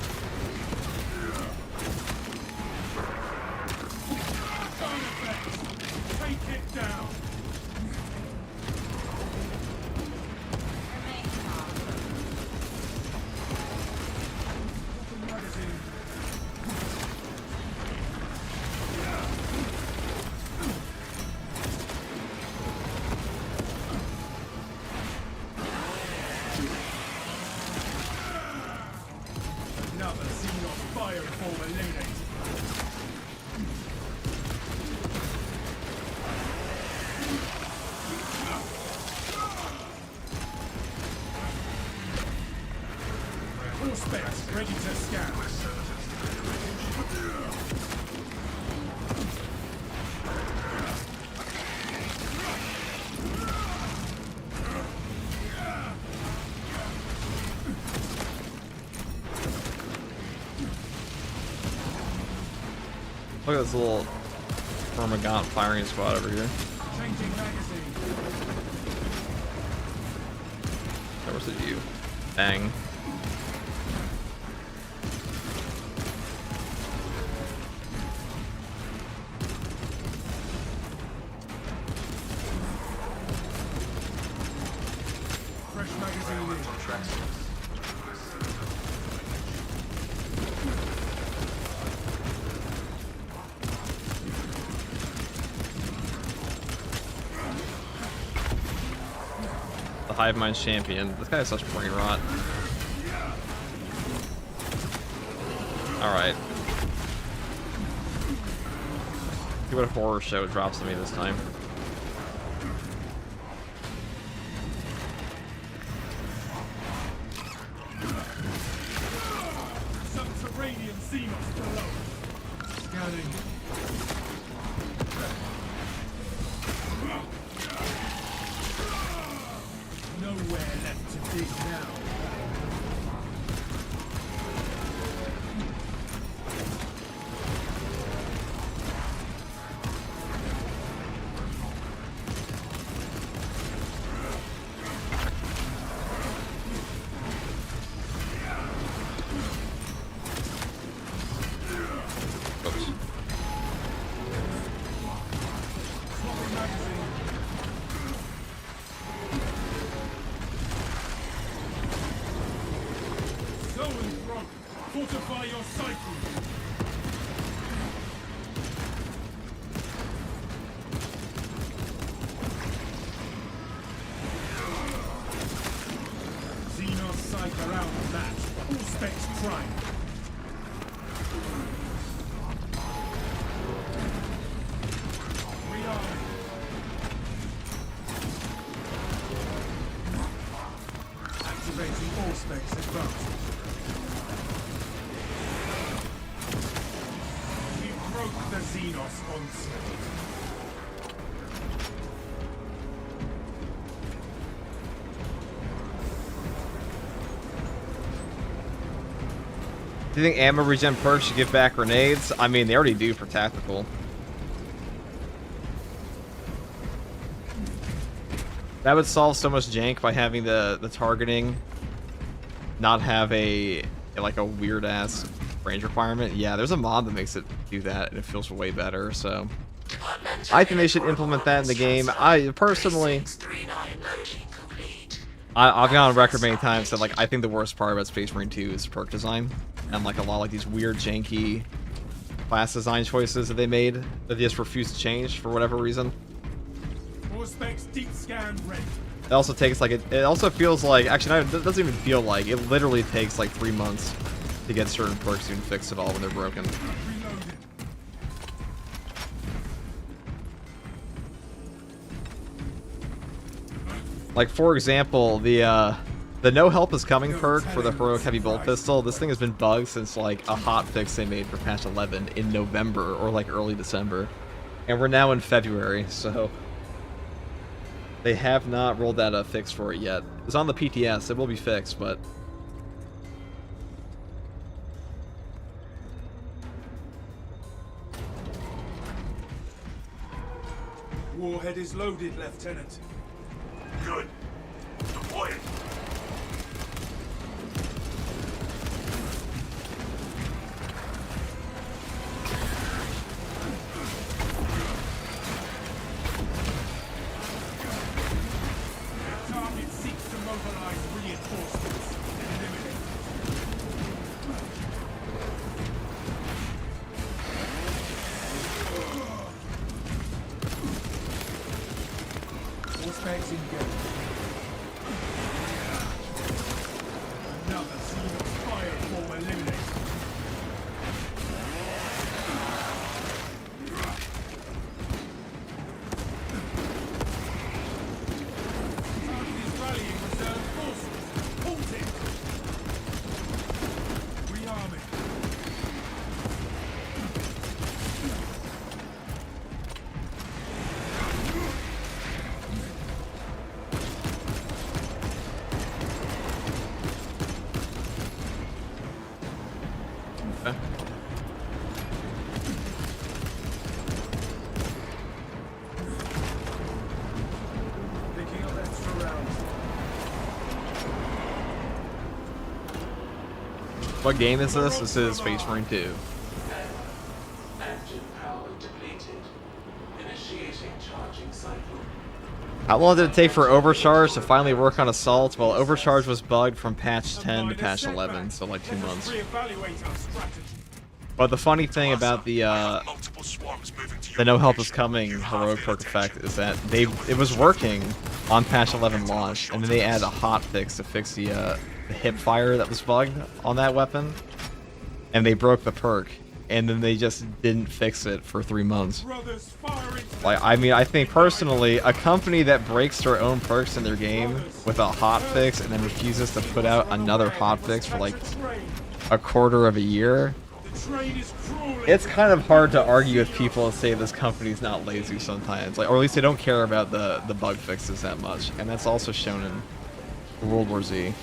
Sound effects. Take it down. Magazine. Another Xenos fireform eliminated. All specs ready to scan. Look at this little Vermigant firing squad over here. Changing magazine. That was it, you. Bang. Fresh magazine in. The Hive Mind champion. This guy has such brain rot. Alright. See what a horror show drops to me this time. Subterranean Xenos below. Scanning. Nowhere left to dig now. Oops. Swapping magazine. So enthroned. Fortify your psyche. Xenos psych around the match. All specs prime. Rearming. Activating all specs advanced. We broke the Xenos onslaught. Do you think ammo regen perks should give back grenades? I mean, they already do for tactical. That would solve so much jank by having the targeting not have a like a weird ass range requirement. Yeah, there's a mod that makes it do that, and it feels way better. So I think they should implement that in the game. I personally, I've gone on record many times that like I think the worst part about Space Marine 2 is perk design, and like a lot of like these weird janky class design choices that they made that they just refuse to change for whatever reason. Deep scan ready. It also takes like it also feels like actually no, it doesn't even feel like it literally takes like 3 months to get certain perks to even fix it all when they're broken. Like for example, the no help is coming perk for the heroic heavy bolt pistol. This thing has been bugged since like a hot fix they made for patch 11 in November or like early December, and we're now in February, so they have not rolled out a fix for it yet. It's on the PTS. It will be fixed, but Warhead is loaded, Lieutenant. Good. Deploy it. Target seeks to mobilize reinforcements and eliminate. Force bags engaged. Another scene of fireform eliminated. Target is rallying reserve forces. Halt it! Rearming. okay. Picking up extra rounds. What game is this? This is Space Marine 2. Engine power depleted. Initiating charging cycle. How long did it take for Overcharge to finally work on Assault? Well, Overcharge was bugged from patch 10 to patch 11, so like 2 months. Reevaluate our strategy. But the funny thing about the Multiple swarms moving to no help is coming heroic perk effect is that it was working on patch 11 launch, and then they added a hot fix to fix the hip fire that was bugged on that weapon, and they broke the perk, and then they just didn't fix it for 3 months. Brothers firing. Like, I mean, I think personally, a company that breaks their own perks in their game with a hot fix and then refuses to put out another hot fix for like a quarter of a year, The train is cruel. it's kind of hard to argue with people and say this company's not lazy sometimes, like, or at least they don't care about the bug fixes that much, and that's also shown in World War Z.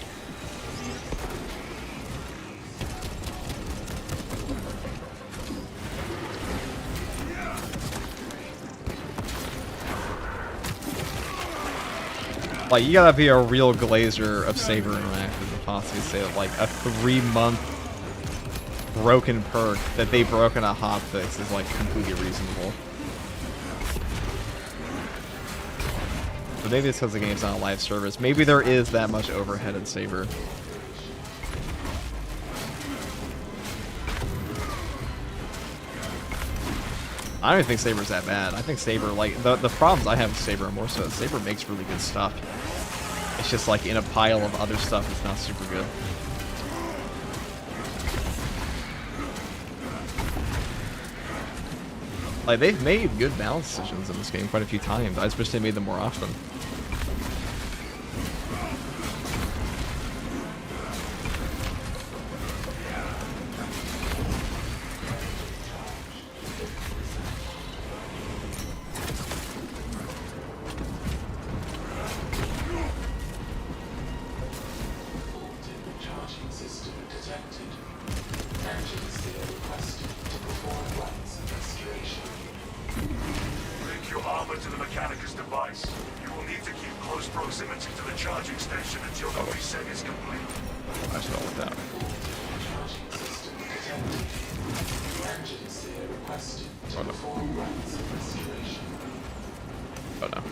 Like, you gotta be a real glazer of Saber Interactive to possibly say that, like, a 3-month broken perk that they broke in a hotfix is, like, completely reasonable. But maybe it's because the game's not a live service. Maybe there is that much overhead in Saber. I don't even think Saber's that bad. I think Saber, like, the problems I have with Saber are more so that Saber makes really good stuff. It's just, like, in a pile of other stuff that's not super good. Like, they've made good balance decisions in this game quite a few times. I just wish they made them more often. Charging system detected. Oh no. Oh no.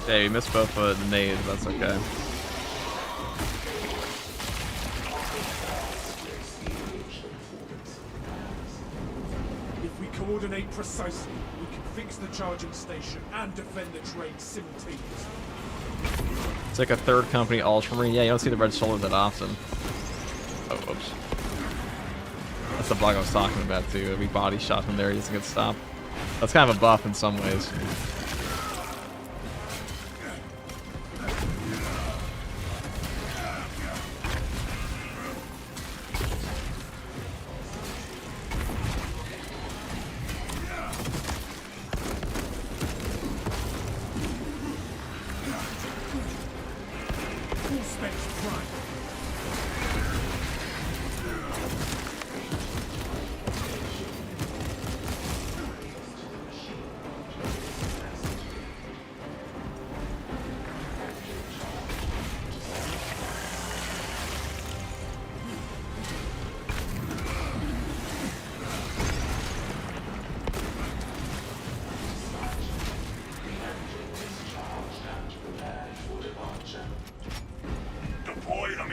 Yeah, you missed both the nades, that's okay. If we coordinate precisely, we can fix the charging station and defend the train simultaneously. It's like a third company ultramarine. Yeah, you don't see the red shoulder that often. Oh, oops. That's the bug I was talking about too. We body shot him there, he doesn't get stopped. That's kind of a buff in some ways.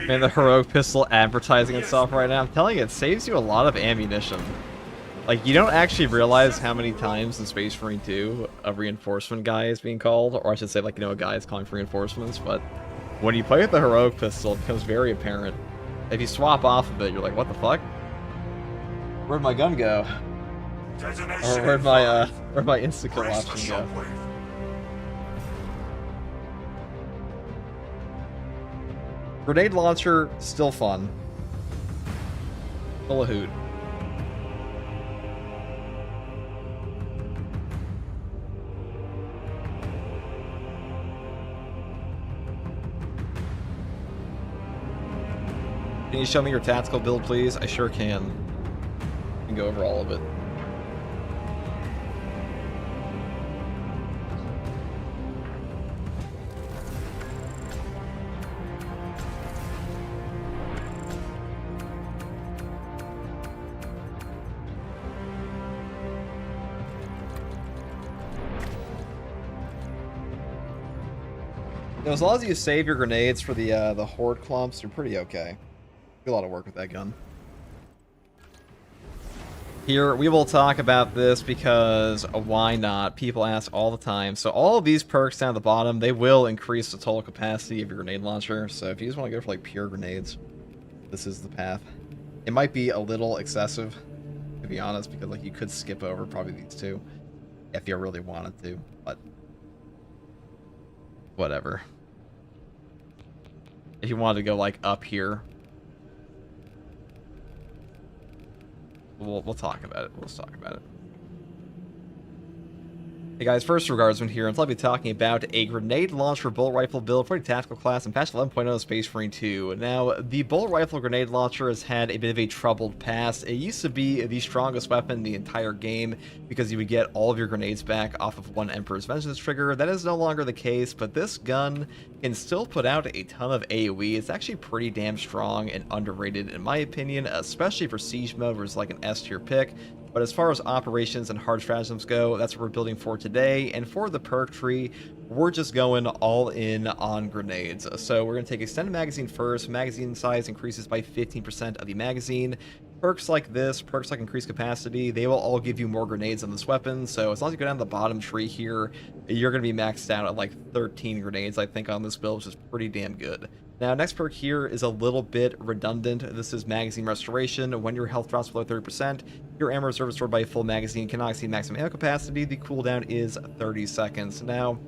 Man, the heroic pistol advertising itself right now. I'm telling you, it saves you a lot of ammunition. Like, you don't actually realize how many times in Space Marine 2 a reinforcement guy is being called, or I should say, like, you know, a guy is calling for reinforcements, but when you play with the heroic pistol, it becomes very apparent. If you swap off of it, you're like, what the fuck? Where'd my gun go? Or where'd my insta-kill option go? Grenade launcher, still fun. Still a hoot. Can you show me your tactical build, please? I sure can. I can go over all of it. As long as you save your grenades for the horde clumps, you're pretty okay. Do a lot of work with that gun. Here, we will talk about this because why not? People ask all the time. So all of these perks down at the bottom, they will increase the total capacity of your grenade launcher. So if you just want to go for like pure grenades, this is the path. It might be a little excessive, to be honest, because like you could skip over probably these two if you really wanted to, but whatever. If you wanted to go like up here, we'll talk about it. We'll talk about it. Hey guys, first regardsman here, and I'll be talking about a grenade launcher bullet rifle build for the tactical class in patch 11.0 of Space Marine 2. Now, the bullet rifle grenade launcher has had a bit of a troubled past. It used to be the strongest weapon in the entire game because you would get all of your grenades back off of one Emperor's Vengeance trigger. That is no longer the case, but this gun can still put out a ton of AoE. It's actually pretty damn strong and underrated in my opinion, especially for siege mode where it's like an S tier pick. But as far as operations and hard stratagems go, that's what we're building for today. And for the perk tree, we're just going all in on grenades. So we're going to take extended magazine first. Magazine size increases by 15% of the magazine. Perks like this, perks like increased capacity, they will all give you more grenades on this weapon. So as long as you go down the bottom tree here, you're going to be maxed out at like 13 grenades, I think, on this build, which is pretty damn good. Now, next perk here is a little bit redundant. This is magazine restoration. When your health drops below 30%, your ammo reserve is restored by a full magazine, cannot exceed maximum ammo capacity. The cooldown is 30 seconds. Now,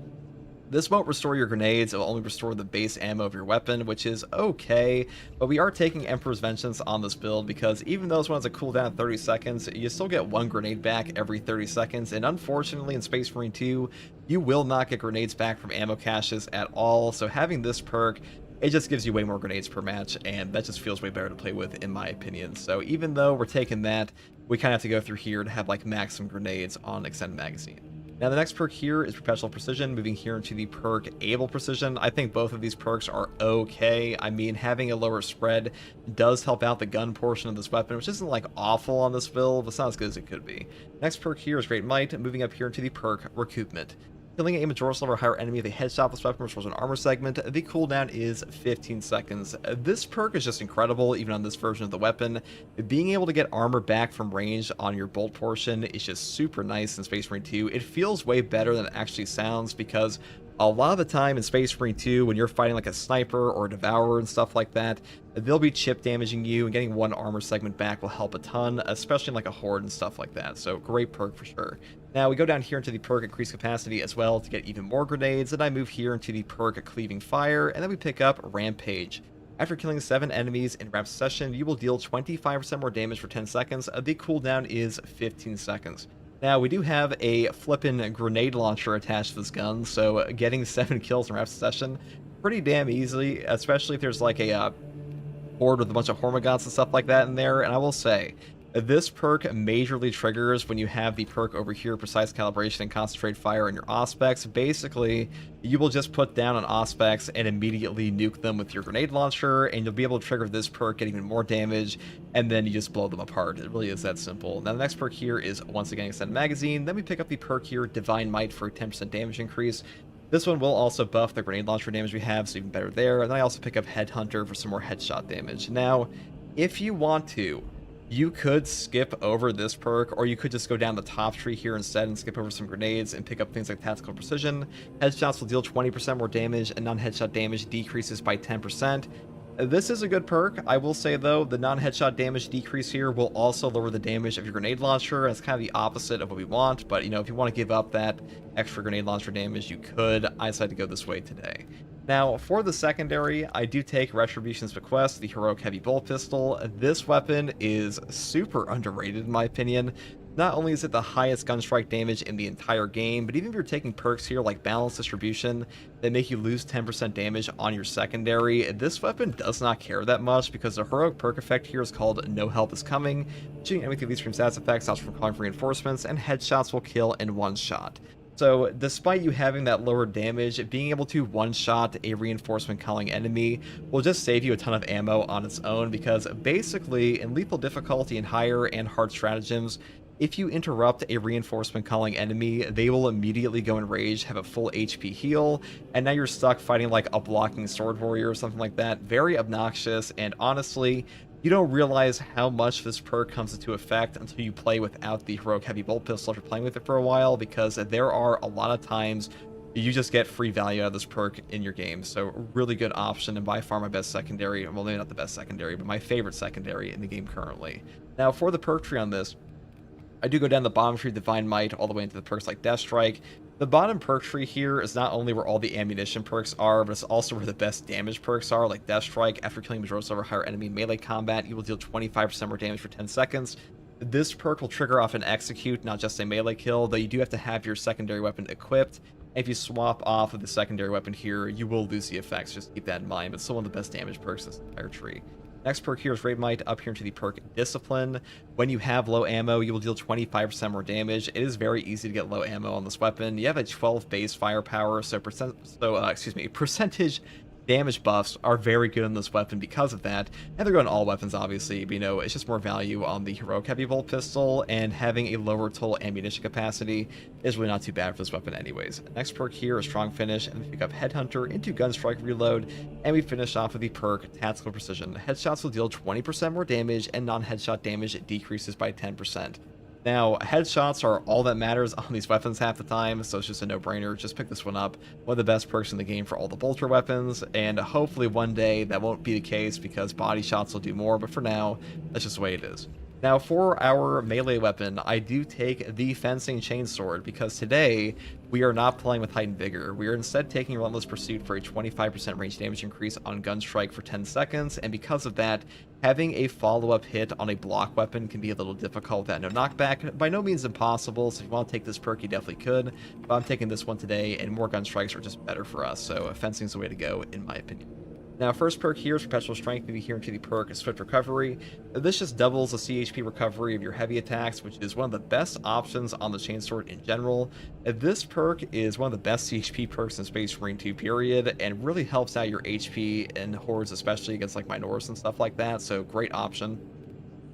this won't restore your grenades, it will only restore the base ammo of your weapon, which is okay, but we are taking Emperor's Vengeance on this build because even though this one has a cooldown of 30 seconds, you still get one grenade back every 30 seconds, and unfortunately in Space Marine 2, you will not get grenades back from ammo caches at all, so having this perk, it just gives you way more grenades per match, and that just feels way better to play with, in my opinion. So even though we're taking that, we kind of have to go through here to have like maximum grenades on extended magazine. Now, the next perk here is Perpetual Precision, moving here into the perk Able Precision. I think both of these perks are okay. I mean, having a lower spread does help out the gun portion of this weapon, which isn't, like, awful on this build, but it's not as good as it could be. Next perk here is Great Might, moving up here into the perk Recoupment. Killing a Majora's level or higher enemy with a headshot with this weapon restores an armor segment. The cooldown is 15 seconds. This perk is just incredible, even on this version of the weapon. Being able to get armor back from range on your bolt portion is just super nice in Space Marine 2. It feels way better than it actually sounds, because a lot of the time in Space Marine 2, when you're fighting like a sniper or a devourer and stuff like that, they'll be chip damaging you, and getting one armor segment back will help a ton, especially in like a horde and stuff like that. So great perk for sure. Now we go down here into the perk Increased Capacity as well to get even more grenades, and I move here into the perk Cleaving Fire, and then we pick up Rampage. After killing 7 enemies in rapid succession, you will deal 25% more damage for 10 seconds. The cooldown is 15 seconds. Now, we do have a flippin' grenade launcher attached to this gun, so getting 7 kills in rapid succession pretty damn easily, especially if there's like a board with a bunch of Hormagaunts and stuff like that in there. And I will say, this perk majorly triggers when you have the perk over here, Precise Calibration and Concentrate Fire in your Auspex. Basically, you will just put down an Auspex and immediately nuke them with your grenade launcher, and you'll be able to trigger this perk, get even more damage, and then you just blow them apart. It really is that simple. Now, the next perk here is once again Extended Magazine. Then we pick up the perk here, Divine Might, for a 10% damage increase. This one will also buff the grenade launcher damage we have, so even better there. And then I also pick up Headhunter for some more headshot damage. Now, if you want to, you could skip over this perk, or you could just go down the top tree here instead and skip over some grenades and pick up things like Tactical Precision. Headshots will deal 20% more damage, and non-headshot damage decreases by 10%. This is a good perk. I will say, though, the non-headshot damage decrease here will also lower the damage of your grenade launcher. It's kind of the opposite of what we want, but, you know, if you want to give up that extra grenade launcher damage, you could. I decided to go this way today. Now, for the secondary, I do take Retribution's Bequest, the Heroic Heavy Bolt Pistol. This weapon is super underrated, in my opinion. Not only is it the highest gun strike damage in the entire game, but even if you're taking perks here like Balance Distribution that make you lose 10% damage on your secondary, this weapon does not care that much, because the heroic perk effect here is called No Help is Coming. Shooting anything with these extreme stats effects stops from calling for reinforcements, and headshots will kill in one shot. So, despite you having that lower damage, being able to one-shot a reinforcement calling enemy will just save you a ton of ammo on its own, because basically, in lethal difficulty and higher and hard stratagems, if you interrupt a reinforcement calling enemy, they will immediately go in rage, have a full HP heal, and now you're stuck fighting like a blocking sword warrior or something like that. Very obnoxious, and honestly, you don't realize how much this perk comes into effect until you play without the Heroic Heavy Bolt Pistol if you're playing with it for a while, because there are a lot of times you just get free value out of this perk in your game. So really good option, and by far my best secondary. Well, maybe not the best secondary, but my favorite secondary in the game currently. Now, for the perk tree on this, I do go down the bottom tree, Divine Might, all the way into the perks like Death Strike. The bottom perk tree here is not only where all the ammunition perks are, but it's also where the best damage perks are, like Death Strike. After killing Majora's over higher enemy melee combat, you will deal 25% more damage for 10 seconds. This perk will trigger off an execute, not just a melee kill, though you do have to have your secondary weapon equipped. If you swap off of the secondary weapon here, you will lose the effects, just keep that in mind, but it's still one of the best damage perks in this entire tree. Next perk here is Great Might, up here into the perk Discipline. When you have low ammo, you will deal 25% more damage. It is very easy to get low ammo on this weapon. You have a 12 base firepower, so percentage damage buffs are very good on this weapon because of that. And they're going all weapons, obviously, but, you know, it's just more value on the Heroic Heavy Bolt Pistol, and having a lower total ammunition capacity is really not too bad for this weapon anyways. Next perk here is Strong Finish, and we pick up Headhunter into Gunstrike Reload, and we finish off with the perk Tactical Precision. Headshots will deal 20% more damage, and non-headshot damage decreases by 10%. Now, headshots are all that matters on these weapons half the time, so it's just a no-brainer. Just pick this one up. One of the best perks in the game for all the bolter weapons, and hopefully one day that won't be the case because body shots will do more, but for now, that's just the way it is. Now, for our melee weapon, I do take the Fencing Chainsword, because today we are not playing with Heightened Vigor. We are instead taking Relentless Pursuit for a 25% range damage increase on Gunstrike for 10 seconds, and because of that, having a follow-up hit on a block weapon can be a little difficult without no knockback. By no means impossible, so if you want to take this perk, you definitely could, but I'm taking this one today, and more Gunstrikes are just better for us, so Fencing's the way to go, in my opinion. Now, first perk here is Perpetual Strength, moving here into the perk Swift Recovery. This just doubles the CHP recovery of your heavy attacks, which is one of the best options on the Chainsword in general. This perk is one of the best CHP perks in Space Marine 2 period, and really helps out your HP and hordes, especially against like Minoris and stuff like that, so great option.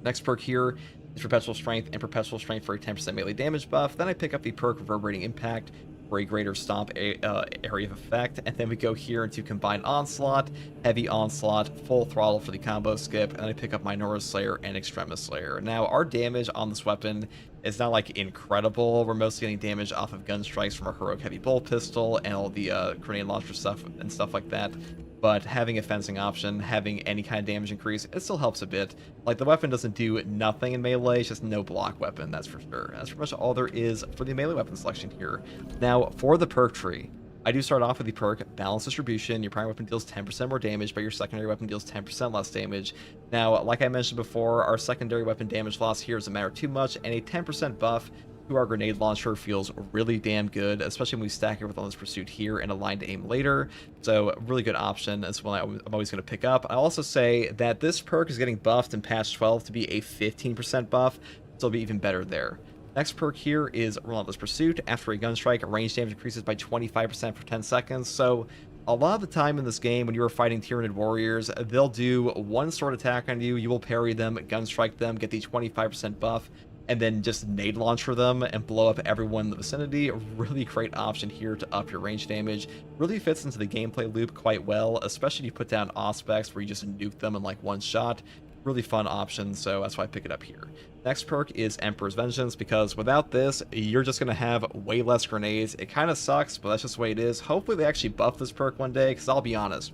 Next perk here is Perpetual Strength and Perpetual Strength for a 10% melee damage buff. Then I pick up the perk Reverberating Impact for a greater stomp area of effect, and then we go here into Combined Onslaught, Heavy Onslaught, Full Throttle for the combo skip, and I pick up Minoris Slayer and Extremis Slayer. Now, our damage on this weapon is not like incredible. We're mostly getting damage off of gun strikes from our Heroic Heavy Bolt Pistol and all the grenade launcher stuff and stuff like that. But having a fencing option, having any kind of damage increase, it still helps a bit. Like, the weapon doesn't do nothing in melee, it's just no block weapon, that's for sure. That's pretty much all there is for the melee weapon selection here. Now, for the perk tree, I do start off with the perk Balanced Distribution. Your primary weapon deals 10% more damage, but your secondary weapon deals 10% less damage. Now, like I mentioned before, our secondary weapon damage loss here doesn't matter too much, and a 10% buff to our grenade launcher feels really damn good, especially when we stack it with Relentless Pursuit here and Aligned Aim later. So really good option. That's one I'm always going to pick up. I also say that this perk is getting buffed in patch 12 to be a 15% buff, so it'll be even better there. Next perk here is Relentless Pursuit. After a gun strike, range damage increases by 25% for 10 seconds. So a lot of the time in this game, when you are fighting Tyranid warriors, they'll do one sword attack on you, you will parry them, gun strike them, get the 25% buff, and then just nade launcher them and blow up everyone in the vicinity. A really great option here to up your range damage. Really fits into the gameplay loop quite well, especially if you put down Auspex where you just nuke them in like one shot. Really fun option, so that's why I pick it up here. Next perk is Emperor's Vengeance, because without this, you're just going to have way less grenades. It kind of sucks, but that's just the way it is. Hopefully they actually buff this perk one day, because I'll be honest,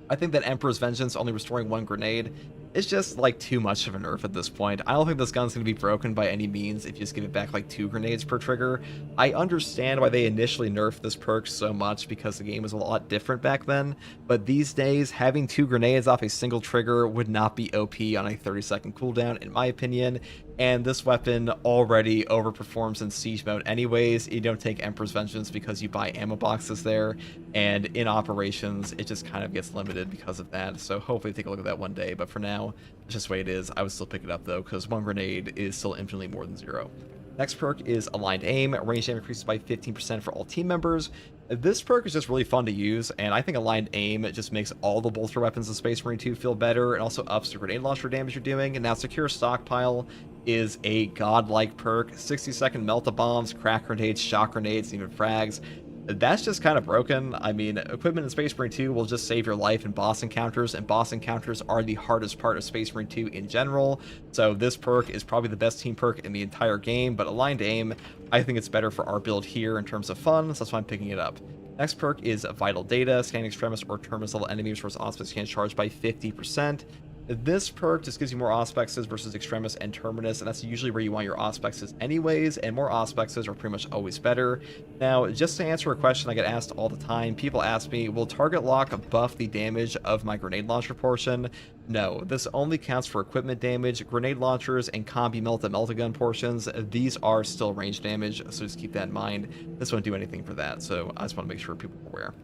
I think that Emperor's Vengeance only restoring one grenade is just like too much of a nerf at this point. I don't think this gun's going to be broken by any means if you just give it back like 2 grenades per trigger. I understand why they initially nerfed this perk so much, because the game was a lot different back then, but these days having 2 grenades off a single trigger would not be OP on a 30-second cooldown in my opinion, and this weapon already overperforms in siege mode anyways. You don't take Emperor's Vengeance because you buy ammo boxes there, and in operations it just kind of gets limited because of that, so hopefully take a look at that one day, but for now, it's just the way it is. I would still pick it up though, because 1 grenade is still infinitely more than 0. Next perk is Aligned Aim. Range damage increases by 15% for all team members. This perk is just really fun to use, and I think Aligned Aim just makes all the bolter weapons in Space Marine 2 feel better, and also ups the grenade launcher damage you're doing. And now Secure Stockpile is a godlike perk. 60-second melt-a-bombs, crack grenades, shock grenades, even frags. That's just kind of broken. I mean, equipment in Space Marine 2 will just save your life in boss encounters, and boss encounters are the hardest part of Space Marine 2 in general, so this perk is probably the best team perk in the entire game, but Aligned Aim, I think it's better for our build here in terms of fun, so that's why I'm picking it up. Next perk is Vital Data. Scanning Extremis or Terminus level enemies versus Auspex can charge by 50%. This perk just gives you more Auspexes versus Extremis and Terminus, and that's usually where you want your Auspexes anyways, and more Auspexes are pretty much always better. Now, just to answer a question I get asked all the time, people ask me, will Target Lock buff the damage of my grenade launcher portion? No, this only counts for equipment damage. Grenade launchers and Combi-melta meltagun portions, these are still range damage, so just keep that in mind. This won't do anything for that, so I just want to make sure people are aware.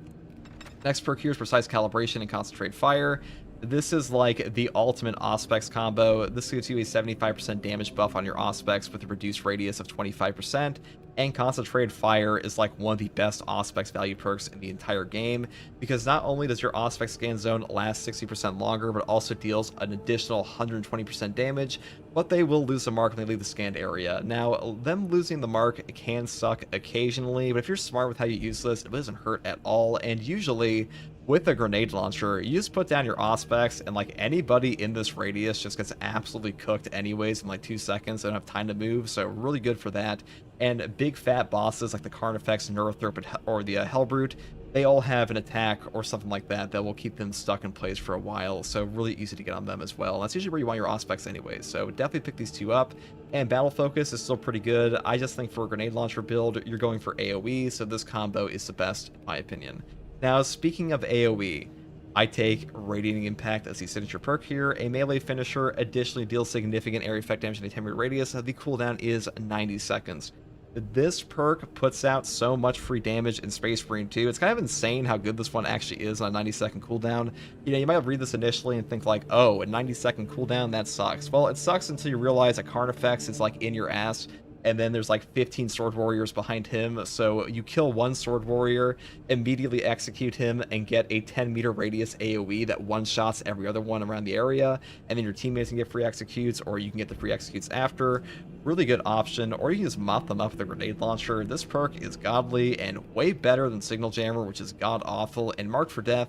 Next perk here is Precise Calibration and Concentrate Fire. This is like the ultimate Auspex combo. This gives you a 75% damage buff on your Auspex with a reduced radius of 25%, and Concentrated Fire is like one of the best Auspex value perks in the entire game, because not only does your Auspex scan zone last 60% longer, but also deals an additional 120% damage, but they will lose the mark when they leave the scanned area. Now, them losing the mark can suck occasionally, but if you're smart with how you use this, it doesn't hurt at all, and usually with a grenade launcher, you just put down your Auspex, and like anybody in this radius just gets absolutely cooked anyways in like 2 seconds. They don't have time to move, so really good for that. And big fat bosses like the Carnifex, Neurothrop, or the Hellbrute, they all have an attack or something like that that will keep them stuck in place for a while, so really easy to get on them as well. And that's usually where you want your Auspex anyways, so definitely pick these 2 up. And Battle Focus is still pretty good. I just think for a grenade launcher build, you're going for AoE, so this combo is the best in my opinion. Now, speaking of AoE, I take Radiating Impact as the signature perk here. A melee finisher additionally deals significant area effect damage in a 10-meter radius. The cooldown is 90 seconds. this perk puts out so much free damage in Space Marine 2. It's kind of insane how good this one actually is on a 90-second cooldown. You know, you might read this initially and think like, oh, a 90-second cooldown, that sucks. Well, it sucks until you realize that Carnifex is like in your ass, and then there's like 15 sword warriors behind him, so you kill one sword warrior, immediately execute him, and get a 10-meter radius AoE that one-shots every other one around the area, and then your teammates can get free executes, or you can get the free executes after. Really good option, or you can just mop them up with a grenade launcher. This perk is godly and way better than Signal Jammer, which is god-awful, and Marked for Death.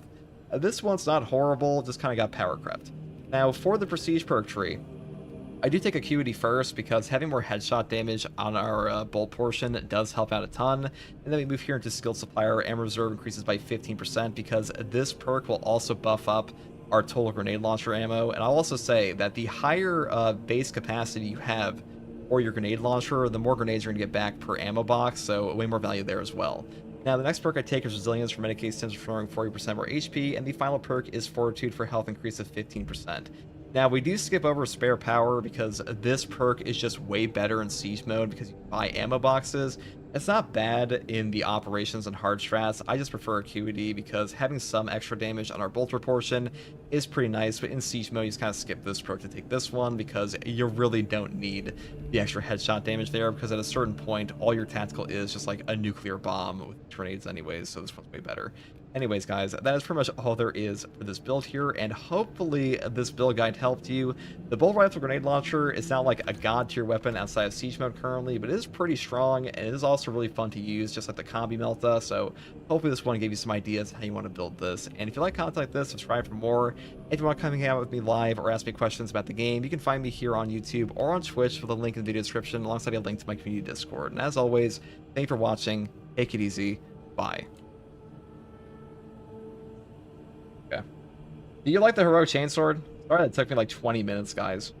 This one's not horrible, just kind of got power crept. Now, for the Prestige perk tree, I do take Acuity first because having more headshot damage on our bolt portion does help out a ton. And then we move here into Skilled Supplier, and Reserve increases by 15% because this perk will also buff up our total grenade launcher ammo. And I'll also say that the higher base capacity you have for your grenade launcher, the more grenades you're going to get back per ammo box, so way more value there as well. Now, the next perk I take is Resilience for Medicaid Sims restoring 40% more HP, and the final perk is Fortitude for health increase of 15%. Now, we do skip over Spare Power because this perk is just way better in Siege mode because you can buy ammo boxes. It's not bad in the operations and hard strats. I just prefer Acuity because having some extra damage on our bolter portion is pretty nice, but in Siege mode, you just kind of skip this perk to take this one because you really don't need the extra headshot damage there because at a certain point, all your tactical is just like a nuclear bomb with grenades anyways, so this one's way better. Anyways, guys, that is pretty much all there is for this build here, and hopefully this build guide helped you. The Bolt Rifle Grenade Launcher is not like a god-tier weapon outside of Siege mode currently, but it is pretty strong, and it is also really fun to use, just like the Combi-melta, so hopefully this one gave you some ideas how you want to build this. And if you like content like this, subscribe for more. If you want to come hang out with me live or ask me questions about the game, you can find me here on YouTube or on Twitch with a link in the video description, alongside a link to my community Discord. And as always, thank you for watching, take it easy, bye. Okay. Do you like the Heroic Chainsword? Sorry that took me like 20 minutes, guys.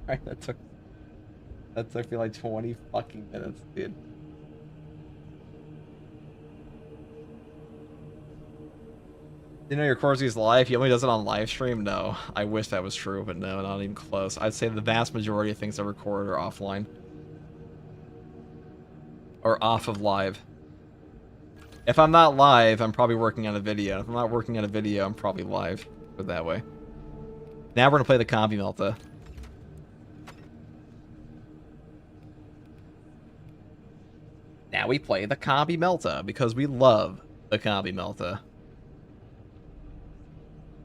Alright, that took me like 20 fucking minutes, dude. You know your Corsi's live? He only does it on live stream? No. I wish that was true, but no, not even close. I'd say the vast majority of things I record are offline. Or off of live. If I'm not live, I'm probably working on a video. If I'm not working on a video, I'm probably live. Put it that way. Now we're going to play the Combi-melta. Now we play the Combi-melta because we love the Combi-melta.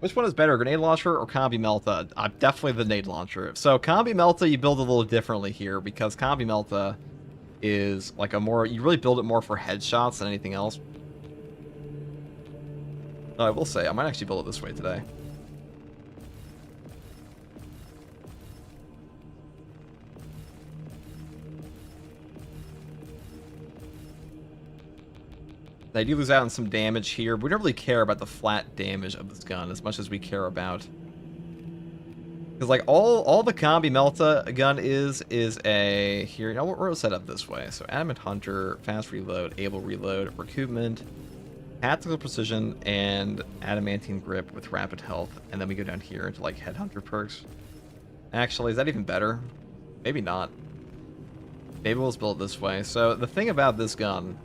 Which one is better, grenade launcher or Combi-melta? Definitely the grenade launcher. So Combi-melta you build a little differently here because Combi-melta is like a more, you really build it more for headshots than anything else. No, I will say, I might actually build it this way today. I do lose out on some damage here, but we don't really care about the flat damage of this gun as much as we care about. Because like all the Combi-melta gun is a here. You know, we're set up this way. So Adamant Hunter, fast reload, able reload, recoupment, tactical precision, and adamantine grip with rapid health. And then we go down here into like headhunter perks. Actually, is that even better? Maybe not. Maybe we'll just build it this way. So the thing about this gun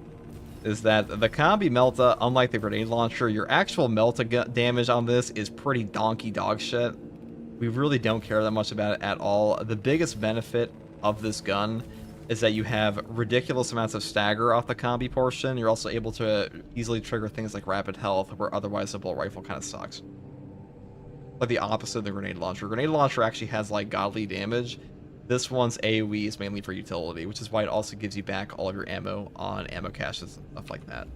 is that the Combi-melta, unlike the grenade launcher, your actual melta damage on this is pretty donkey dog shit. We really don't care that much about it at all. The biggest benefit of this gun is that you have ridiculous amounts of stagger off the combi portion. You're also able to easily trigger things like rapid health, where otherwise the bolt rifle kind of sucks. But the opposite of the grenade launcher. Grenade launcher actually has like godly damage. This one's AoE is mainly for utility, which is why it also gives you back all of your ammo on ammo caches and stuff like that.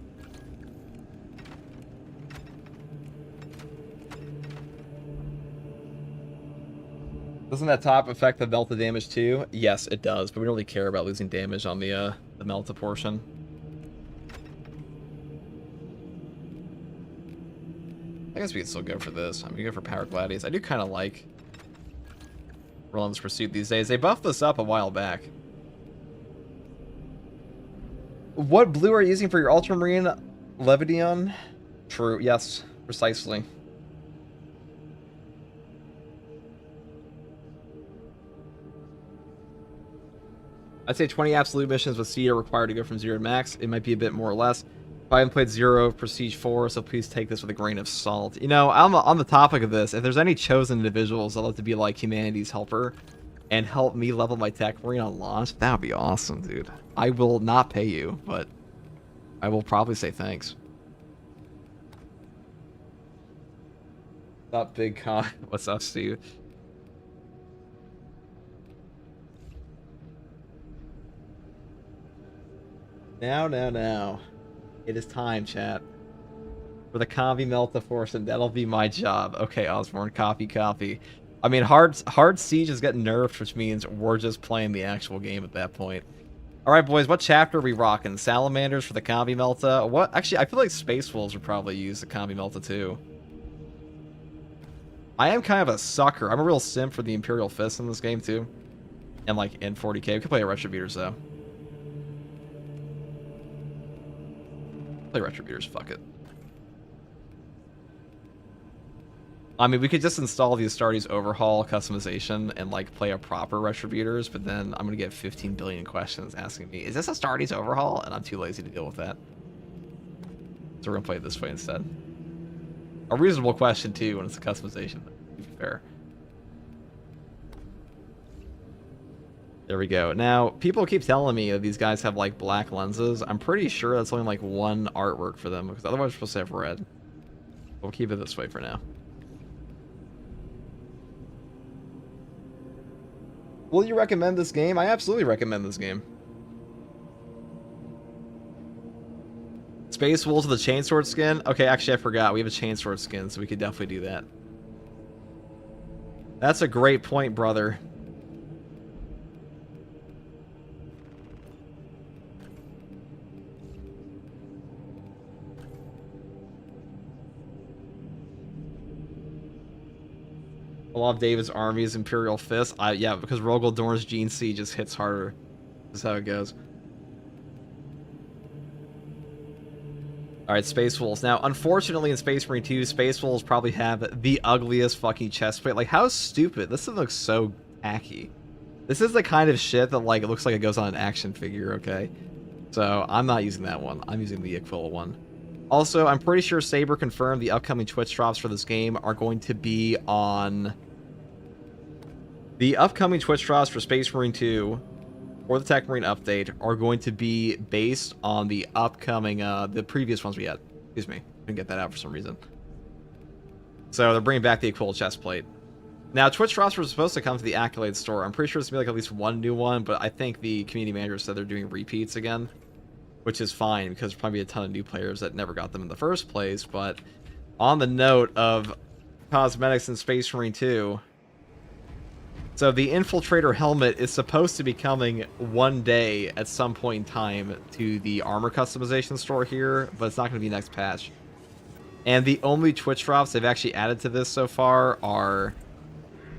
Doesn't that top affect the melta damage too? Yes, it does, but we don't really care about losing damage on the melta portion. I guess we could still go for this. I mean, we go for Power Gladius. I do kind of like Relentless Pursuit these days. They buffed this up a while back. What blue are you using for your Ultramarine? Levidion? True, yes, precisely. I'd say 20 absolute missions with C are required to go from 0 to max. It might be a bit more or less. I haven't played 0 Prestige 4, so please take this with a grain of salt. You know, on the topic of this, if there's any chosen individuals that love to be like humanity's helper and help me level my TECHMARINE on launch, that would be awesome, dude. I will not pay you, but I will probably say thanks. What's up, Big Con? What's up, Steve? Now. It is time, chat. For the Combi-melta force, and that'll be my job. Okay, Osborne, copy. I mean, hard siege is getting nerfed, which means we're just playing the actual game at that point. Alright, boys, what chapter are we rocking? Salamanders for the Combi-melta? What? Actually, I feel like Space Wolves would probably use the Combi-melta too. I am kind of a sucker. I'm a real simp for the Imperial Fist in this game too. And like in 40k. We could play Retributors though. Play Retributors, fuck it. I mean, we could just install the Astartes overhaul customization and like play a proper Retributors, but then I'm gonna get 15 billion questions asking me, is this Astartes overhaul? And I'm too lazy to deal with that. So we're gonna play it this way instead. A reasonable question too when it's a customization, to be fair. There we go. Now, people keep telling me that these guys have, like, black lenses. I'm pretty sure that's only, like, one artwork for them, because otherwise we're supposed to have red. We'll keep it this way for now. Will you recommend this game? I absolutely recommend this game. Space Wolves with a chainsword skin? Okay, actually, I forgot. We have a chainsword skin, so we could definitely do that. That's a great point, brother. I love David's army's Imperial Fist. Yeah, because Rogel Dorn's Gene C just hits harder. That's how it goes. Alright, Space Wolves. Now, unfortunately in Space Marine 2, Space Wolves probably have the ugliest fucking chest plate. Like, how stupid. This thing looks so tacky. This is the kind of shit that, like, it looks like it goes on an action figure, okay? So, I'm not using that one. I'm using the Aquila one. Also, I'm pretty sure Saber confirmed the upcoming Twitch drops for this game are going to be on... The upcoming Twitch drops for Space Marine 2 or the TECHMARINE update are going to be based on the upcoming, the previous ones we had. Excuse me. Didn't get that out for some reason. So they're bringing back the Aquila chest plate. Now, Twitch drops were supposed to come to the Accolade store. I'm pretty sure it's going to be like at least one new one, but I think the community manager said they're doing repeats again, which is fine because there's probably a ton of new players that never got them in the first place. But on the note of cosmetics in Space Marine 2, so the Infiltrator helmet is supposed to be coming one day at some point in time to the armor customization store here, but it's not going to be next patch. And the only Twitch drops they've actually added to this so far are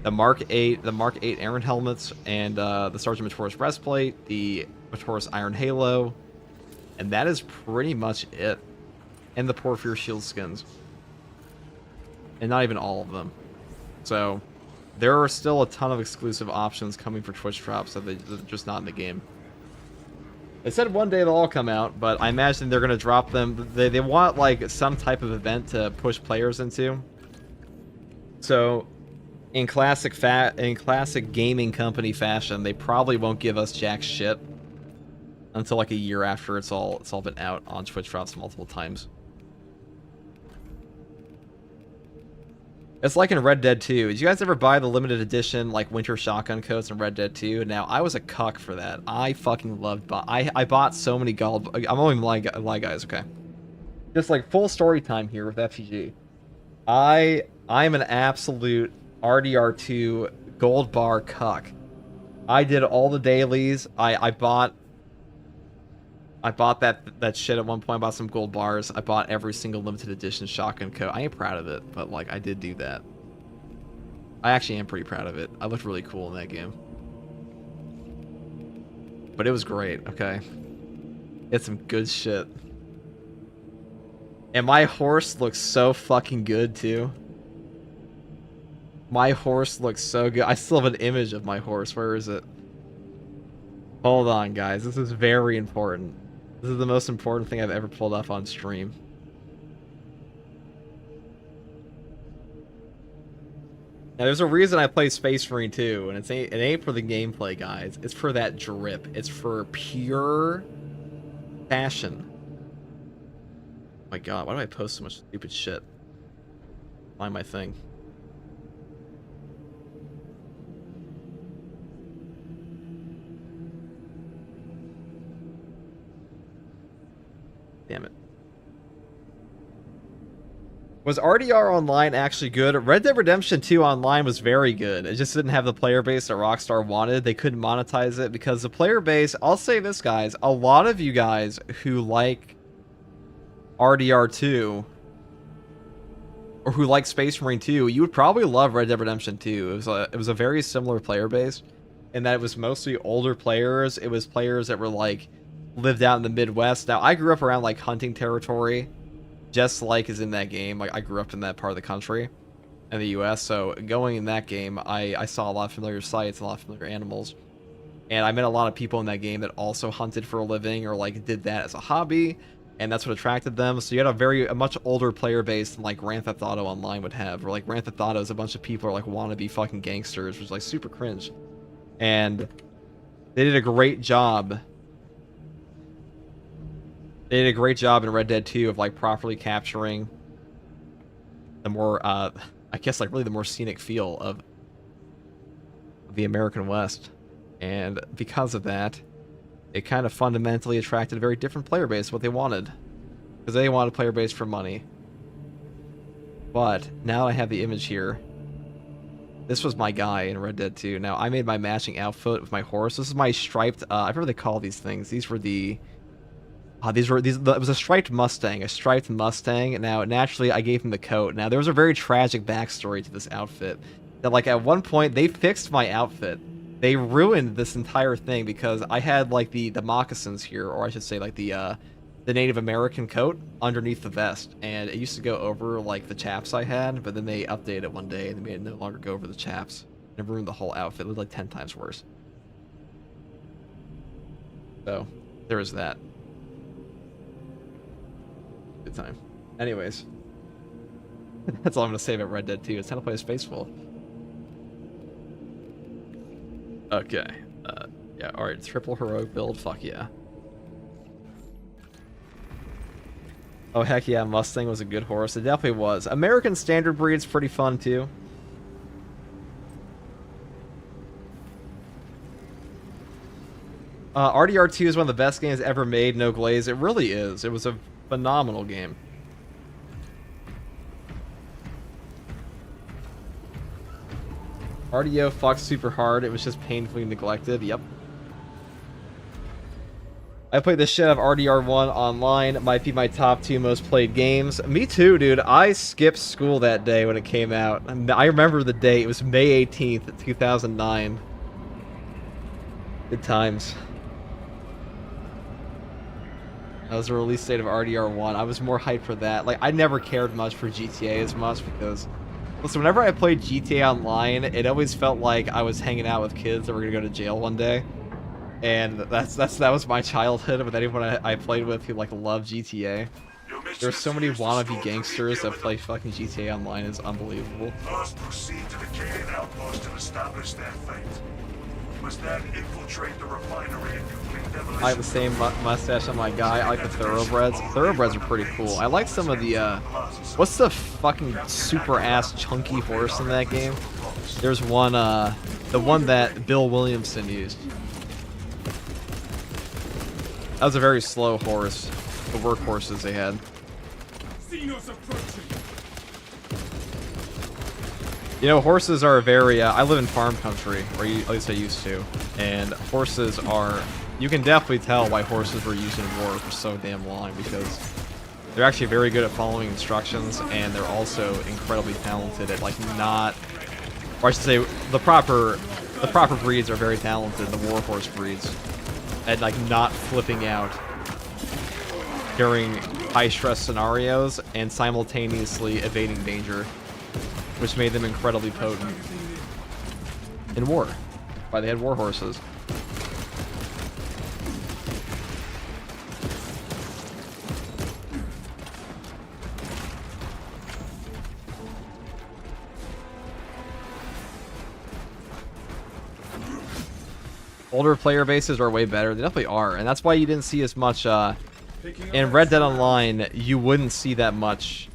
the Mark 8 Iron helmets, and the Sergeant Matoris breastplate, the Matoris Iron Halo, and that is pretty much it. And the Porphyr shield skins. And not even all of them. So there are still a ton of exclusive options coming for Twitch drops that they're just not in the game. They said one day they'll all come out, but I imagine they're going to drop them. They want like some type of event to push players into. So in classic gaming company fashion, they probably won't give us jack shit until like a year after it's all been out on Twitch drops multiple times. It's like in Red Dead 2. Did you guys ever buy the limited edition, like, winter shotgun coats in Red Dead 2? Now, I was a cuck for that. I fucking loved... I bought so many gold... I'm only lie guys, okay? Just, like, full story time here with FGG. I'm an absolute RDR2 gold bar cuck. I did all the dailies. I bought that shit at one point. I bought some gold bars. I bought every single limited edition shotgun coat. I ain't proud of it, but like I did do that. I actually am pretty proud of it. I looked really cool in that game. But it was great, okay? It's some good shit. And my horse looks so fucking good too. My horse looks so good. I still have an image of my horse. Where is it? Hold on, guys. This is very important. This is the most important thing I've ever pulled up on stream. Now, there's a reason I play Space Marine 2, and it ain't for the gameplay, guys. It's for that drip. It's for pure passion. Oh my god, why do I post so much stupid shit? Find my thing. Damn it. Was RDR Online actually good? Red Dead Redemption 2 Online was very good. It just didn't have the player base that Rockstar wanted. They couldn't monetize it because the player base... I'll say this, guys. A lot of you guys who like RDR 2 or who like Space Marine 2, you would probably love Red Dead Redemption 2. It was a very similar player base in that it was mostly older players. It was players that were like lived out in the Midwest. Now, I grew up around like hunting territory, just like is in that game. Like, I grew up in that part of the country in the US, so going in that game, I saw a lot of familiar sights, a lot of familiar animals, and I met a lot of people in that game that also hunted for a living or like did that as a hobby, and that's what attracted them. So you had a much older player base than like Grand Theft Auto Online would have, where like Grand Theft Auto is a bunch of people are like wannabe fucking gangsters, which is like super cringe. And they did a great job. They did a great job in Red Dead 2 of like properly capturing the more, I guess like really the more scenic feel of the American West. And because of that, it kind of fundamentally attracted a very different player base, what they wanted. Because they wanted a player base for money. But now I have the image here. This was my guy in Red Dead 2. Now I made my matching outfit with my horse. This is my striped, I forget what they call these things. These were the... it was a striped Mustang, Now, naturally, I gave him the coat. Now, there was a very tragic backstory to this outfit. That, like, at one point, they fixed my outfit. They ruined this entire thing because I had, like, the moccasins here, or I should say, like, the Native American coat underneath the vest. And it used to go over, like, the chaps I had, but then they updated it one day and they made it no longer go over the chaps. And it ruined the whole outfit. It looked like 10 times worse. So, there is that. Good time. Anyways, that's all I'm gonna say about Red Dead 2. It's time to play as Spaceful. Okay. Yeah. All right. Triple heroic build. Fuck yeah. Oh heck yeah! Mustang was a good horse. It definitely was. American Standard Breed's pretty fun too. RDR 2 is one of the best games ever made. No glaze. It really is. It was a phenomenal game. RDO fucked super hard. It was just painfully neglected. Yep. I played the shit out of RDR1 online. It might be my top 2 most played games. Me too, dude. I skipped school that day when it came out. I remember the date. It was May 18th, 2009. Good times. That was the release date of RDR1. I was more hyped for that. Like, I never cared much for GTA as much because... Listen, whenever I played GTA Online, it always felt like I was hanging out with kids that were gonna go to jail one day. And that was my childhood with anyone I played with who, like, loved GTA. There's so many wannabe gangsters that play fucking GTA Online. It's unbelievable. First, proceed to the Canadian outpost to establish their fate. We must then infiltrate the refinery and complete demolition. I have the same mustache on my guy. I like the thoroughbreds. Thoroughbreds are pretty cool. I like some of the, what's the fucking super-ass chunky horse in that game? There's one, the one that Bill Williamson used. That was a very slow horse. The workhorses they had. You know, horses are very, I live in farm country, or at least I used to, and horses are, you can definitely tell why horses were used in war for so damn long, because they're actually very good at following instructions, and they're also incredibly talented at, like, not, or I should say, the proper breeds are very talented, the warhorse breeds, at, like, not flipping out during high-stress scenarios, and simultaneously evading danger, which made them incredibly potent in war. Why they had war horses. older player bases are way better. They definitely are, and that's why you didn't see as much in Red Dead Online. You wouldn't see that much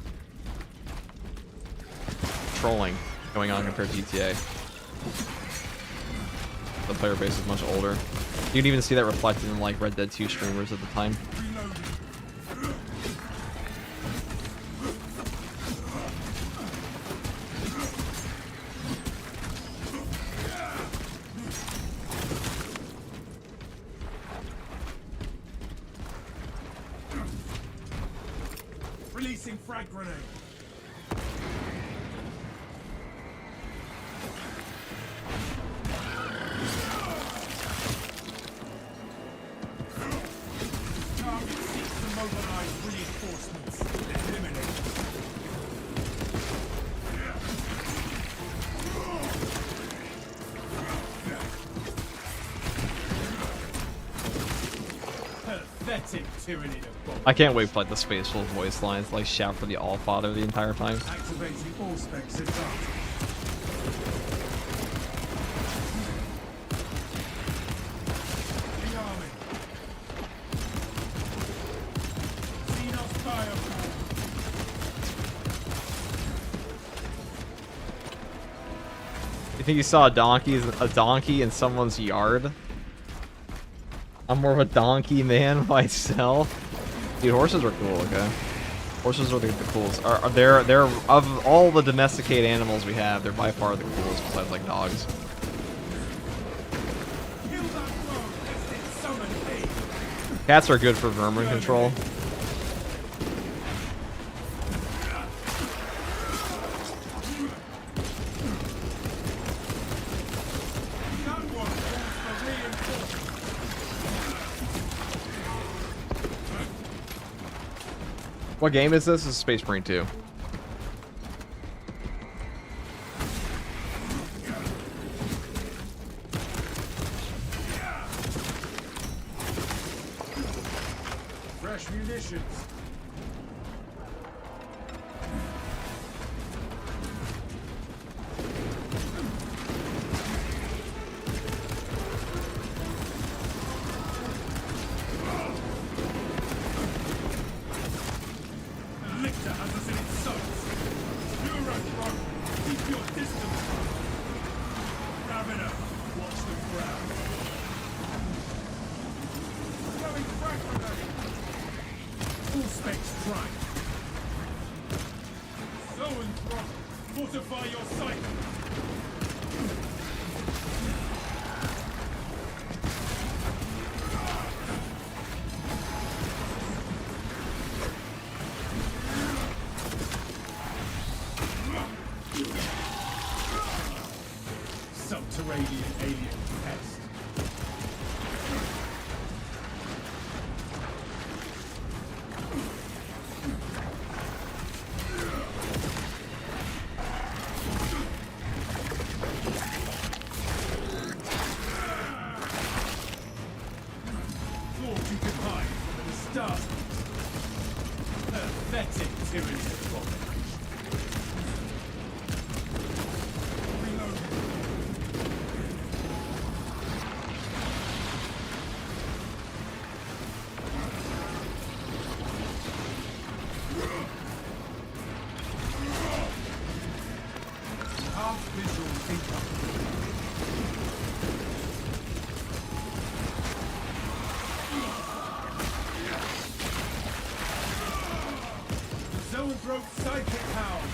trolling going on compared to GTA. The player base is much older. You can even see that reflected in like Red Dead 2 streamers at the time. Releasing frag grenade. Target seeks to mobilize reinforcements. Eliminate. Pathetic tyranny of bombs. I can't wait for like the spaceful voice lines, like shout for the Allfather the entire time. Activating all specs advantage. Rearming. Xenos firepower. You think you saw a donkey in someone's yard? I'm more of a donkey man myself. Dude, horses are cool, okay? Horses are the coolest. They're of all the domesticated animals we have, they're by far the coolest besides like dogs. Kill that foe, lest it summon aid. Cats are good for vermin control. That one calls for reinforcement. What game is this? This is Space Marine 2. Fresh munitions. Lictor has us in its sights. You're right, Rock. Keep your distance. Ravena, watch the ground. Throwing frag grenade. Full specs try. So and throttle. Fortify your sight. Subterranean alien pest. Thought you could hide from the stars. Pathetic tyranny of bombing. Reloading. Half visual income. Zoanthrope psychic power.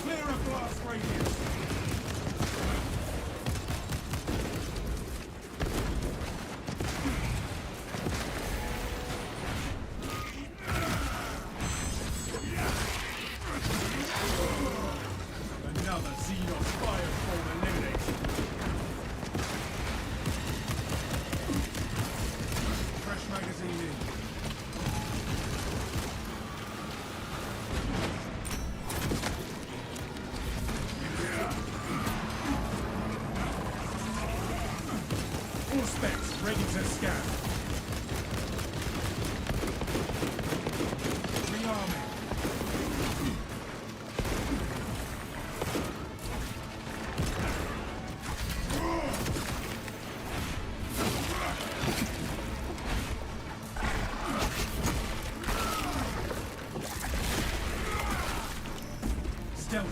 Clear a blast radius. Another Xenos fireform eliminated. Fresh magazine in. All specs ready to scan. Rearming.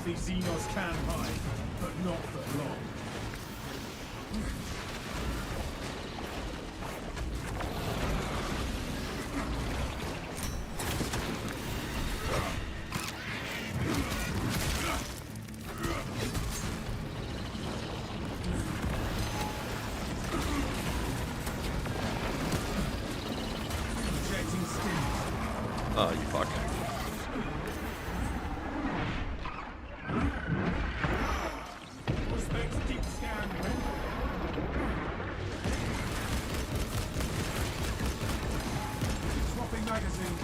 These Xenos can hide, but not for long. Injecting stim. Oh, you fuck. Prospects deep scan. Swapping magazine.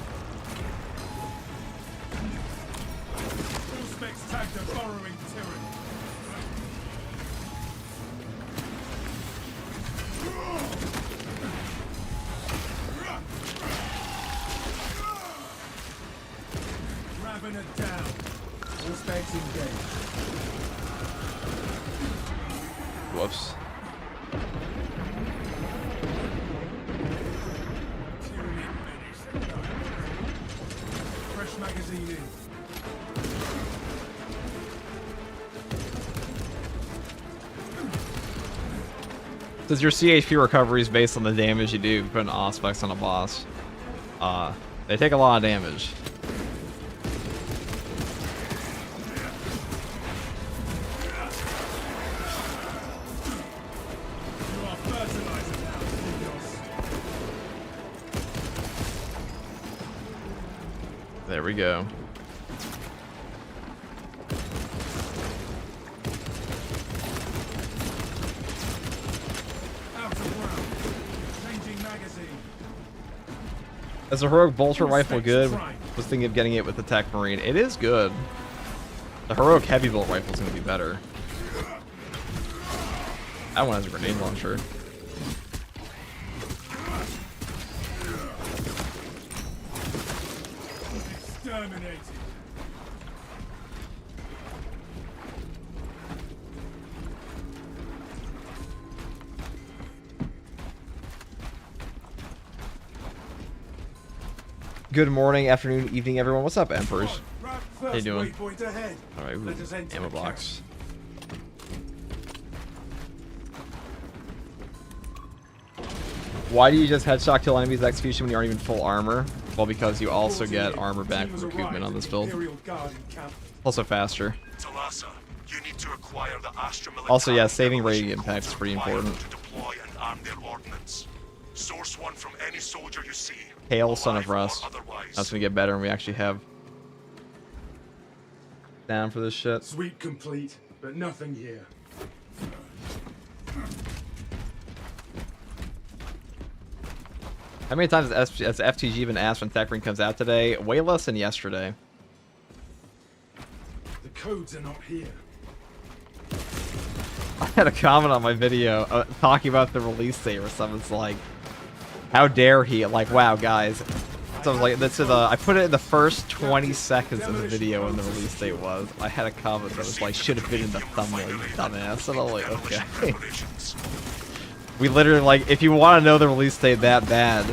Prospects tagged a burrowing tyrant. Ravener down. Prospects engaged. Whoops. Fresh magazine in. Since your CHP recovery is based on the damage you do putting aspects on a boss, they take a lot of damage. You are fertilizer now, Xenos. There we go. Out of round. Changing magazine. Is a heroic bolter rifle good? Was thinking of getting it with the TECHMARINE. It is good. The heroic heavy bolt rifle is going to be better. That one has a grenade launcher. Exterminated. Good morning, afternoon, evening, everyone. What's up, Emperors? How you doing? Waypoint ahead. Alright, Let us enter ammo the box. Why do you just headshot kill enemies with execution when you aren't even full armor? Well, because you also get armor back from recoupment on this build. Also faster. Talassa, you need to acquire the Astra Also, yeah, saving radiant impact is pretty important. to deploy and arm their ordnance. Source one from any soldier you see. Hail, Son of alive or Rust. otherwise. That's gonna get better when we actually have down for this shit. Sweep complete, but nothing here. How many times has FTG been asked when TECHMARINE comes out today? Way less than yesterday. The codes are not here. I had a comment on my video talking about the release date where someone's like, how dare he? Like, wow, guys. So I was like, this is I put it in the first 20 seconds of the video when the release date was. I had a comment that was like, should have been in the thumbnail, you dumbass. And I'm like, okay. We literally, like, if you want to know the release date that bad,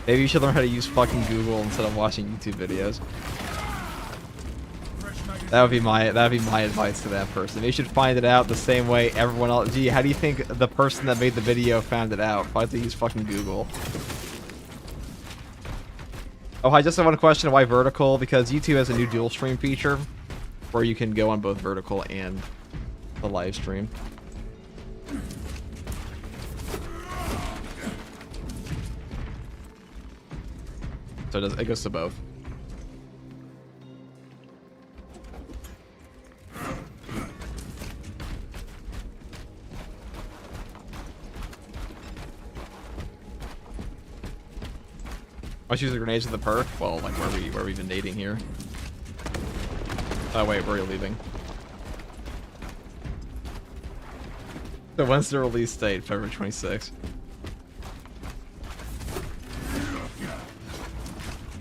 maybe you should learn how to use fucking Google instead of watching YouTube videos. That would be my advice to that person. They should find it out the same way everyone else. Gee, how do you think the person that made the video found it out? Probably to use fucking Google. Oh, I just have one question. Why vertical? Because YouTube has a new dual stream feature where you can go on both vertical and the live stream. So it goes to both. Why use the grenades with the perk? Well, like where we been dating here. Oh wait, where are you leaving? So when's the release date? February 26th.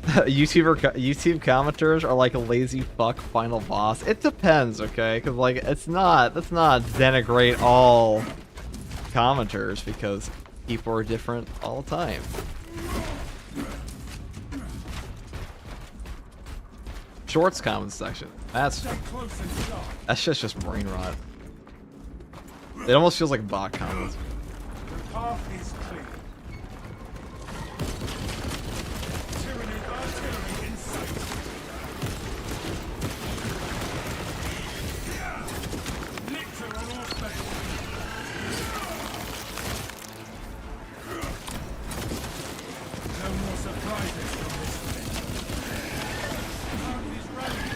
YouTube commenters are like a lazy fuck final boss. It depends, okay? Because like let's not denigrate all commenters because people are different all the time. Shorts comment section. That's Stay close and sharp. that shit's just brain rot. It almost feels like bot comments. The path is clear. Tyranny artillery in sight. Lictor on all space. No more surprises from this thing. Path is running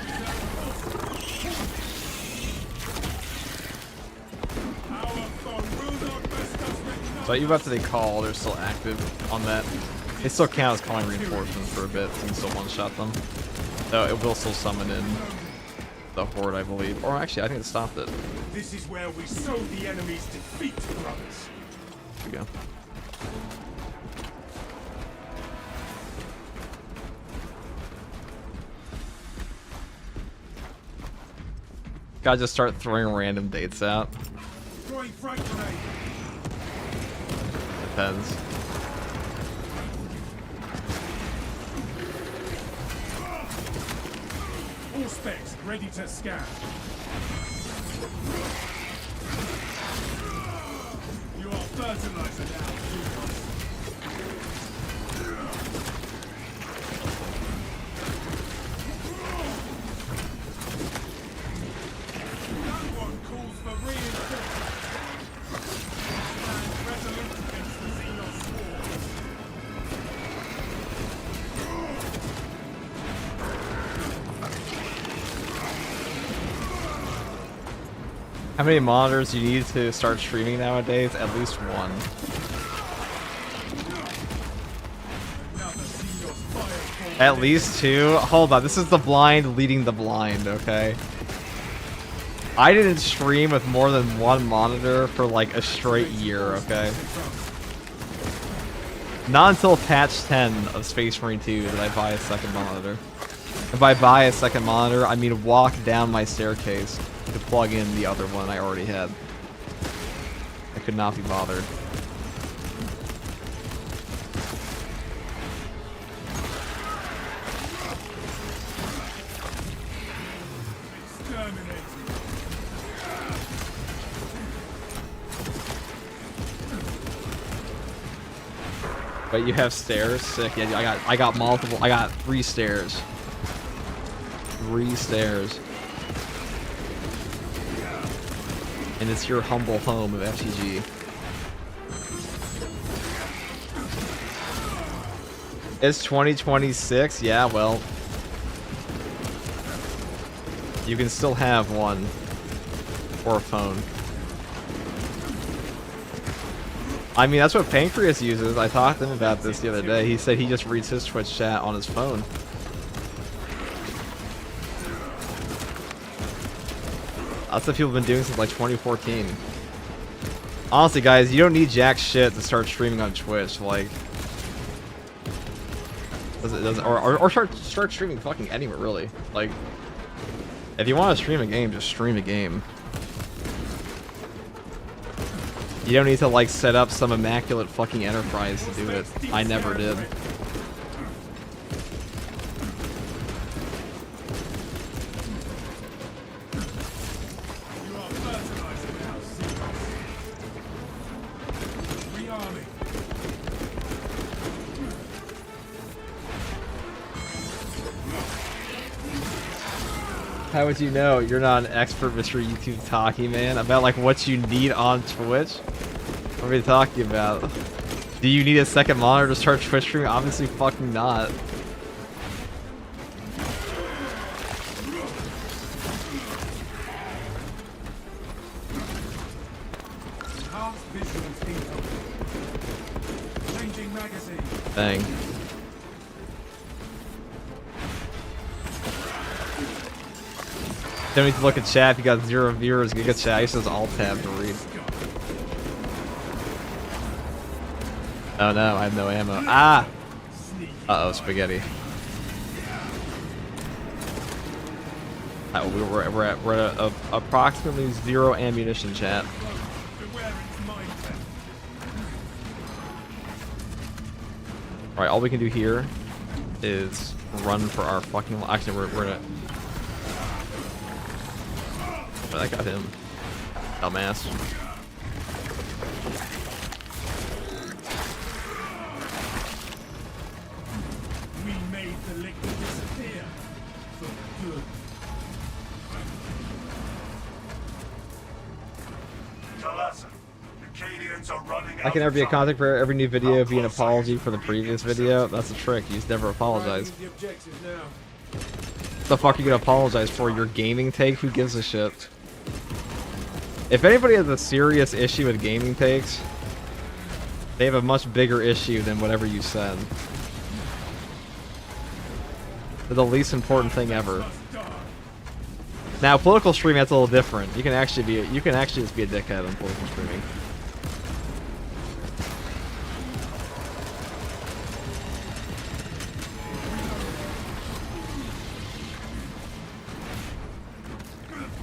to our foe will not best us with So even after they call, they're still active on that. They still count as calling reinforcements for a bit, so you can still one-shot them. So it will still summon in the horde, I believe. Or actually, I think it stopped it. This is where we sow the enemy's defeat, brothers. Here we go. Gotta just start throwing random dates out. Throwing frag grenade. Depends. All specs ready to scan. You are fertilizer now, Xenos. That one calls for reinforcement. Stand resolute against the Xenos swarm. How many monitors do you need to start streaming nowadays? At least one. Another Xenos fireball. At least two? Hold on, this is the blind leading the blind, okay? I didn't stream with more than one monitor for like a straight year, okay? Not until patch 10 of Space Marine 2 did I buy a second monitor. If I buy a second monitor, I mean walk down my staircase to plug in the other one I already had. I could not be bothered. Exterminated. But you have stairs? Sick. Yeah, I got multiple. I got 3 stairs. 3 stairs. And it's your humble home of FTG. It's 2026? Yeah, well. You can still have one. Or a phone. I mean, that's what Pancreas uses. I talked to him about this the other day. He said he just reads his Twitch chat on his phone. That's what people have been doing since like 2014. Honestly, guys, you don't need jack shit to start streaming on Twitch. Like, or start streaming fucking anywhere, really. Like, if you want to stream a game, just stream a game. You don't need to like set up some immaculate fucking enterprise to do it. I never did. You are fertilizer now, Xenos. Rearming. How would you know? You're not an expert, Mr. YouTube talking man, about like what you need on Twitch? What are we talking about? Do you need a second monitor to start Twitch streaming? Obviously fucking not. Enhanced visuals incoming. Changing magazine. Dang. Don't need to look at chat if you got 0 viewers. Get chat. I just use alt tab to read. Oh no, I have no ammo. Ah! Uh oh, spaghetti. We're at approximately 0 ammunition, chat. Beware its mindset. Alright, all we can do here is run for our fucking... Actually, we're gonna... Oh, that got him. Dumbass. We made the liquid disappear for good. Talassa, the Cadians are running I out can never of be a time. contact for every new video, How be an close are apology you for the to previous regain video. That's a trick. You just never apologize. The objective now. The fuck are you gonna apologize for? Your gaming take? Who gives a shit? If anybody has a serious issue with gaming takes, they have a much bigger issue than whatever you said. They're the least important thing ever. Now, political streaming, that's a little different. You can actually just be a dickhead on political streaming.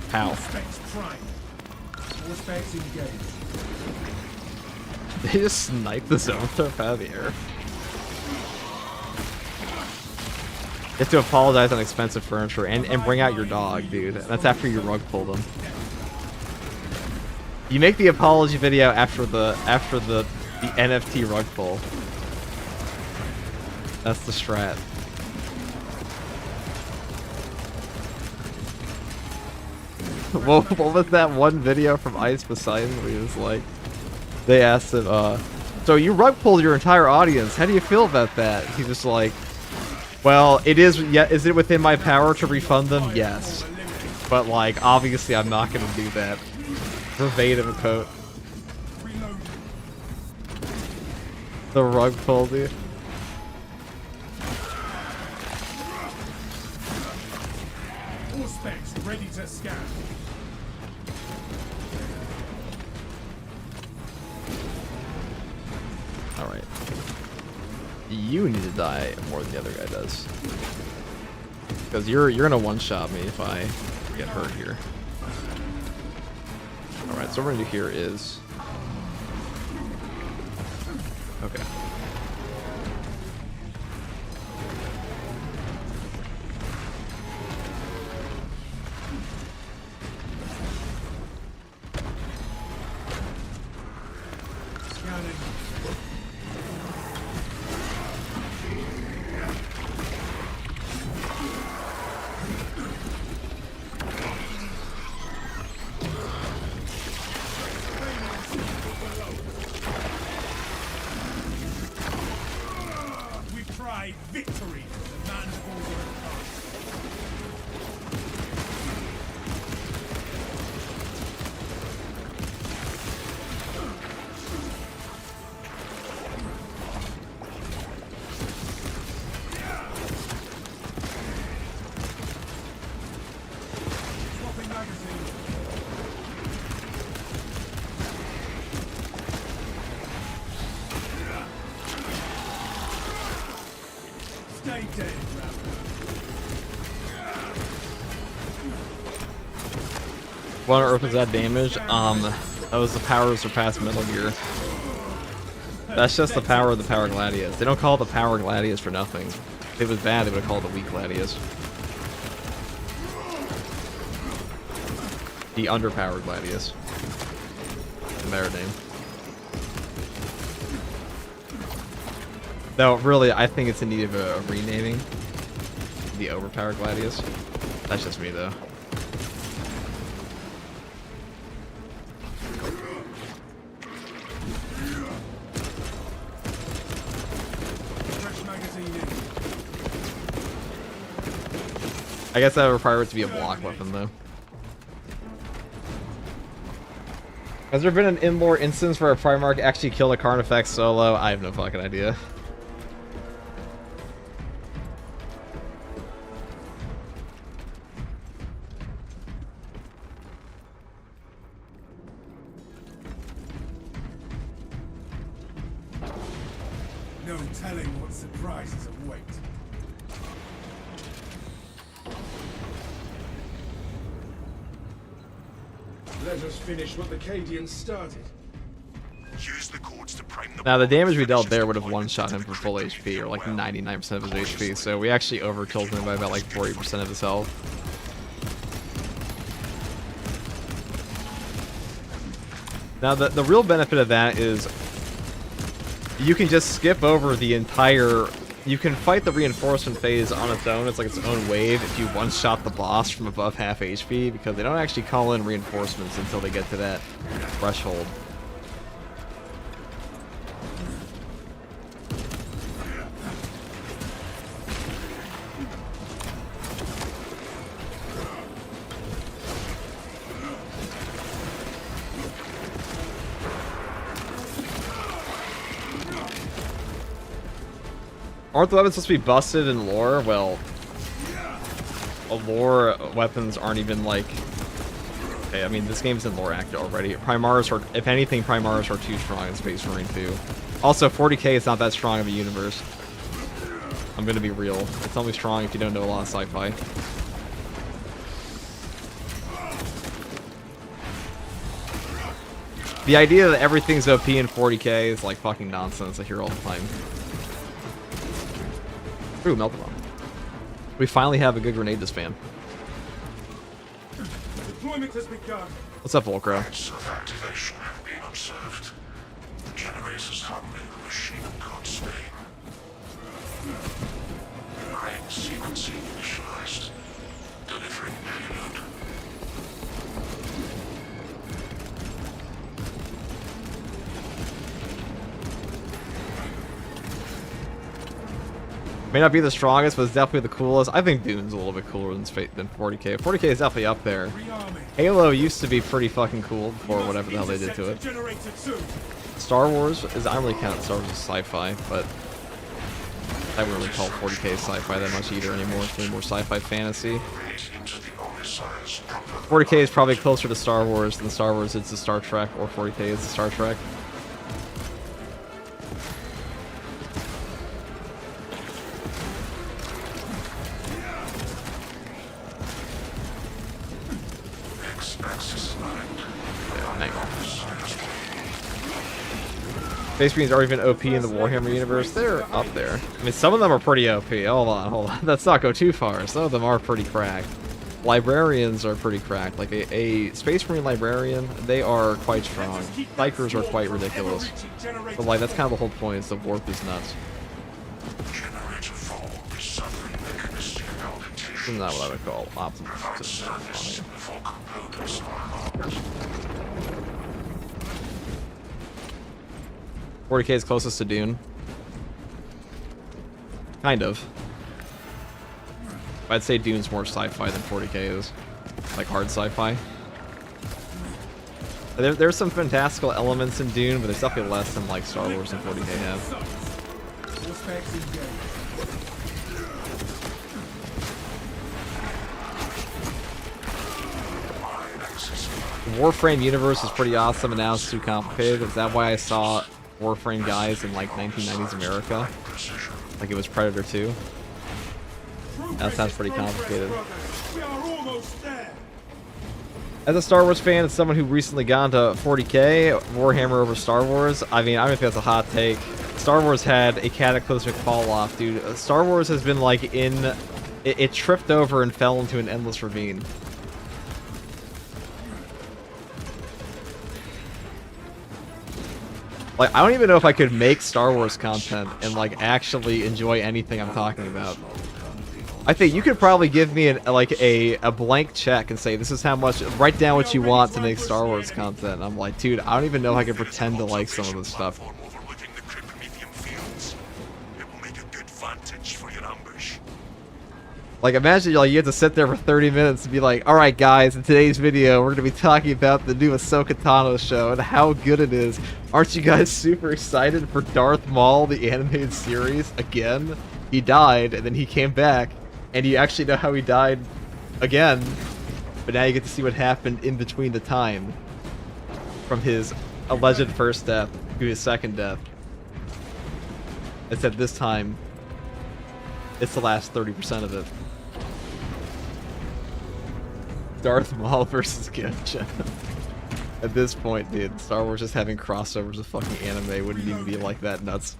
How? Specs prime. All specs engaged. They just sniped the zone threat out of the air. You have to apologize on expensive furniture and bring out your dog, dude. That's after you rug pulled him. You make the apology video after the NFT rug pull. That's the strat. What was that one video from Ice Poseidon where he was like, they asked him, so you rug pulled your entire audience, how do you feel about that? He's just like, well, is it within my power to refund them? Yes. But like, obviously I'm not gonna do that. Verbatim quote. The rug pull, dude. All specs ready to scan. Alright. You need to die more than the other guy does. Because you're gonna one-shot me if I get hurt here. Alright, so what we're gonna do here is... Okay. Scanning. We cry victory. The man falls in a cast. Swapping magazine. Stay dead, Rapper. What on earth is that damage? That was the power of surpassed Metal Gear. That's just the power of the Power Gladius. They don't call it the Power Gladius for nothing. If it was bad, they would have called it the Weak Gladius. The Underpowered Gladius. The better name. No, really, I think it's in need of a renaming. The Overpowered Gladius. That's just me, though. Fresh magazine in. I guess that would require it to be a block weapon, though. Has there been an in-lore instance where a Primarch actually killed a Carnifex solo? I have no fucking idea. No telling what surprises await. Let us finish what the Cadians started. You Use the codes to prime the Now, the bomb and damage we finish dealt its there would have deployment one-shot into him the for full cryptic HP, or like well. 99% of his HP, so we actually overkilled him by about like 40% of his health. Now, the real benefit of that is you can just skip over the entire... You can fight the reinforcement phase on its own. It's like its own wave if you one-shot the boss from above half HP, because they don't actually call in reinforcements until they get to that threshold. Aren't the weapons supposed to be busted in lore? Well, lore weapons aren't even like... Okay, I mean, this game's in lore active already. Primaris are, if anything, Primaris are too strong in Space Marine 2. Also, 40k is not that strong of a universe. I'm gonna be real. It's only strong if you don't know a lot of sci-fi. The idea that everything's OP in 40k is like fucking nonsense. I hear all the time. Ooh, melt bomb. We finally have a good grenade to spam. Deployment has begun. What's up, Volcro? of activation have been observed. The generators hum in the machine code Spain. Ring sequencing initialized. Delivering payload. May not be the strongest, but it's definitely the coolest. I think Dune's a little bit cooler than 40k. 40k is definitely up there. Rearming. Halo used to be pretty fucking cool before whatever the hell they did to it. Generator 2. Star Wars is, I don't really count Star Wars as sci-fi, but I wouldn't really call 40k sci-fi that much either anymore. It's way more sci-fi fantasy. 40k is probably closer to Star Wars than Star Wars is to Star Trek, or 40k is to Star Trek. Space Marines are even OP in the Warhammer universe. They're up there. I mean, some of them are pretty OP. Hold on. Let's not go too far. Some of them are pretty cracked. Librarians are pretty cracked. Like a Space Marine librarian, they are quite strong. Psychers are quite ridiculous. But like, that's kind of the whole point, is the warp is nuts. Isn't that what I would call optimal? 40k is closest to Dune. Kind of. I'd say Dune's more sci-fi than 40k is. Like hard sci-fi. There's some fantastical elements in Dune, but there's definitely less than like Star Wars and 40k have. The Warframe universe is pretty awesome, and now it's too complicated. Is that why I saw Warframe guys in like 1990s America? Like it was Predator 2? That sounds pretty complicated. As a Star Wars fan and someone who recently got into 40k, Warhammer over Star Wars, I mean, I don't think that's a hot take. Star Wars had a cataclysmic fall off, dude. Star Wars has been like in... It tripped over and fell into an endless ravine. Like, I don't even know if I could make Star Wars content and, like, actually enjoy anything I'm talking about. I think you could probably give me a blank check and say, this is how much, write down what you want to make Star Wars content. And I'm like, dude, I don't even know if I can pretend to like some of this stuff. Like, imagine like you have to sit there for 30 minutes and be like, alright guys, in today's video, we're going to be talking about the new Ahsoka Tano show and how good it is. Aren't you guys super excited for Darth Maul, the animated series? Again, he died, and then he came back, and you actually know how he died again, but now you get to see what happened in between the time from his alleged first death to his second death. Except this time, it's the last 30% of it. Darth Maul versus Gimcha. At this point, dude, Star Wars just having crossovers of fucking anime wouldn't even be like that nuts.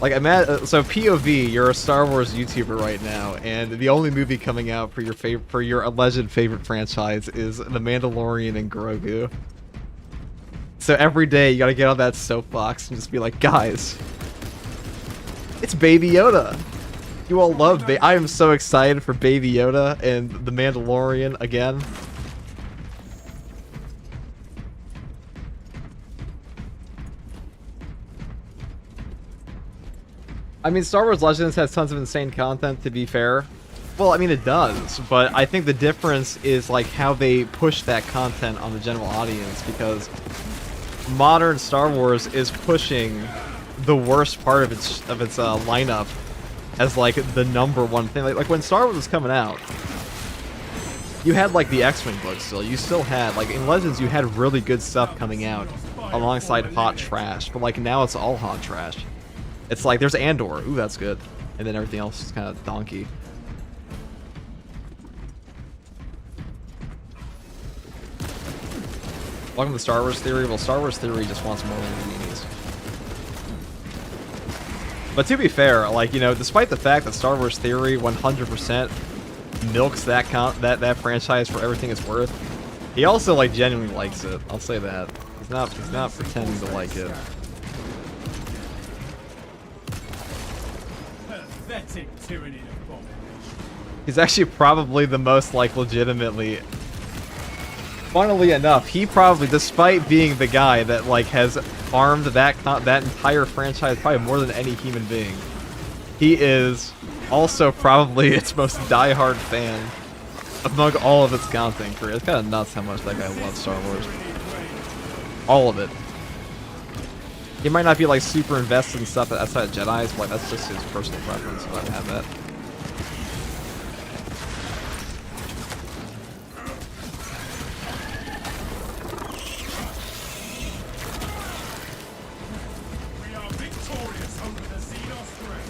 Like, so POV, you're a Star Wars YouTuber right now, and the only movie coming out for your alleged favorite franchise is The Mandalorian and Grogu. So every day you gotta get on that soapbox and just be like, guys, it's Baby Yoda. You all love I am so excited for Baby Yoda and The Mandalorian again. I mean, Star Wars Legends has tons of insane content, to be fair. Well, I mean, it does, but I think the difference is, like, how they push that content on the general audience, because modern Star Wars is pushing the worst part of its lineup as, like, the #1 thing. Like, when Star Wars was coming out, you had, like, the X-Wing books still. You still had, like, in Legends, you had really good stuff coming out alongside hot trash, but, like, now it's all hot trash. It's like, there's Andor. Ooh, that's good. And then everything else is kind of donkey. Welcome to Star Wars Theory. Well, Star Wars Theory just wants more Lamborghinis. But to be fair, like, you know, despite the fact that Star Wars Theory 100% milks that franchise for everything it's worth, he also, like, genuinely likes it. I'll say that. He's not pretending to like it. Pathetic tyranny of bomb. He's actually probably the most, like, legitimately... Funnily enough, he probably, despite being the guy that, like, has farmed that entire franchise probably more than any human being, he is also probably its most diehard fan among all of its content creators. It's kind of nuts how much that guy loves Star Wars. All of it. He might not be, like, super invested in stuff outside of Jedi's, but, like, that's just his personal preference. Let him have that. We are victorious over the Xenos threat.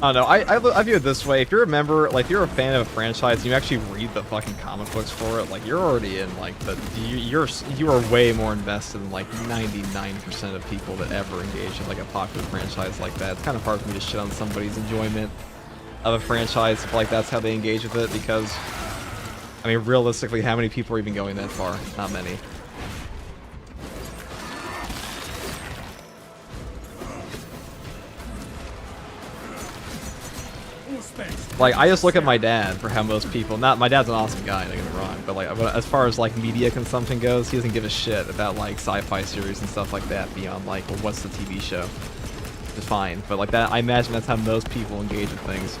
I don't know, I view it this way. If you're a member, like, if you're a fan of a franchise and you actually read the fucking comic books for it, like, you're already in, like, you are way more invested than, like, 99% of people that ever engage in, like, a popular franchise like that. It's kind of hard for me to shit on somebody's enjoyment of a franchise if, like, that's how they engage with it, because, I mean, realistically, how many people are even going that far? Not many. Like, I just look at my dad for how most people, my dad's an awesome guy, don't get me wrong, but, like, as far as, like, media consumption goes, he doesn't give a shit about, like, sci-fi series and stuff like that beyond, like, well, what's the TV show? It's fine, but, like, that, I imagine that's how most people engage with things.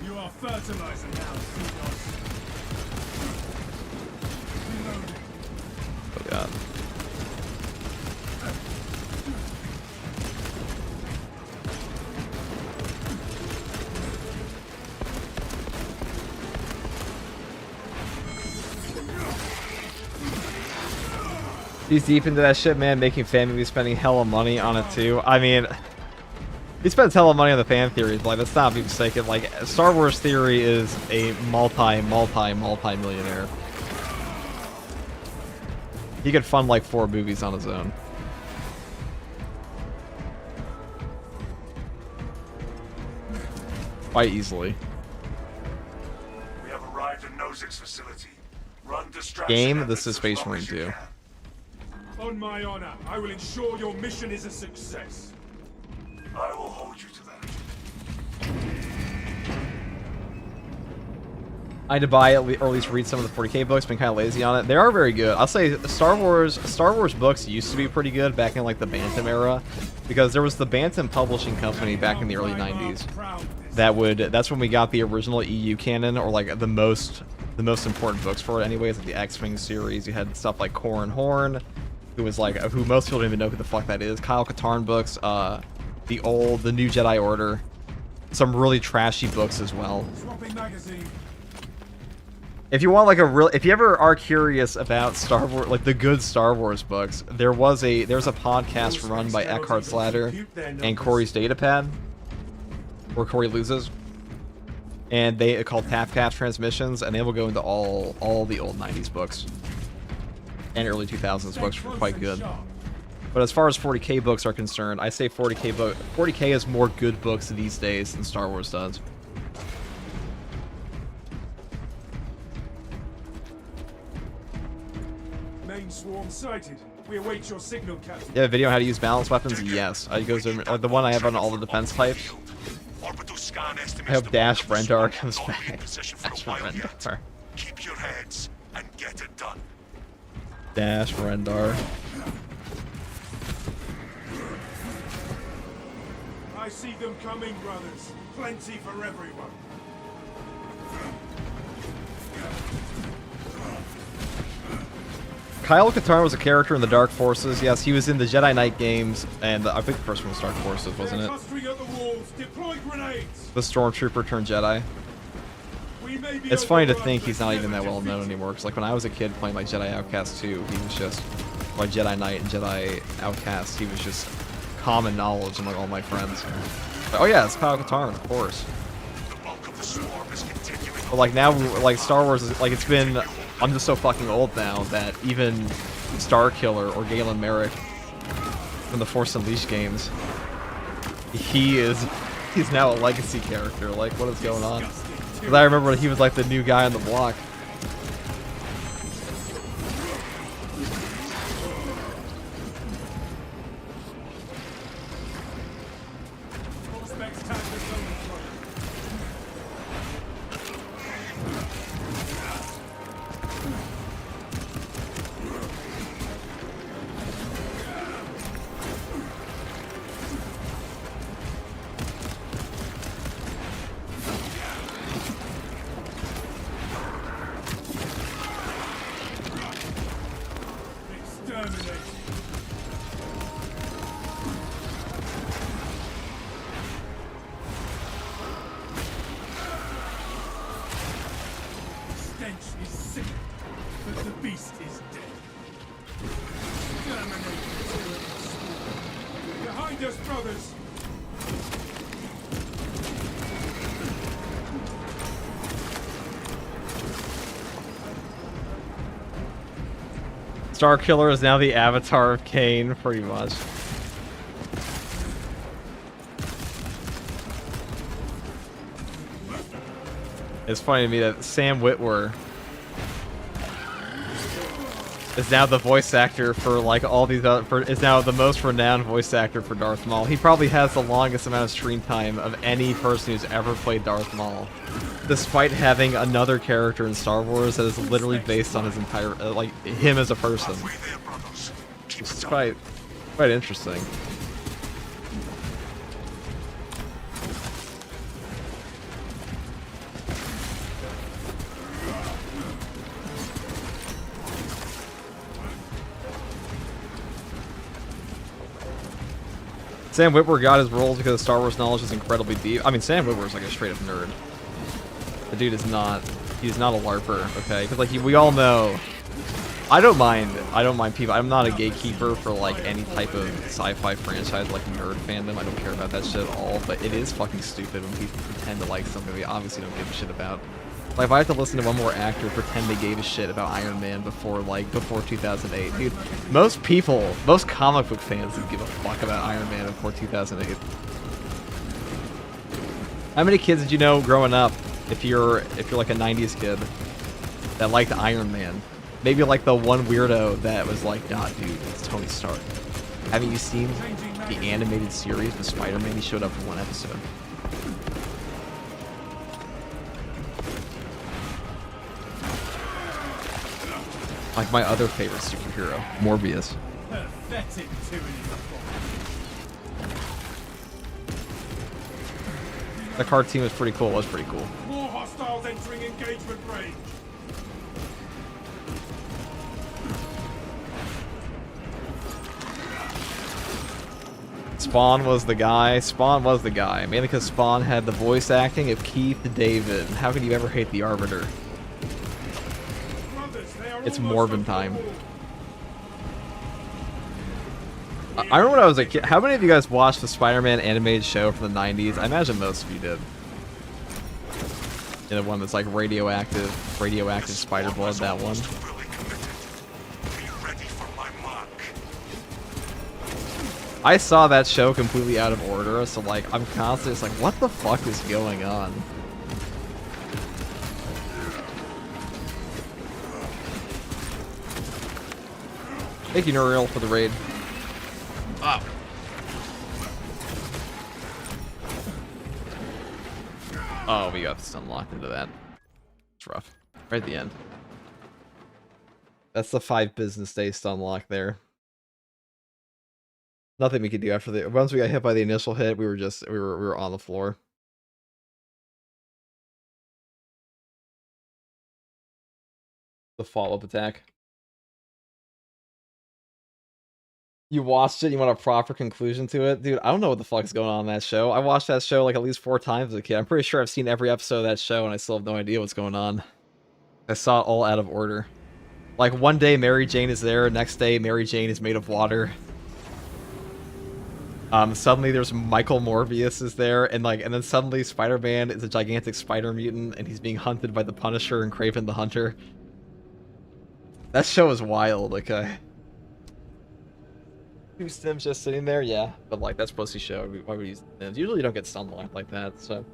You are fertilizer now, Xenos. Oh god. He's deep into that shit, man, making fan movies, spending hella money on it too. I mean, he spends hella money on the fan theories, but, like, let's not be mistaken. Like, Star Wars Theory is a multi-millionaire. He could fund, like, 4 movies on his own. Quite easily. We have arrived at Nozick's facility. Run distraction. Game, this is as Space long Marine as you 2. can. On my honor, I will ensure your mission is a success. I will hold you to that. I had to buy or at least read some of the 40K books. Been kind of lazy on it. They are very good. I'll say Star Wars books used to be pretty good back in, like, the Bantam era, because there was the Bantam Publishing Company back in the early 90s, that's when we got the original EU canon, or like the most important books for it anyways, like the X-Wing series. You had stuff like Corran Horn, who was like, who most people don't even know who the fuck that is. Kyle Katarn books, the New Jedi Order, some really trashy books as well. Swapping magazine. If you want like if you ever are curious about Star Wars, like the good Star Wars books, there's a podcast run by Eckhart's Ladder and Corey's Datapad, where Corey loses, and they called Tapcast Transmissions, and they will go into all the old 90s books and early 2000s books, were quite good. But as far as 40K books are concerned, I say 40K has more good books these days than Star Wars does. Main swarm sighted. We await your signal, Captain. Yeah, a video on how to use balanced weapons? Yes. It goes over, the one I have on all the defense types. I hope Dash Rendar comes back. Dash Rendar. Keep your heads and get it done. Dash Rendar. I see them coming, brothers. Plenty for everyone. Kyle Katarn was a character in the Dark Forces. Yes, he was in the Jedi Knight games, and I think the first one was Dark Forces, wasn't it? Clustering at the walls. Deploy grenades. The Stormtrooper turned Jedi. We may be It's funny to overrun, think but he's not even that never well known defeated. anymore, because like when I was a kid playing like Jedi Outcast 2, he was just, like Jedi Knight and Jedi Outcast, he was just common knowledge among all my friends. But, oh yeah, it's Kyle Katarn, of course. The bulk of the swarm is continuing. But like now, like Star Wars is, like it's been, I'm just so fucking old now that even Starkiller or Galen Merrick from the Force Unleashed games, he's now a legacy character. Like, what is going on? Because I remember when he was like the new guy on the block. Prospects tag the zone front. Exterminate. Stench is sick, but the beast is dead. Exterminate the tyrannic swarm. Behind us, brothers! Starkiller is now the avatar of Kane, pretty much. It's funny to me that Sam Witwer is now the voice actor for like all these other, is now the most renowned voice actor for Darth Maul. He probably has the longest amount of screen time of any person who's ever played Darth Maul, despite having another character in Star Wars that is literally based on his entire, like him as a person. Halfway there, brothers. Keep It's it up. quite interesting. Sam Witwer got his roles because Star Wars knowledge is incredibly deep. I mean, Sam Witwer's like a straight up nerd. The dude is not, he's not a LARPer, okay? Because like we all know, I don't mind people. I'm not a gatekeeper for like any type of sci-fi franchise like nerd fandom. I don't care about that shit at all. But it is fucking stupid when people pretend to like something they obviously don't give a shit about. Like if I have to listen to one more actor pretend they gave a shit about Iron Man before 2008, dude. Most comic book fans didn't give a fuck about Iron Man before 2008. How many kids did you know growing up, if you're like a 90s kid, that liked Iron Man? Maybe like the one weirdo that was like, nah, dude, it's Tony Stark. Haven't you seen the animated series with Spider-Man? He showed up for one episode. Like my other favorite superhero, Morbius. Pathetic tyranny. The cartoon was pretty cool. It was pretty cool. More hostiles entering engagement range. Spawn was the guy. Spawn was the guy. Mainly because Spawn had the voice acting of Keith David. How could you ever hate the Arbiter? Brothers, they are It's almost Morbin on time. board. I remember when I was a kid. How many of you guys watched the Spider-Man animated show from the 90s? I imagine most of you did. You know, the one that's like radioactive spider blood, that one. Fully committed. Be ready for my mark. I saw that show completely out of order, so like I'm constantly just like, what the fuck is going on? Thank you, Nuriel, for the raid. Oh. Oh, we got stun locked into that. It's rough. Right at the end. That's the 5 business day stun lock there. Nothing we could do after the once we got hit by the initial hit, we were on the floor. The follow-up attack. You watched it, you want a proper conclusion to it? Dude, I don't know what the fuck is going on in that show. I watched that show like at least 4 times as a kid. I'm pretty sure I've seen every episode of that show and I still have no idea what's going on. I saw it all out of order. Like one day Mary Jane is there, next day Mary Jane is made of water. Suddenly there's Michael Morbius is there, and then suddenly Spider-Man is a gigantic spider mutant and he's being hunted by the Punisher and Kraven the Hunter. That show is wild, okay. 2 stims just sitting there, yeah, but like that's pussy show. Why would we use stims? Usually you don't get stun locked like that, so.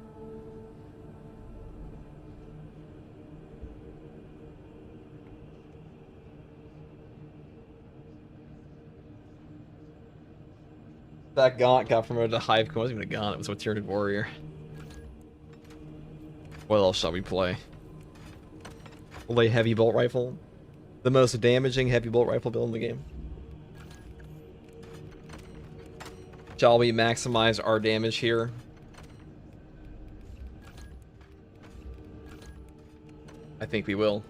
That Gaunt got promoted to Hive. It wasn't even a Gaunt, it was a Tyrannid Warrior. What else shall we play? We'll play Heavy Bolt Rifle. The most damaging Heavy Bolt Rifle build in the game. Shall we maximize our damage here? I think we will.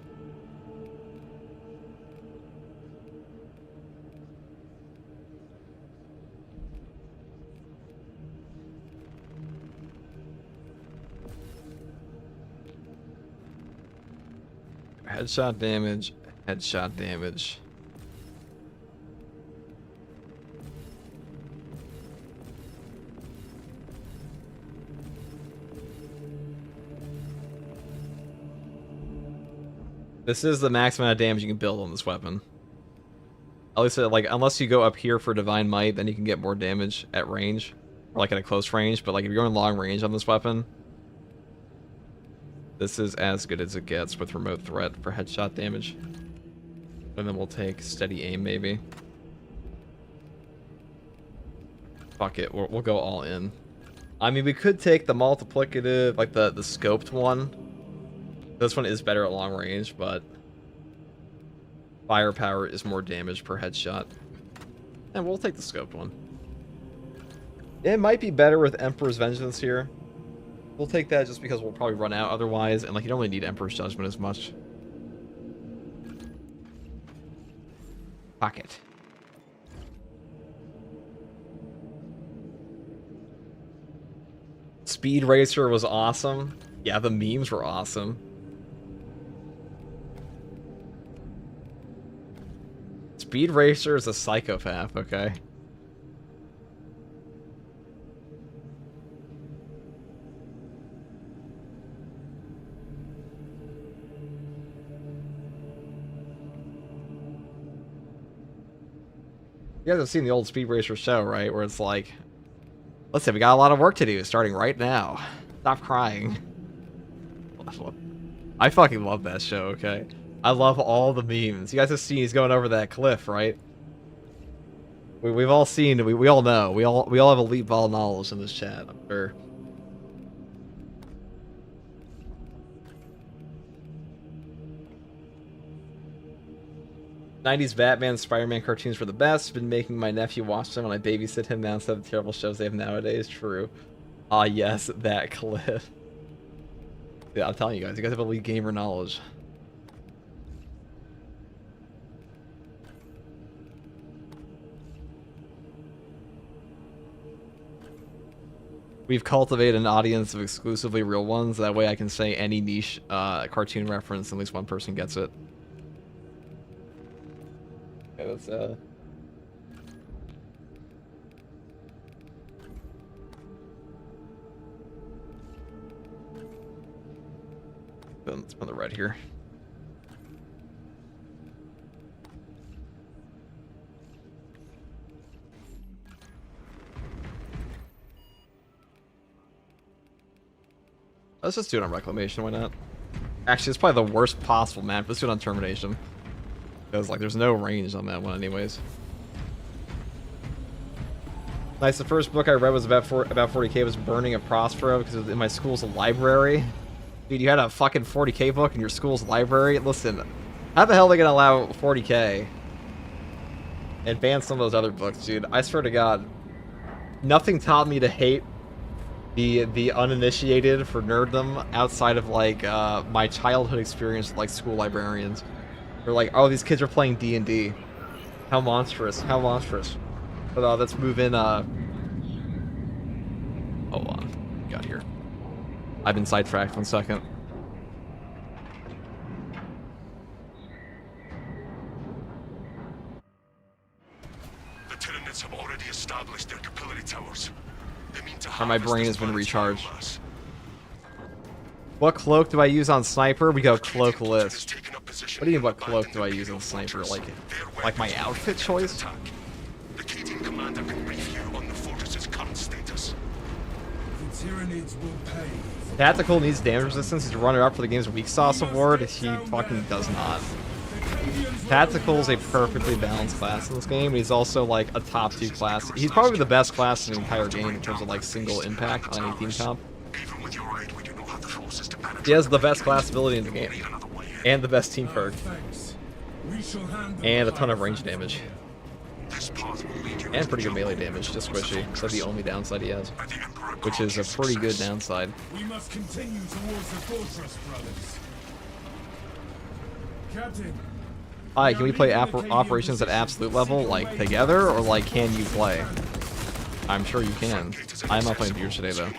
Headshot damage, headshot damage. This is the max amount of damage you can build on this weapon. At least, like, unless you go up here for Divine Might, then you can get more damage at range. Or, like, at a close range. But, like, if you're going long range on this weapon, this is as good as it gets with remote threat for headshot damage. And then we'll take steady aim, maybe. Fuck it, we'll go all in. I mean, we could take the multiplicative, like the scoped one. This one is better at long range, but firepower is more damage per headshot. And we'll take the scoped one. It might be better with Emperor's Vengeance here. We'll take that just because we'll probably run out otherwise, and like you don't really need Emperor's Judgment as much. Pocket. Speed Racer was awesome. Yeah, the memes were awesome. Speed Racer is a psychopath, okay? You guys have seen the old Speed Racer show, right? Where it's like, listen, we got a lot of work to do starting right now. Stop crying. I fucking love that show, okay? I love all the memes. You guys have seen he's going over that cliff, right? We've all seen, we all know. We all have elite ball knowledge in this chat, I'm sure. '90s Batman, Spider-Man cartoons were the best. Been making my nephew watch them when I babysit him now instead of the terrible shows they have nowadays. True. Ah, yes, that clip. Yeah, I'm telling you guys have elite gamer knowledge. We've cultivated an audience of exclusively real ones. That way I can say any niche cartoon reference, at least one person gets it. Okay, let's put the red here. Let's just do it on Reclamation, why not? Actually, it's probably the worst possible map. Let's do it on Termination. Because, like, there's no range on that one anyways. Nice, the first book I read was about 40k was Burning of Prospero because it was in my school's library. Dude, you had a fucking 40k book in your school's library? Listen, how the hell are they gonna allow 40k? And ban some of those other books, dude. I swear to God. Nothing taught me to hate the uninitiated for nerddom outside of like my childhood experience with like school librarians. They're like, oh, these kids are playing D&D. How monstrous, how monstrous. But let's move in hold on. Got here. I've been sidetracked 1 second. The Tyranids have already established their capillary towers. Or my brain has been recharged. What cloak do I use on Sniper? We go cloak list. What do you mean what cloak do I use on Sniper? Like my outfit choice? The KT commander can brief you on the fortress's current status. The Tyranids will pay. Tactical needs damage resistance. He's a runner-up for the game's weak sauce award. He fucking does not. Tactical's a perfectly balanced class in this game. He's also like a top 2 class. He's probably the best class in the entire game in terms of like single impact on any team comp. He has the best class ability in the game. And the best team perk. And a ton of range damage. And pretty good melee damage, just squishy. That's the only downside he has. Which is a pretty good downside. We must continue towards the fortress, brothers. Captain. Hi, can we play operations at absolute level, like, together, or, like, can you play? I'm sure you can. I'm not playing Beers today, though.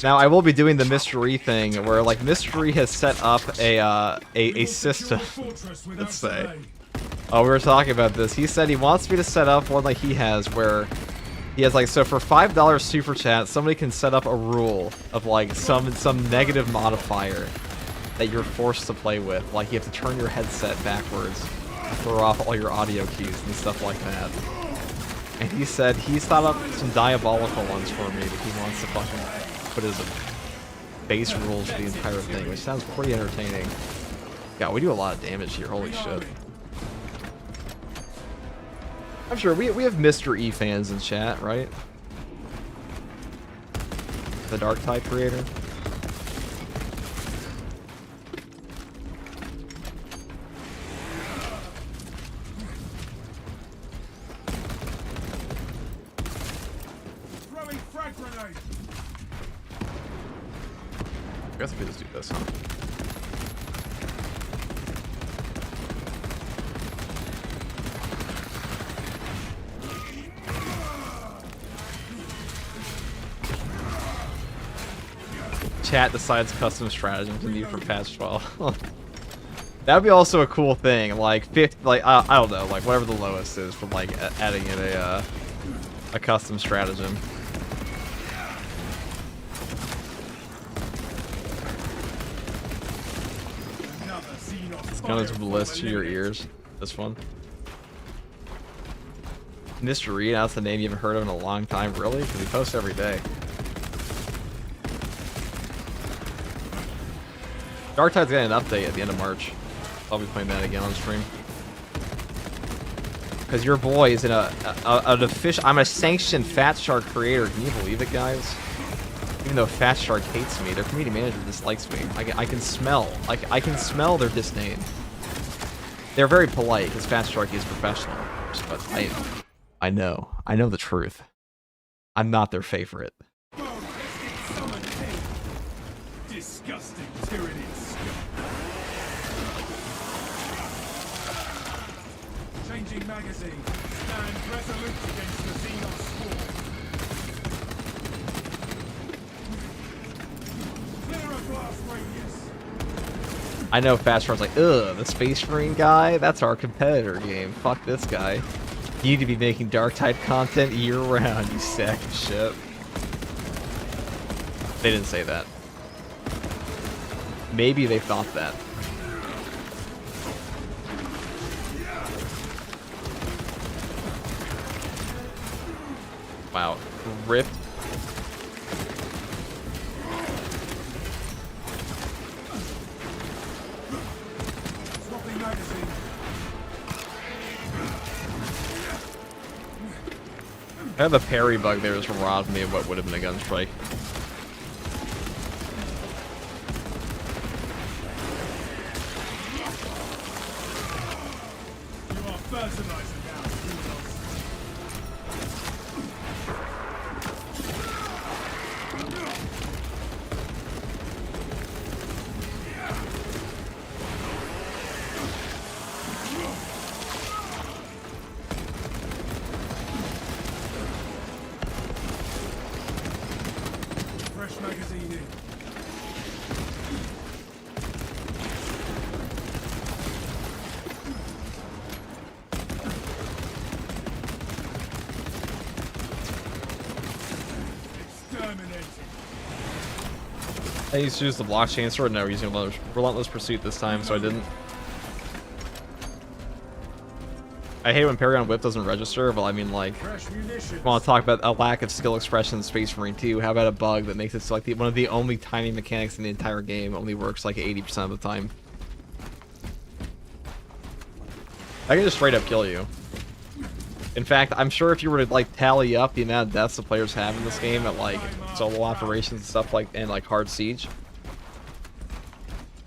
Now, I will be doing the Mystery thing, where, like, Mystery has set up a system, let's say. Oh, we were talking about this. He said he wants me to set up one like he has, where he has, like, so for $5 super chat, somebody can set up a rule of, like, some negative modifier that you're forced to play with. Like, you have to turn your headset backwards, throw off all your audio cues and stuff like that. And he said he's thought up some diabolical ones for me that he wants to fucking put as base rules for the entire thing, which sounds pretty entertaining. God, we do a lot of damage here, holy shit. I'm sure we have Mr. E fans in chat, right? The Dark Tide creator. I guess we could just do this, huh? Chat decides custom stratagem to need for patch 12. That would be also a cool thing, like 50, like I don't know, like whatever the lowest is for like adding in a custom stratagem. It's kind of bliss to your ears. This one. Mr. Reed, that's the name you haven't heard of in a long time, really? Because he posts every day. Dark Tide's getting an update at the end of March. I'll be playing that again on stream. Because your boy is in an official... I'm a sanctioned Fat Shark creator. Can you believe it, guys? Even though Fat Shark hates me, their community manager dislikes me. I can smell. I can smell their disdain. They're very polite, because Fat Shark is professional, of course, but I know the truth. I'm not their favorite. Disgusting tyranny scum. Changing magazine. Stand resolute against the Xenos swarm. Clear a blast radius. I know Fast Run's like, ugh, the Space Marine guy? That's our competitor game. Fuck this guy. You need to be making dark type content year-round, you sack of shit. They didn't say that. Maybe they thought that. Wow. Rip. Swapping magazine. I had the parry bug there just robbed me of what would have been a gunstrike. You are fertilizer now, Xenos. Fresh magazine in. Exterminating. I used to use the blockchain sword, now we're using relentless pursuit this time, so I didn't. I hate when Paragon Whip doesn't register, but I mean, like, Fresh munitions. I want to talk about a lack of skill expression in Space Marine 2. How about a bug that makes it so, like, one of the only timing mechanics in the entire game only works like 80% of the time? I can just straight up kill you. In fact, I'm sure if you were to, like, tally up the amount of deaths the players have in this game at, like, solo operations and stuff like, and, like, hard siege,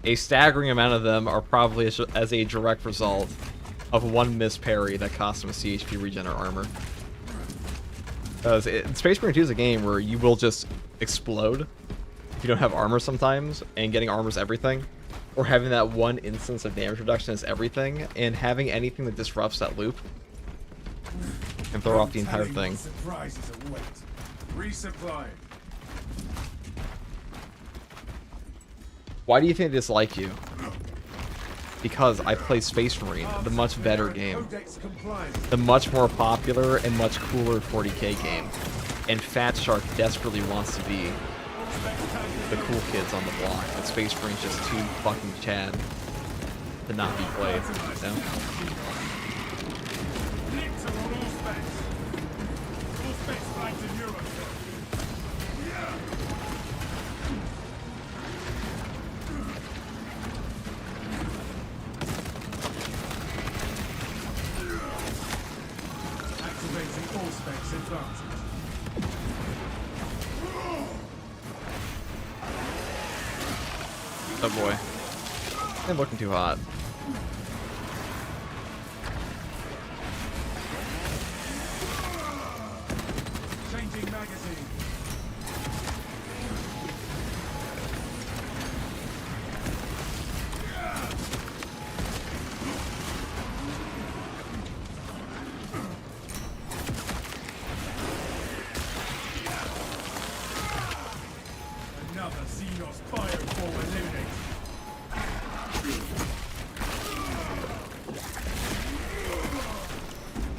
a staggering amount of them are probably as a direct result of one missed parry that costs them a CHP regen or armor. Because Space Marine 2 is a game where you will just explode if you don't have armor sometimes, and getting armor is everything. Or having that one instance of damage reduction is everything, and having anything that disrupts that loop can throw off the entire thing. Surprises await. Resupplying. Why do you think they dislike you? Because I play Space Marine, the much better game. Codex compliant. The much more popular and much cooler 40k game. And Fat Shark desperately wants to be the cool kids on the block. And Space Marine's just too fucking Chad to not be played. You know? Licks are on all specs. All specs flagged to Euro. Activating all specs advantage. Oh boy. I'm looking too hot. Changing magazine. Another Xenos bioform eliminated.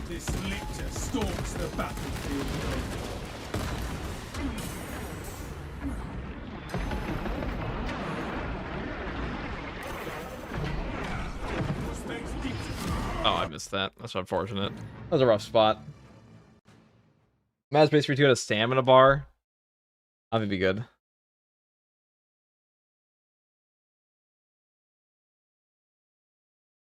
This lictor storms the battlefield. Oh, I missed that. That's unfortunate. That was a rough spot. Mad Space 2 had a stamina bar. That would be good.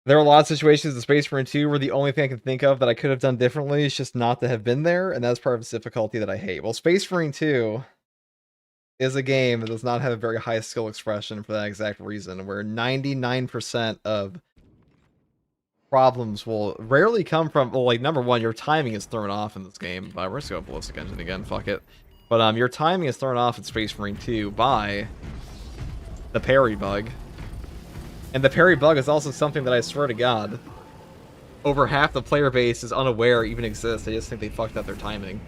There are a lot of situations in Space Marine 2 where the only thing I can think of that I could have done differently is just not to have been there, and that's part of its difficulty that I hate. Well, Space Marine 2 is a game that does not have a very high skill expression for that exact reason, where 99% of problems will rarely come from, well, like, number one, your timing is thrown off in this game by, we're just going ballistic engine again, fuck it. But your timing is thrown off in Space Marine 2 by the parry bug. And the parry bug is also something that I swear to God, over half the player base is unaware even exists. They just think they fucked up their timing.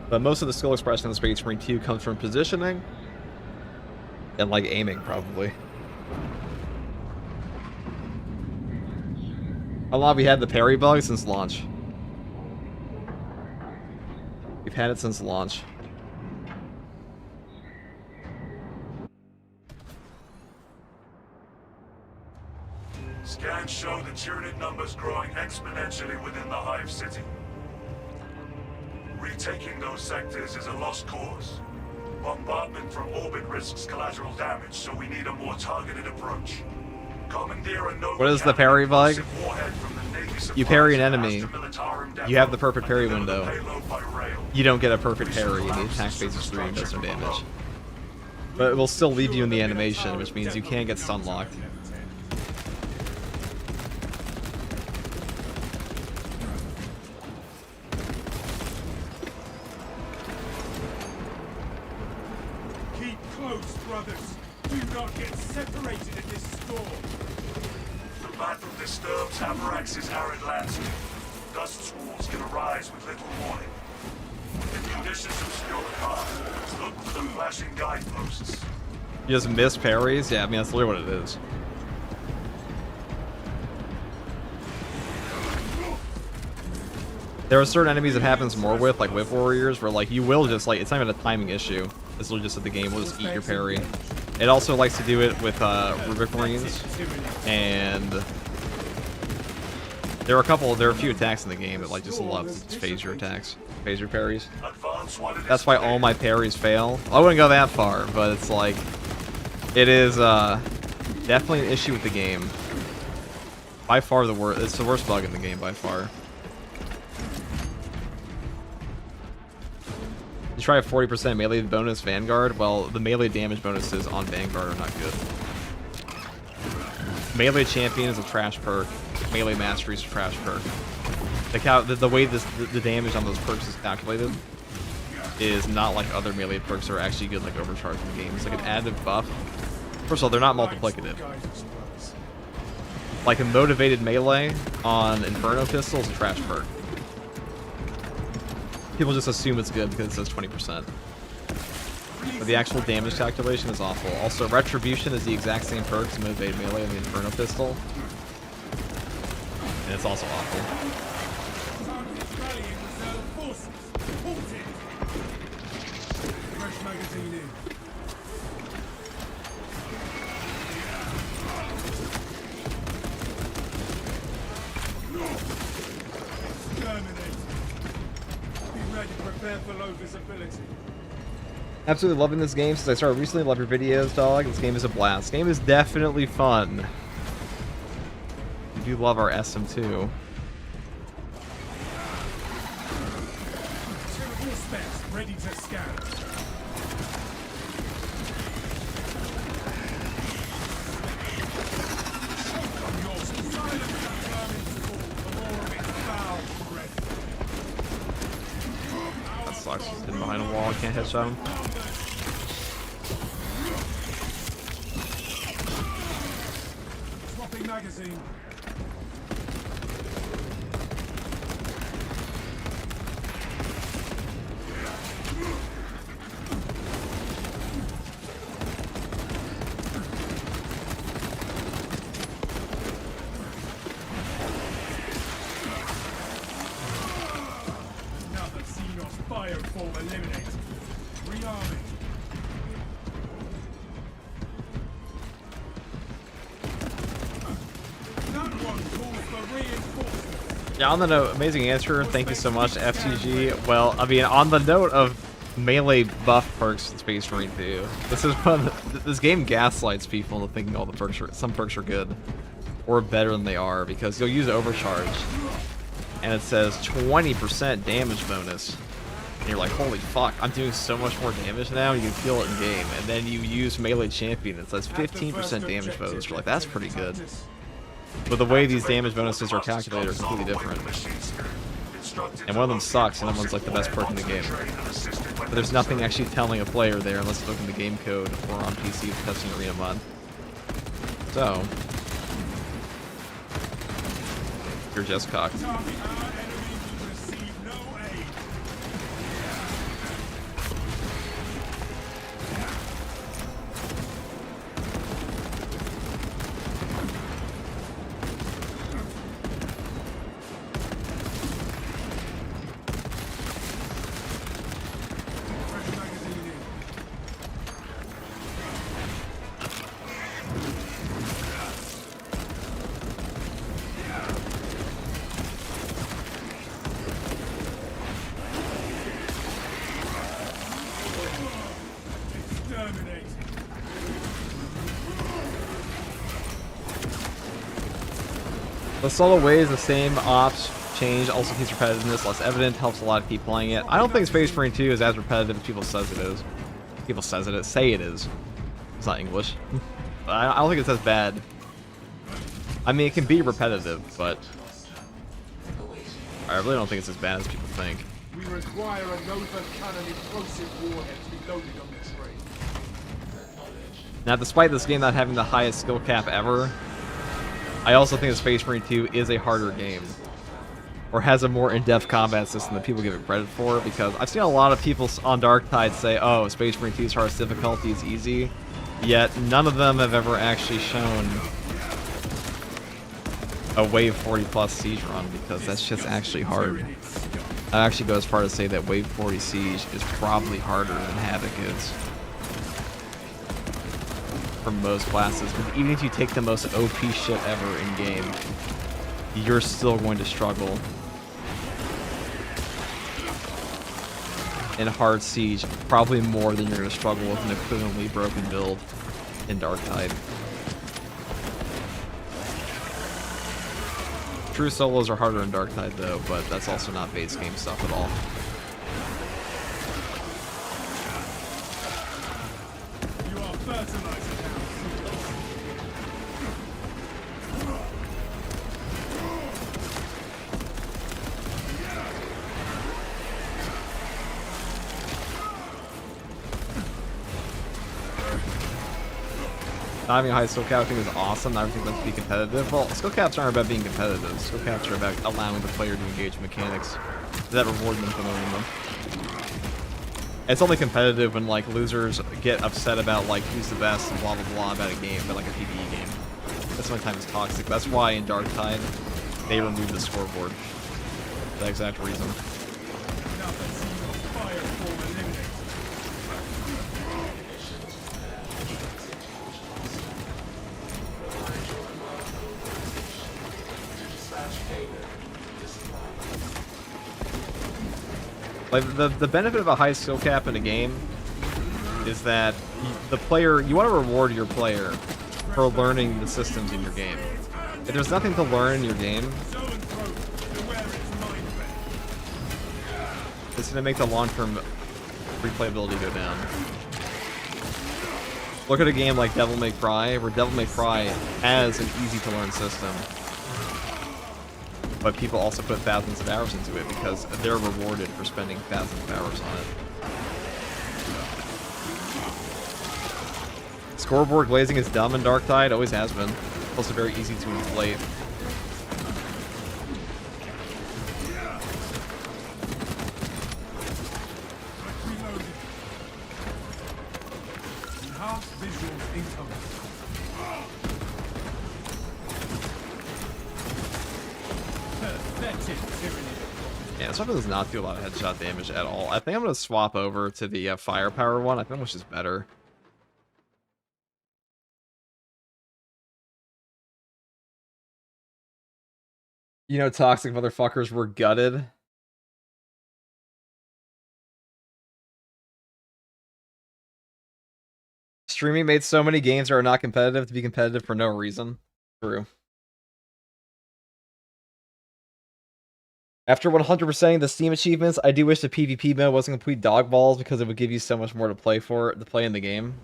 But most of the skill expression in Space Marine 2 comes from positioning and, like, aiming, probably. How long have we had the parry bug? Since launch. We've had it since launch. Scans show the Tyranid numbers growing exponentially within the Hive City. Retaking those sectors is a lost cause. Bombardment from orbit risks collateral damage, so we need a more targeted approach. Commandeer a Nova What is the parry bug? warhead from the Navy You parry an supplies enemy. Astra Militarum depot You have the perfect parry and deliver window. payload by rail. You don't get a perfect parry, and the attack phase is 3 and does no damage. But it will still leave you in the animation, which means you can't get stun locked. Keep close, brothers. Do not get separated in this storm. The battle disturbs Avarax's arid landscape. Dust squalls can arise with little warning. If conditions obscure the path, look for the flashing guideposts. You just miss parries? Yeah, I mean, that's literally what it is. There are certain enemies it happens more with, like Whip Warriors, where, like, you will just, like, it's not even a timing issue. It's literally just that the game will just eat your parry. It also likes to do it with Rubik Marines, and there are a few attacks in the game that, like, just loves to just phase your attacks, phase your parries. Advance while it is That's why all my parries fail. I wouldn't go that far, but it's like, it is definitely an issue with the game. By far the worst. It's the worst bug in the game by far. You try a 40% melee bonus Vanguard. Well, the melee damage bonuses on Vanguard are not good. Melee Champion is a trash perk. Melee Mastery is a trash perk. The way the damage on those perks is calculated is not like other melee perks that are actually good, like Overcharge in the game. It's like an additive buff. First of all, they're not multiplicative. Like a motivated melee on Inferno pistol is a trash perk. People just assume it's good because it says 20%. But the actual damage calculation is awful. Also, Retribution is the exact same perk as motivated melee on the Inferno pistol. And it's also awful. Target rallying reserve forces. Halted. Fresh magazine in. Terminate. Be ready. Prepare for low visibility. Absolutely loving this game since I started recently. Love your videos, dog. This game is a blast. This game is definitely fun. We do love our SM2. Two specs ready to scan. From your silent determined the more of its foul threat. That sucks. He's hidden behind a wall. I can't headshot him. Swapping magazine. Another Xenos bioform eliminated. Rearming. That one calls for reinforcements. Yeah, on the note, amazing answer. Thank you so much, FTG. Well, I mean, on the note of melee buff perks in Space Marine 2, this is one. This game gaslights people into thinking all the perks are, some perks are good or better than they are, because you'll use Overcharge and it says 20% damage bonus. And you're like, holy fuck, I'm doing so much more damage now, and you can feel it in game. And then you use melee champion, it says 15% damage bonus. You're like, that's pretty good. But the way these damage bonuses are calculated are completely different. And one of them sucks, and that one's like the best perk in the game. But there's nothing actually telling a player there unless you look in the game code or on PC with testing arena mod. So, you're just cocked. The solo ways, the same ops change, also keeps repetitiveness less evident, helps a lot keep playing it. I don't think Space Marine 2 is as repetitive as people says it is. People say it is. It's not English. I don't think it's as bad. I mean, it can be repetitive, but I really don't think it's as bad as people think. We require a Nova cannon explosive warhead to be loaded on the train. Now, despite this game not having the highest skill cap ever, I also think that Space Marine 2 is a harder game, or has a more in-depth combat system than people give it credit for, because I've seen a lot of people on Dark Tide say, oh, Space Marine 2's hardest difficulty is easy, yet none of them have ever actually shown a Wave 40 plus Siege run, because that's just actually hard. I actually go as far to say that Wave 40 Siege is probably harder than Havoc is. For most classes, but even if you take the most OP shit ever in game, you're still going to struggle in hard Siege, probably more than you're going to struggle with an equivalently broken build in Dark Tide. True solos are harder in Dark Tide though, but that's also not base game stuff at all. You are fertilizing. Not having a high skill cap, I think, is awesome. Not everything to be competitive. Well, skill caps aren't about being competitive. Skill caps are about allowing the player to engage mechanics that reward them for owning them. It's only competitive when, like, losers get upset about, like, who's the best and blah blah blah about a game, about, like, a PvE game. That's when time is toxic. That's why in Dark Tide, they removed the scoreboard. For that exact reason. Like, the benefit of a high skill cap in a game is that the player, you want to reward your player for learning the systems in your game. If there's nothing to learn in your game, it's going to make the long-term replayability go down. Look at a game like Devil May Cry, where Devil May Cry has an easy-to-learn system. But people also put thousands of hours into it because they're rewarded for spending thousands of hours on it. Scoreboard glazing is dumb in Dark Tide, always has been. Also very easy to inflate. Yeah, this weapon does not do a lot of headshot damage at all. I think I'm going to swap over to the firepower one. I think which is better. You know, toxic motherfuckers were gutted. Streaming made so many games that are not competitive to be competitive for no reason. True. After 100%ing the Steam achievements, I do wish the PvP mode wasn't complete dog balls because it would give you so much more to play in the game.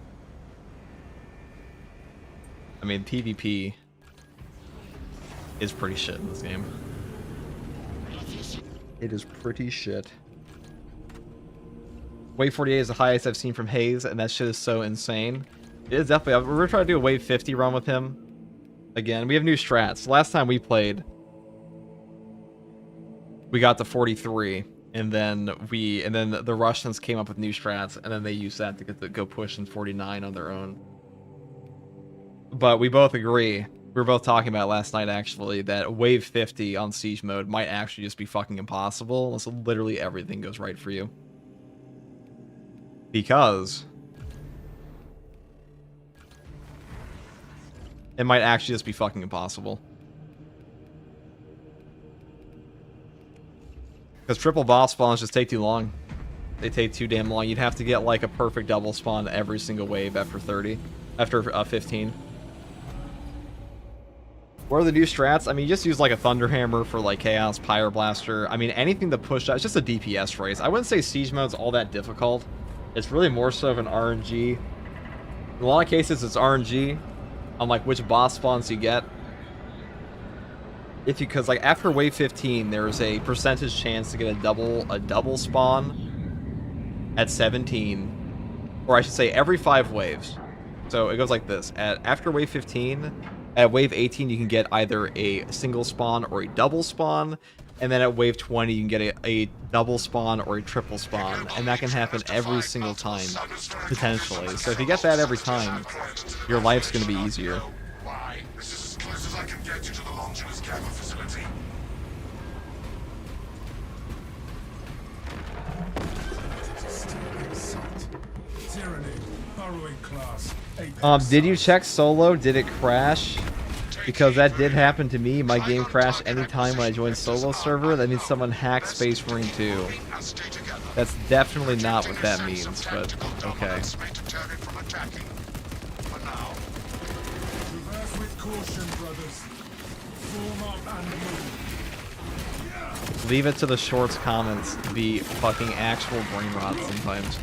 I mean, PvP is pretty shit in this game. It is pretty shit. Wave 48 is the highest I've seen from Hayes, and that shit is so insane. It is definitely. We're trying to do a wave 50 run with him. Again, we have new strats. Last time we played, we got to 43, and then the Russians came up with new strats, and then they used that to get to go push in 49 on their own. But we both agree. We were both talking about it last night, actually, that wave 50 on siege mode might actually just be fucking impossible unless literally everything goes right for you. Because it might actually just be fucking impossible. Because triple boss spawns just take too long. They take too damn long. You'd have to get like a perfect double spawn every single wave after 15. What are the new strats? I mean, you just use like a Thunderhammer for like Chaos, Pyroblaster. I mean, anything to push out. It's just a DPS race. I wouldn't say siege mode's all that difficult. It's really more so of an RNG. In a lot of cases, it's RNG on like which boss spawns you get. Because like after wave 15, there's a percentage chance to get a double spawn at 17, or I should say every 5 waves. So it goes like this: after wave 15, at wave 18 you can get either a single spawn or a double spawn, and then at wave 20 you can get a double spawn or a triple spawn, and that can happen every single time, potentially. So if you get that every time, your life's going to be easier. Why? This is as close as I can get you to the Longinus camera facility. Tyranny, burrowing class. Did you check solo? Did it crash? Because that did happen to me. My game crashed anytime when I joined solo server. That means someone hacked Space Marine 2. That's definitely not what that means, but okay. Reverse with caution, brothers. Form up and move. Leave it to the shorts comments to be fucking actual brain rot sometimes.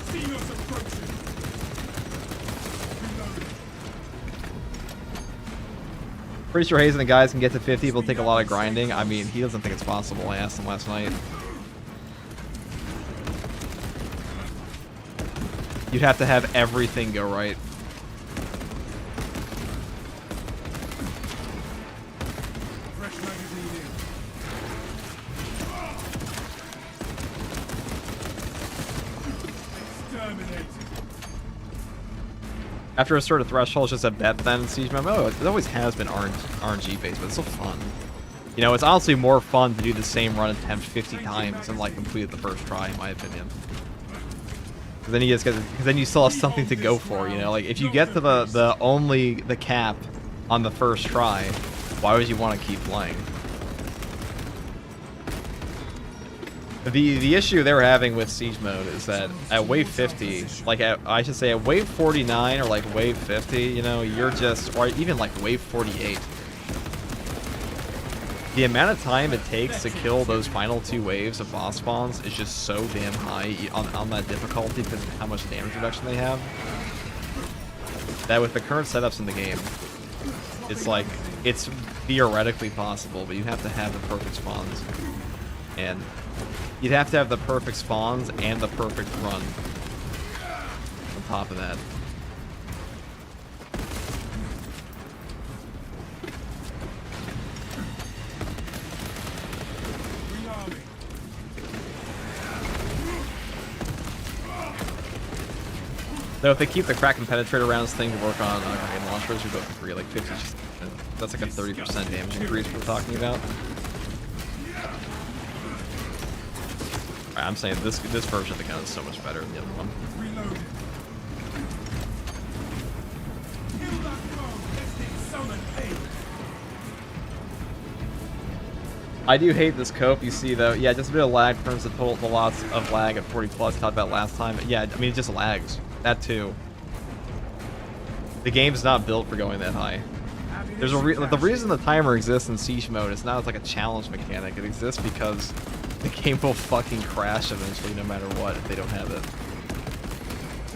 Xenos approaching. Pretty sure Hayes and the guys can get to 50. It'll take a lot of grinding. I mean, he doesn't think it's possible. I asked him last night. You'd have to have everything go right. Fresh magazine in. Exterminated. After a certain threshold, it's just a bet then in siege mode. Oh, it always has been RNG based, but it's so fun. You know, it's honestly more fun to do the same run attempt 50 times and like complete it the first try, in my opinion. Because then you just get, because then you still have something to go for. You know, like if you get to the cap on the first try, why would you want to keep playing? The issue they were having with siege mode is that at wave 50, like I should say at wave 49 or like wave 50, you know, you're just, or even like wave 48. The amount of time it takes to kill those final 2 waves of boss spawns is just so damn high on that difficulty because of how much damage reduction they have. That with the current setups in the game, it's like, it's theoretically possible, but you have to have the perfect spawns. And you'd have to have the perfect spawns and the perfect run on top of that. Though if they keep the crack and penetrator rounds thing to work on rocket launchers, we both agree, like 50, that's like a 30% damage increase we're talking about. I'm saying this version of the gun is so much better than the other one. Reloaded. Kill that foe. Lest it summon hate. I do hate this cope, you see though. Yeah, just a bit of lag turns the lots of lag at 40 plus talked about last time. Yeah, I mean it just lags. That too. The game's not built for going that high. Have There's the reason the timer exists in Siege mode is not as like a challenge mechanic. It exists because the game will fucking crash eventually, no matter what, if they don't have it.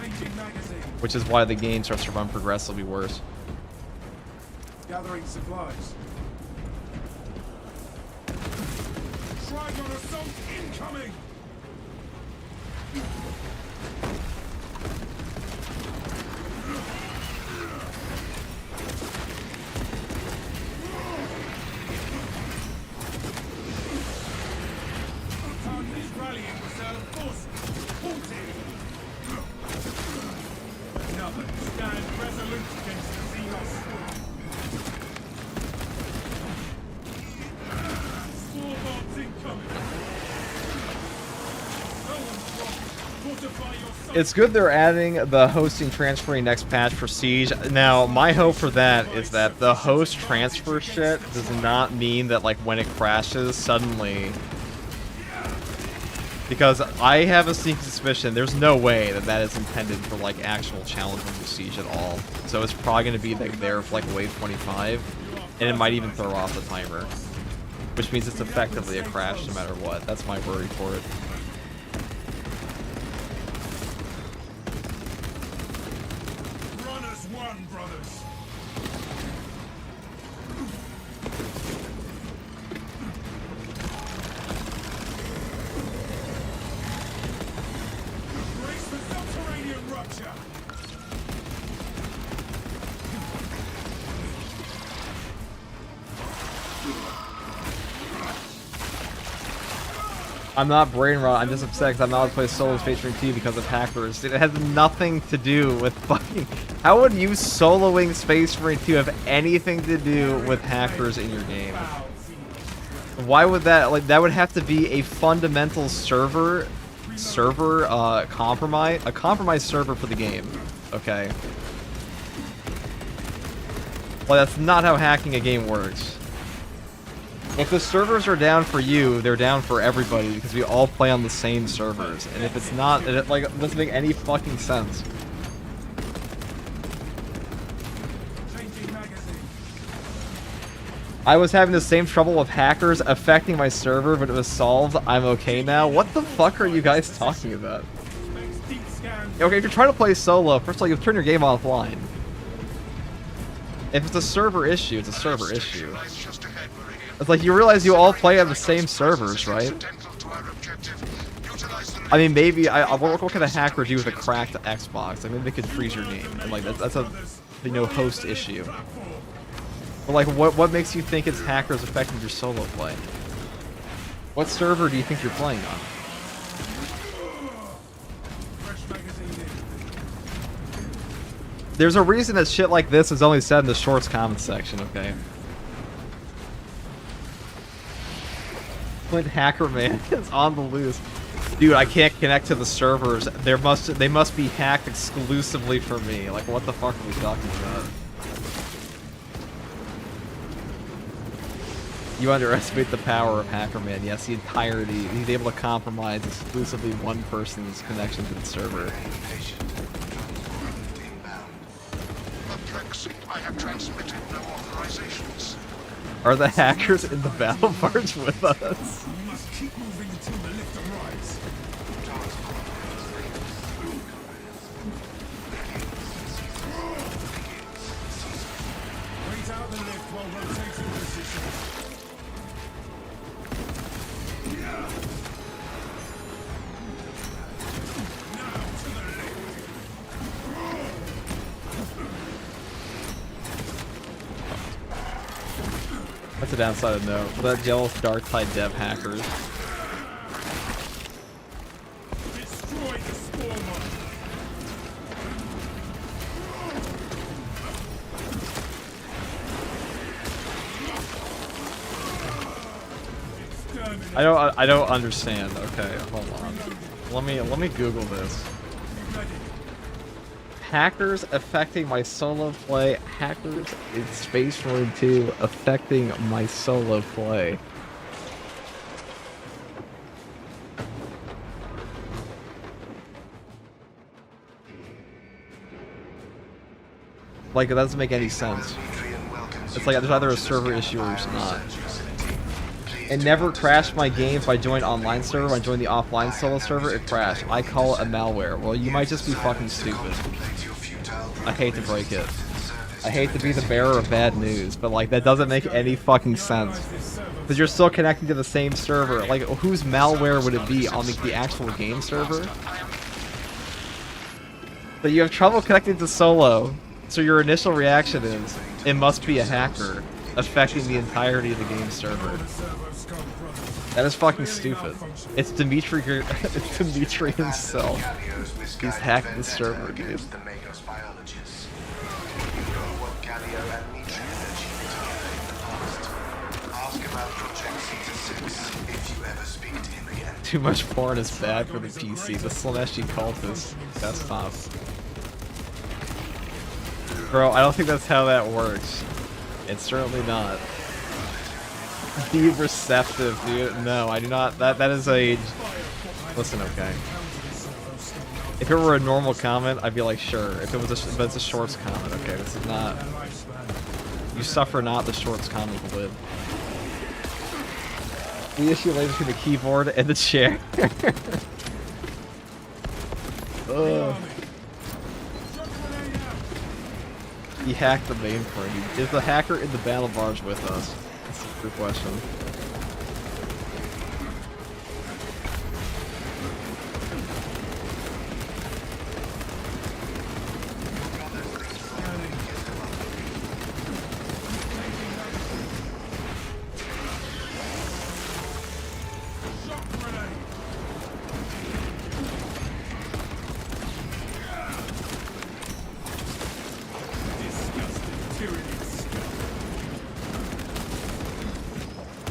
Changing magazine. Which is why the game starts to run progressively worse. Gathering supplies. Trigon assault incoming! Target is rallying reserve forces. Halted! Another stand resolute against the Xenos. Swarbombs incoming! Fortify your It's good they're adding the hosting transferring next patch for Siege. Now, my hope for that is that the host transfer shit does not mean that, like, when it crashes, suddenly... Because I have a sneaking suspicion there's no way that that is intended for, like, actual challenge of Siege at all. So it's probably going to be, like, there for, like, wave 25, and it might even throw off the timer. Which means it's effectively a crash no matter what. That's my worry for it. runners one, brothers. Brace for subterranean rupture. I'm not brain rot, I'm just upset because I'm not able to play solo Space Marine 2 because of hackers. It has nothing to do with fucking... How would you soloing Space Marine 2 have anything to do with hackers in your game? Why would that... Like, that would have to be a fundamental compromise... A compromised server for the game. Okay? Well, that's not how hacking a game works. If the servers are down for you, they're down for everybody because we all play on the same servers. And if it's not, it doesn't make any fucking sense. I was having the same trouble with hackers affecting my server, but it was solved. I'm okay now. What the fuck are you guys talking about? Okay, if you're trying to play solo, first of all, you turn your game offline. If it's a server issue, it's a server issue. It's like, you realize you all play on the same servers, right? I mean, maybe, what can a hacker do with a cracked Xbox? I mean, they could freeze your game, and like, that's a, you know, host issue. But like, what makes you think it's hackers affecting your solo play? What server do you think you're playing on? There's a reason that shit like this is only said in the shorts comment section, okay? Clint Hackerman is on the loose. Dude, I can't connect to the servers. They must be hacked exclusively for me. Like, what the fuck are we talking about? You underestimate the power of Hackerman. Yes, the entirety. He's able to compromise exclusively one person's connection to the server. I have transmitted no authorizations. Are the hackers in the battle barge with us? We must keep moving until the lift arrives. Wait out the lift while rotating position. Now to the lift. That's a downside note. For that jealous dark tide dev hackers. Destroy the spore mine. I don't understand. Okay, hold on. Let me Google this. Hackers affecting my solo play. Hackers in Space Marine 2 affecting my solo play. Like, it doesn't make any sense. It's like there's either a server issue or it's not. It never crashed my game if I joined online server. When I joined the offline solo server, it crashed. I call it a malware. Well, you might just be fucking stupid. I hate to break it. I hate to be the bearer of bad news, but like that doesn't make any fucking sense. Because you're still connecting to the same server. Like, whose malware would it be on the actual game server? But you have trouble connecting to solo, so your initial reaction is, it must be a hacker affecting the entirety of the game server. That is fucking stupid. It's Dimitri. It's Dimitri himself. He's hacked the server, dude. Too much porn is bad for the PC. The Slaneshi cultist desktop. Bro, I don't think that's how that works. It's certainly not. Be receptive, dude. No, I do not. That is a... Listen, okay. If it were a normal comment, I'd be like, sure. If it was but it's a shorts comment, okay. This is not... You suffer not, the shorts comment will live. The issue lays between the keyboard and the chair. Ugh. He hacked the mainframe. Is the hacker in the battle barge with us? That's a good question.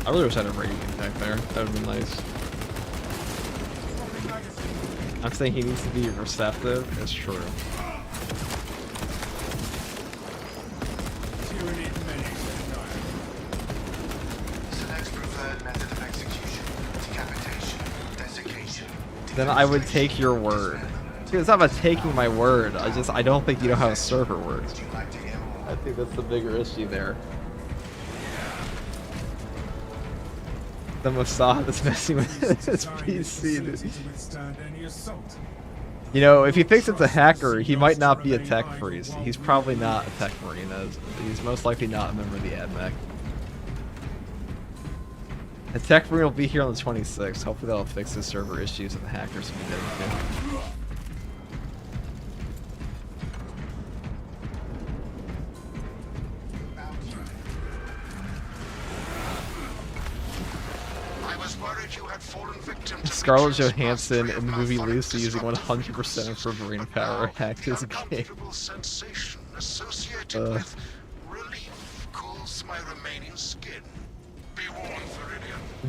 I really wish I had a radiant attack there. That would be nice. I'm saying he needs to be receptive. It's true. Then I would take your word. Dude, it's not about taking my word. I don't think you know how a server works. I think that's the bigger issue there. The Mossad is messing with his PC, dude. You know, if he thinks it's a hacker, he might not be a tech freeze. He's probably not a TECHMARINE. He's most likely not a member of the AdMech. The TECHMARINE will be here on the 26th. Hopefully that'll fix the server issues that the hackers will be getting into. Scarlett Johansson in the movie Lucy using 100% of her brain power hacked his game.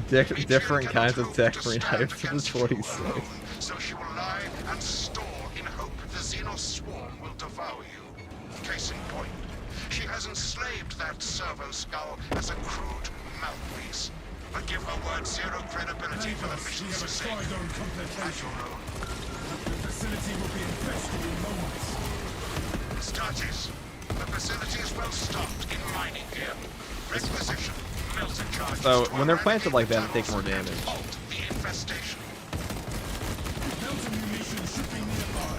Different kinds of TECHMARINE hype to the 26. So she will lie and store in hope the Xenos swarm will devour you. Case in point, she has enslaved that servo skull as a crude mouthpiece. But give her word zero credibility for the mission's sake. At your own. The facility will be infested in moments. Starches, the facility is well stocked in mining gear. Requisition, melter charges. So when they're planted like that, they take more damage. The infestation. Melter munition should be nearby.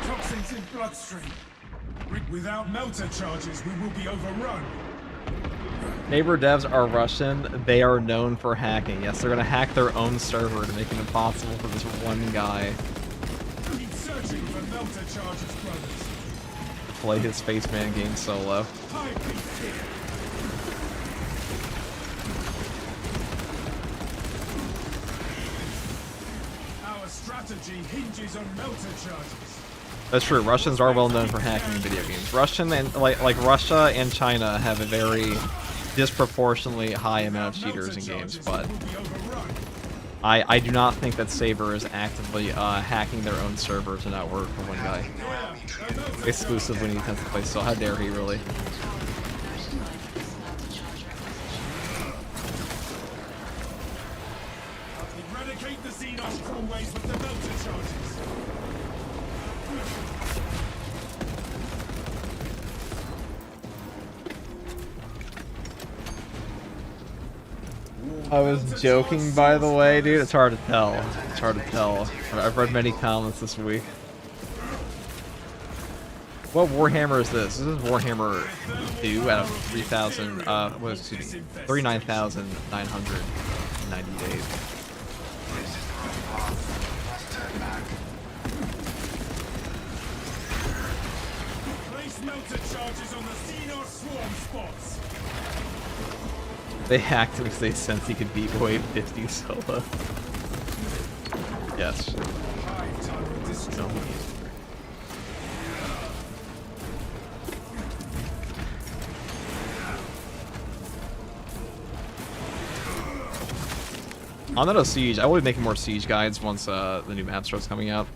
Toxins in bloodstream. Without melter charges, we will be overrun. Neighbor devs are Russian. They are known for hacking. Yes, they're gonna hack their own server to make it impossible for this one guy Keep searching for melter charges, brothers. to play his Spaceman game solo. Our strategy hinges on melter charges. That's true. Russians are well known for hacking in video games. Russian and like Russia and China have a very disproportionately high amount of cheaters in games, but I do not think that Saber is actively hacking their own server to not work for one guy. Exclusive when he tends to play so. How dare he, really? Eradicate the Xenos crawlways with I was joking, by the way, dude. It's hard to tell. It's hard to tell. I've read many comments this week. What Warhammer is this? This is Warhammer 2 out of 3,000, excuse me, 39,990 days. Place melter charges on the Xenos swarm spots. They hacked him because they sensed he could beat Wave 50 solo. Yes. No. On that Siege, I will be making more Siege guides once the new map starts coming out.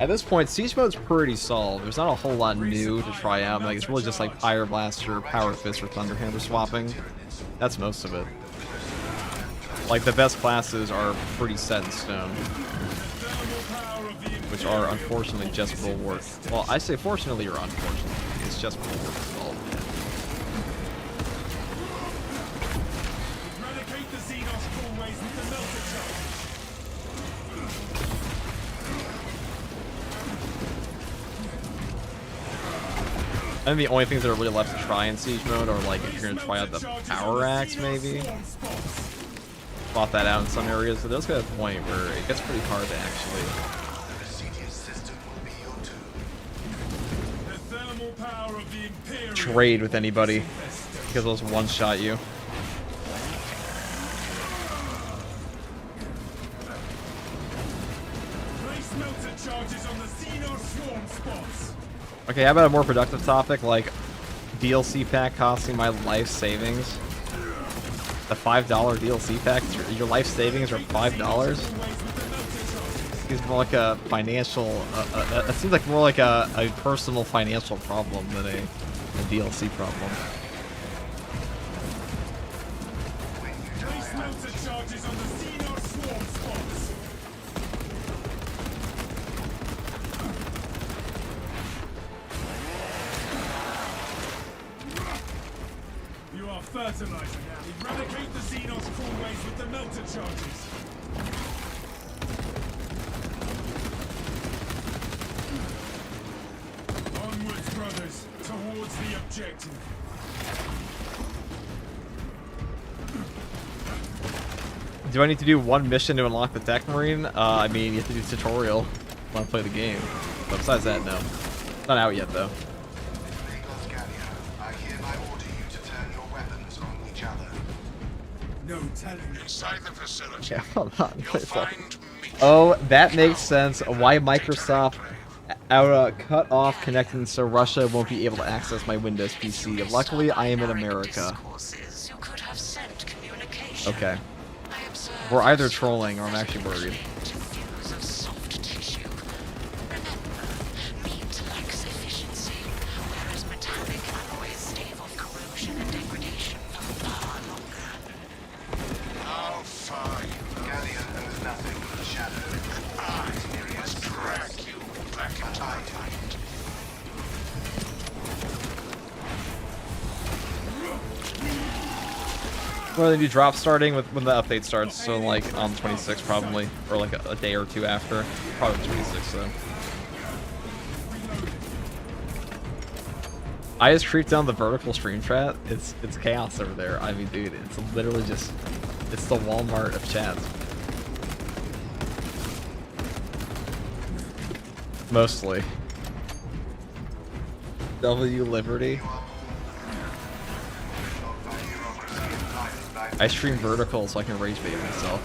At this point, Siege mode's pretty solid. There's not a whole lot new to try out. Like, it's really just like Fire Blaster, Power Fist, or Thunderhammer swapping. That's most of it. Like, the best classes are pretty set in stone. Which are, unfortunately, just Bulwark. Well, I say fortunately or unfortunately. It's just Bulwark is all. Eradicate the Xenos hallways with the melter charge. And the only things that are really left to try in Siege mode are, like, if you're going to try out the Power Axe, maybe. Bought that out in some areas, but there's a point where it gets pretty hard to actually trade with anybody, because they'll just one-shot you. Okay, how about a more productive topic, like DLC pack costing my life savings? The $5 DLC pack, your life savings are $5? Seems more like a financial, it seems like more like a personal financial problem than a DLC problem. Fertilizer now. Eradicate the Xenos hallways with the melter charges. Onwards, brothers, towards the objective. Do I need to do one mission to unlock the TECHMARINE? I mean, you have to do a tutorial when I play the game. But besides that, no. It's not out yet, though. No telling. Inside the facility. Yeah, hold on. Oh, that makes sense. Why Microsoft cut off connecting so Russia won't be able to access my Windows PC. Luckily, I am in America. Okay. We're either trolling or I'm actually worried. Well, they do drop starting when the update starts, so like on the 26th probably, or like a day or two after. Probably the 26th though. I just creeped down the vertical stream chat. It's chaos over there. I mean, dude, it's literally just, it's the Walmart of chats. Mostly. W Liberty. I stream vertical so I can rage bait myself.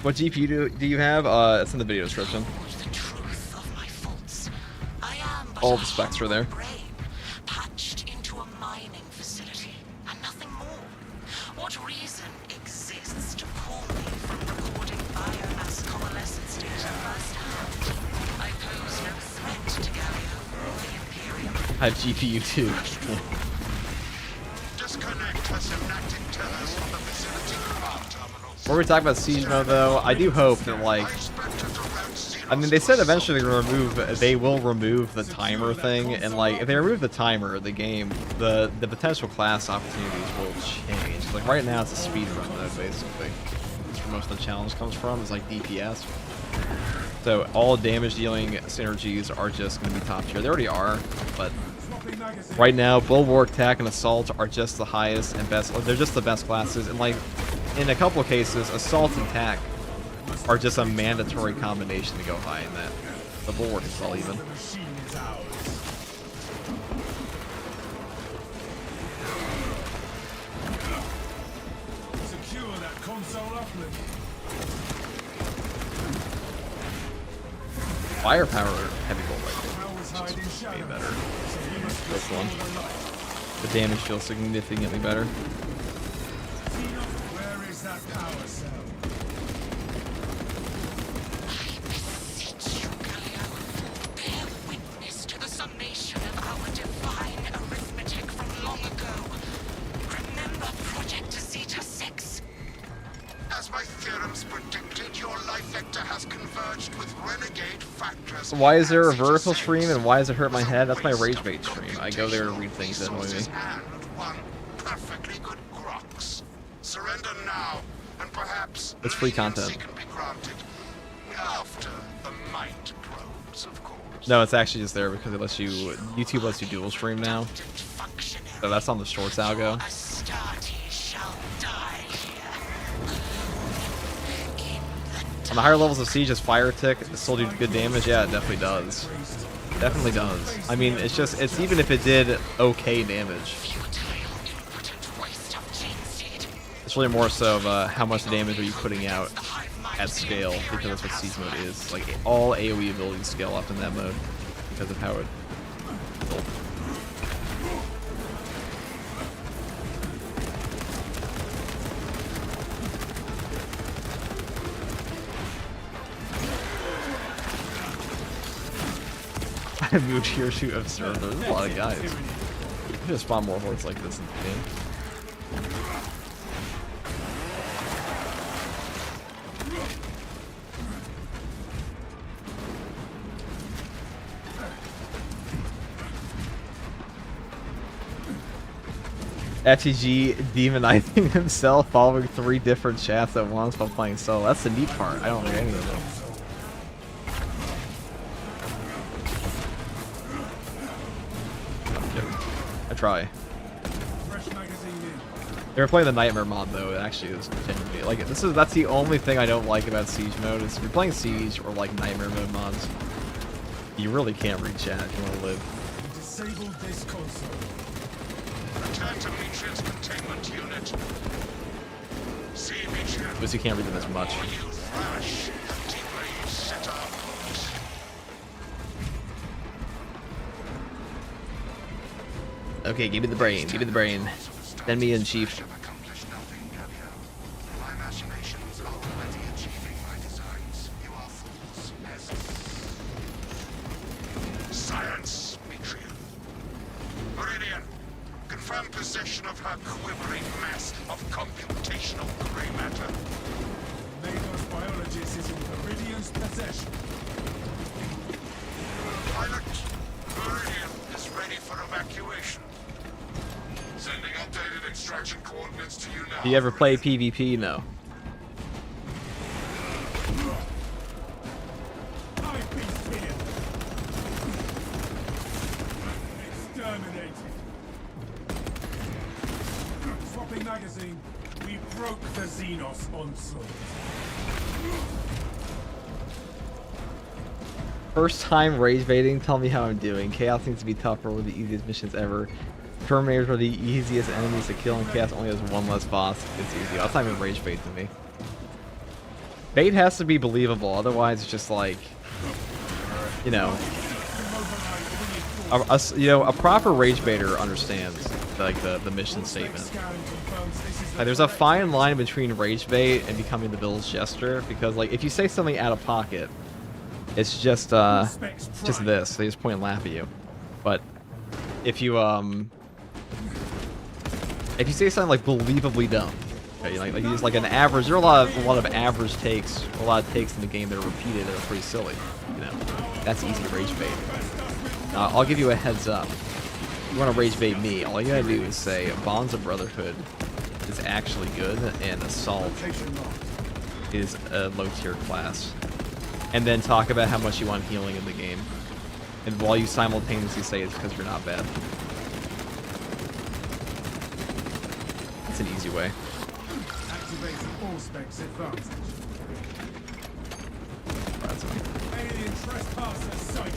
What GPU do you have? It's in the video description. All the specs are there. I have GPU too. Disconnect her synaptic tethers from the facility command terminals. Before we talk about siege mode, though, I do hope that, like, I mean, they said eventually they will remove the timer thing, and like, if they remove the timer, the game, the potential class opportunities will change. Like right now, it's a speedrun mode basically. That's where most of the challenge comes from. Is like DPS. So all damage dealing synergies are just going to be top tier. They already are, but right now, Bulwark, Tac, and Assault are just the highest and best. They're just the best classes, and like in a couple of cases, Assault and Tac are just a mandatory combination to go high in that. The Bulwark is all even. Secure that console uplink. Firepower heavy bolt rifle is just way better. This one. The damage feels significantly better. Where is that power cell? Why is there a vertical stream and why does it hurt my head? That's my rage bait stream. I go there to read things that annoy me. It's free content. No, it's actually just there because it lets you, YouTube lets you dual stream now. So that's on the shorts algo. On the higher levels of Siege, does Fire Tick still do good damage? Yeah, it definitely does. Definitely does. I mean, it's just, it's even if it did okay damage. It's really more so of how much damage are you putting out at scale, because that's what Siege mode is. Like, all AoE abilities scale up in that mode because of how it built. I moved here to observe. There's a lot of guys. You can just spawn more hordes like this in the game. FTG demonizing himself following 3 different chats at once while playing solo. That's the neat part. I don't think any of them. I try. They were playing the Nightmare mod though. It actually is genuinely like that's the only thing I don't like about Siege mode. Is if you're playing Siege or like Nightmare mode mods, you really can't read chat if you want to live. Disable this console. Return to Metria's containment unit. See Metria. Because you can't read them as much. You thrash. Debrief set up. Okay, give me the brain. Give me the brain. Send me in, Chief. Silence, Metria. Meridian, confirm possession of her quivering mass of computational gray matter. Mados biologist is in Meridian's possession. Pilot, Meridian is ready for evacuation. Sending updated extraction coordinates to you now. Do you ever play PvP? No. Exterminated. Swapping magazine. We broke the Xenos onslaught. First time rage baiting. Tell me how I'm doing. Chaos seems to be tougher. One of the easiest missions ever. Terminators are the easiest enemies to kill, and Chaos only has one less boss. It's easy. That's not even rage bait to me. Bait has to be believable, otherwise it's just like, you know, a proper rage baiter understands like the mission statement. Like, there's a fine line between rage bait and becoming the Bill's Jester, because like if you say something out of pocket, it's just this. They just point and laugh at you. But if you say something like believably dumb, Okay, like he's like an average. There are a lot of average takes, a lot of takes in the game that are repeated that are pretty silly. You know, that's easy rage bait. I'll give you a heads up. If you want to rage bait me, all you gotta do is say Bonds of Brotherhood is actually good and Assault is a low tier class, and then talk about how much you want healing in the game, and while you simultaneously say it's because you're not bad. It's an easy way. Activating all specs advantage. That's me. Alien trespasser sighted.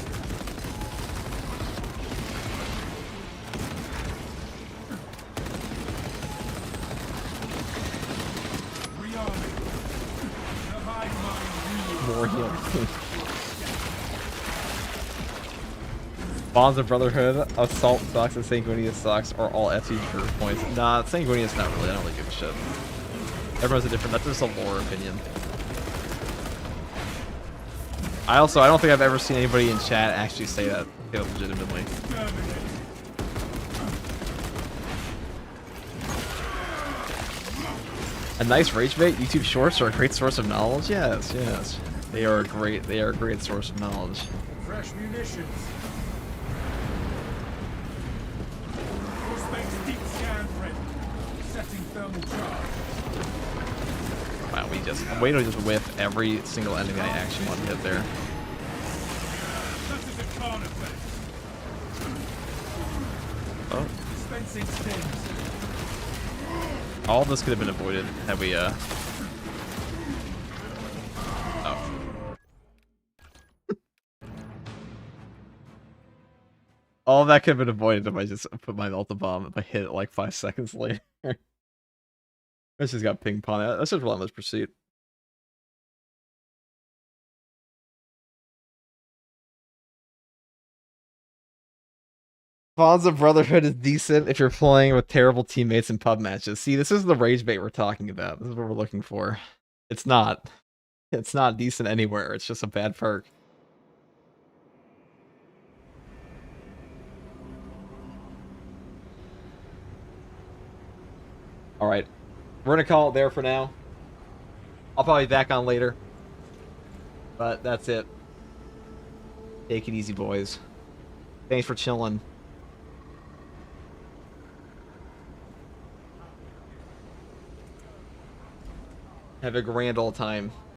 Rearming. The hive mind More healing. Bonds of Brotherhood, Assault sucks, and Sanguinius sucks are all FT for points. Nah, Sanguinius not really. I don't really give a shit. Everyone's a different. That's just a lore opinion. I don't think I've ever seen anybody in chat actually say that legitimately. A nice rage bait. YouTube shorts are a great source of knowledge. Yes, yes, they are great. They are a great source of knowledge. fresh munitions. All specs deep scan ready. Setting thermal charge. Wow, I'm waiting to just whiff every single enemy I actually want to hit there. That is a carnifex. Oh. Dispensing stings. All this could have been avoided had we, Oh. All of that could have been avoided if I just put my ulti bomb, if I hit it like 5 seconds later. This just got ping pong. That's just Relentless Pursuit. Bonds of Brotherhood is decent if you're playing with terrible teammates in pub matches. See, this is the rage bait we're talking about. This is what we're looking for. It's not. It's not decent anywhere. It's just a bad perk. Alright. We're gonna call it there for now. I'll probably be back on later. But that's it. Take it easy, boys. Thanks for chilling. Have a grand old time.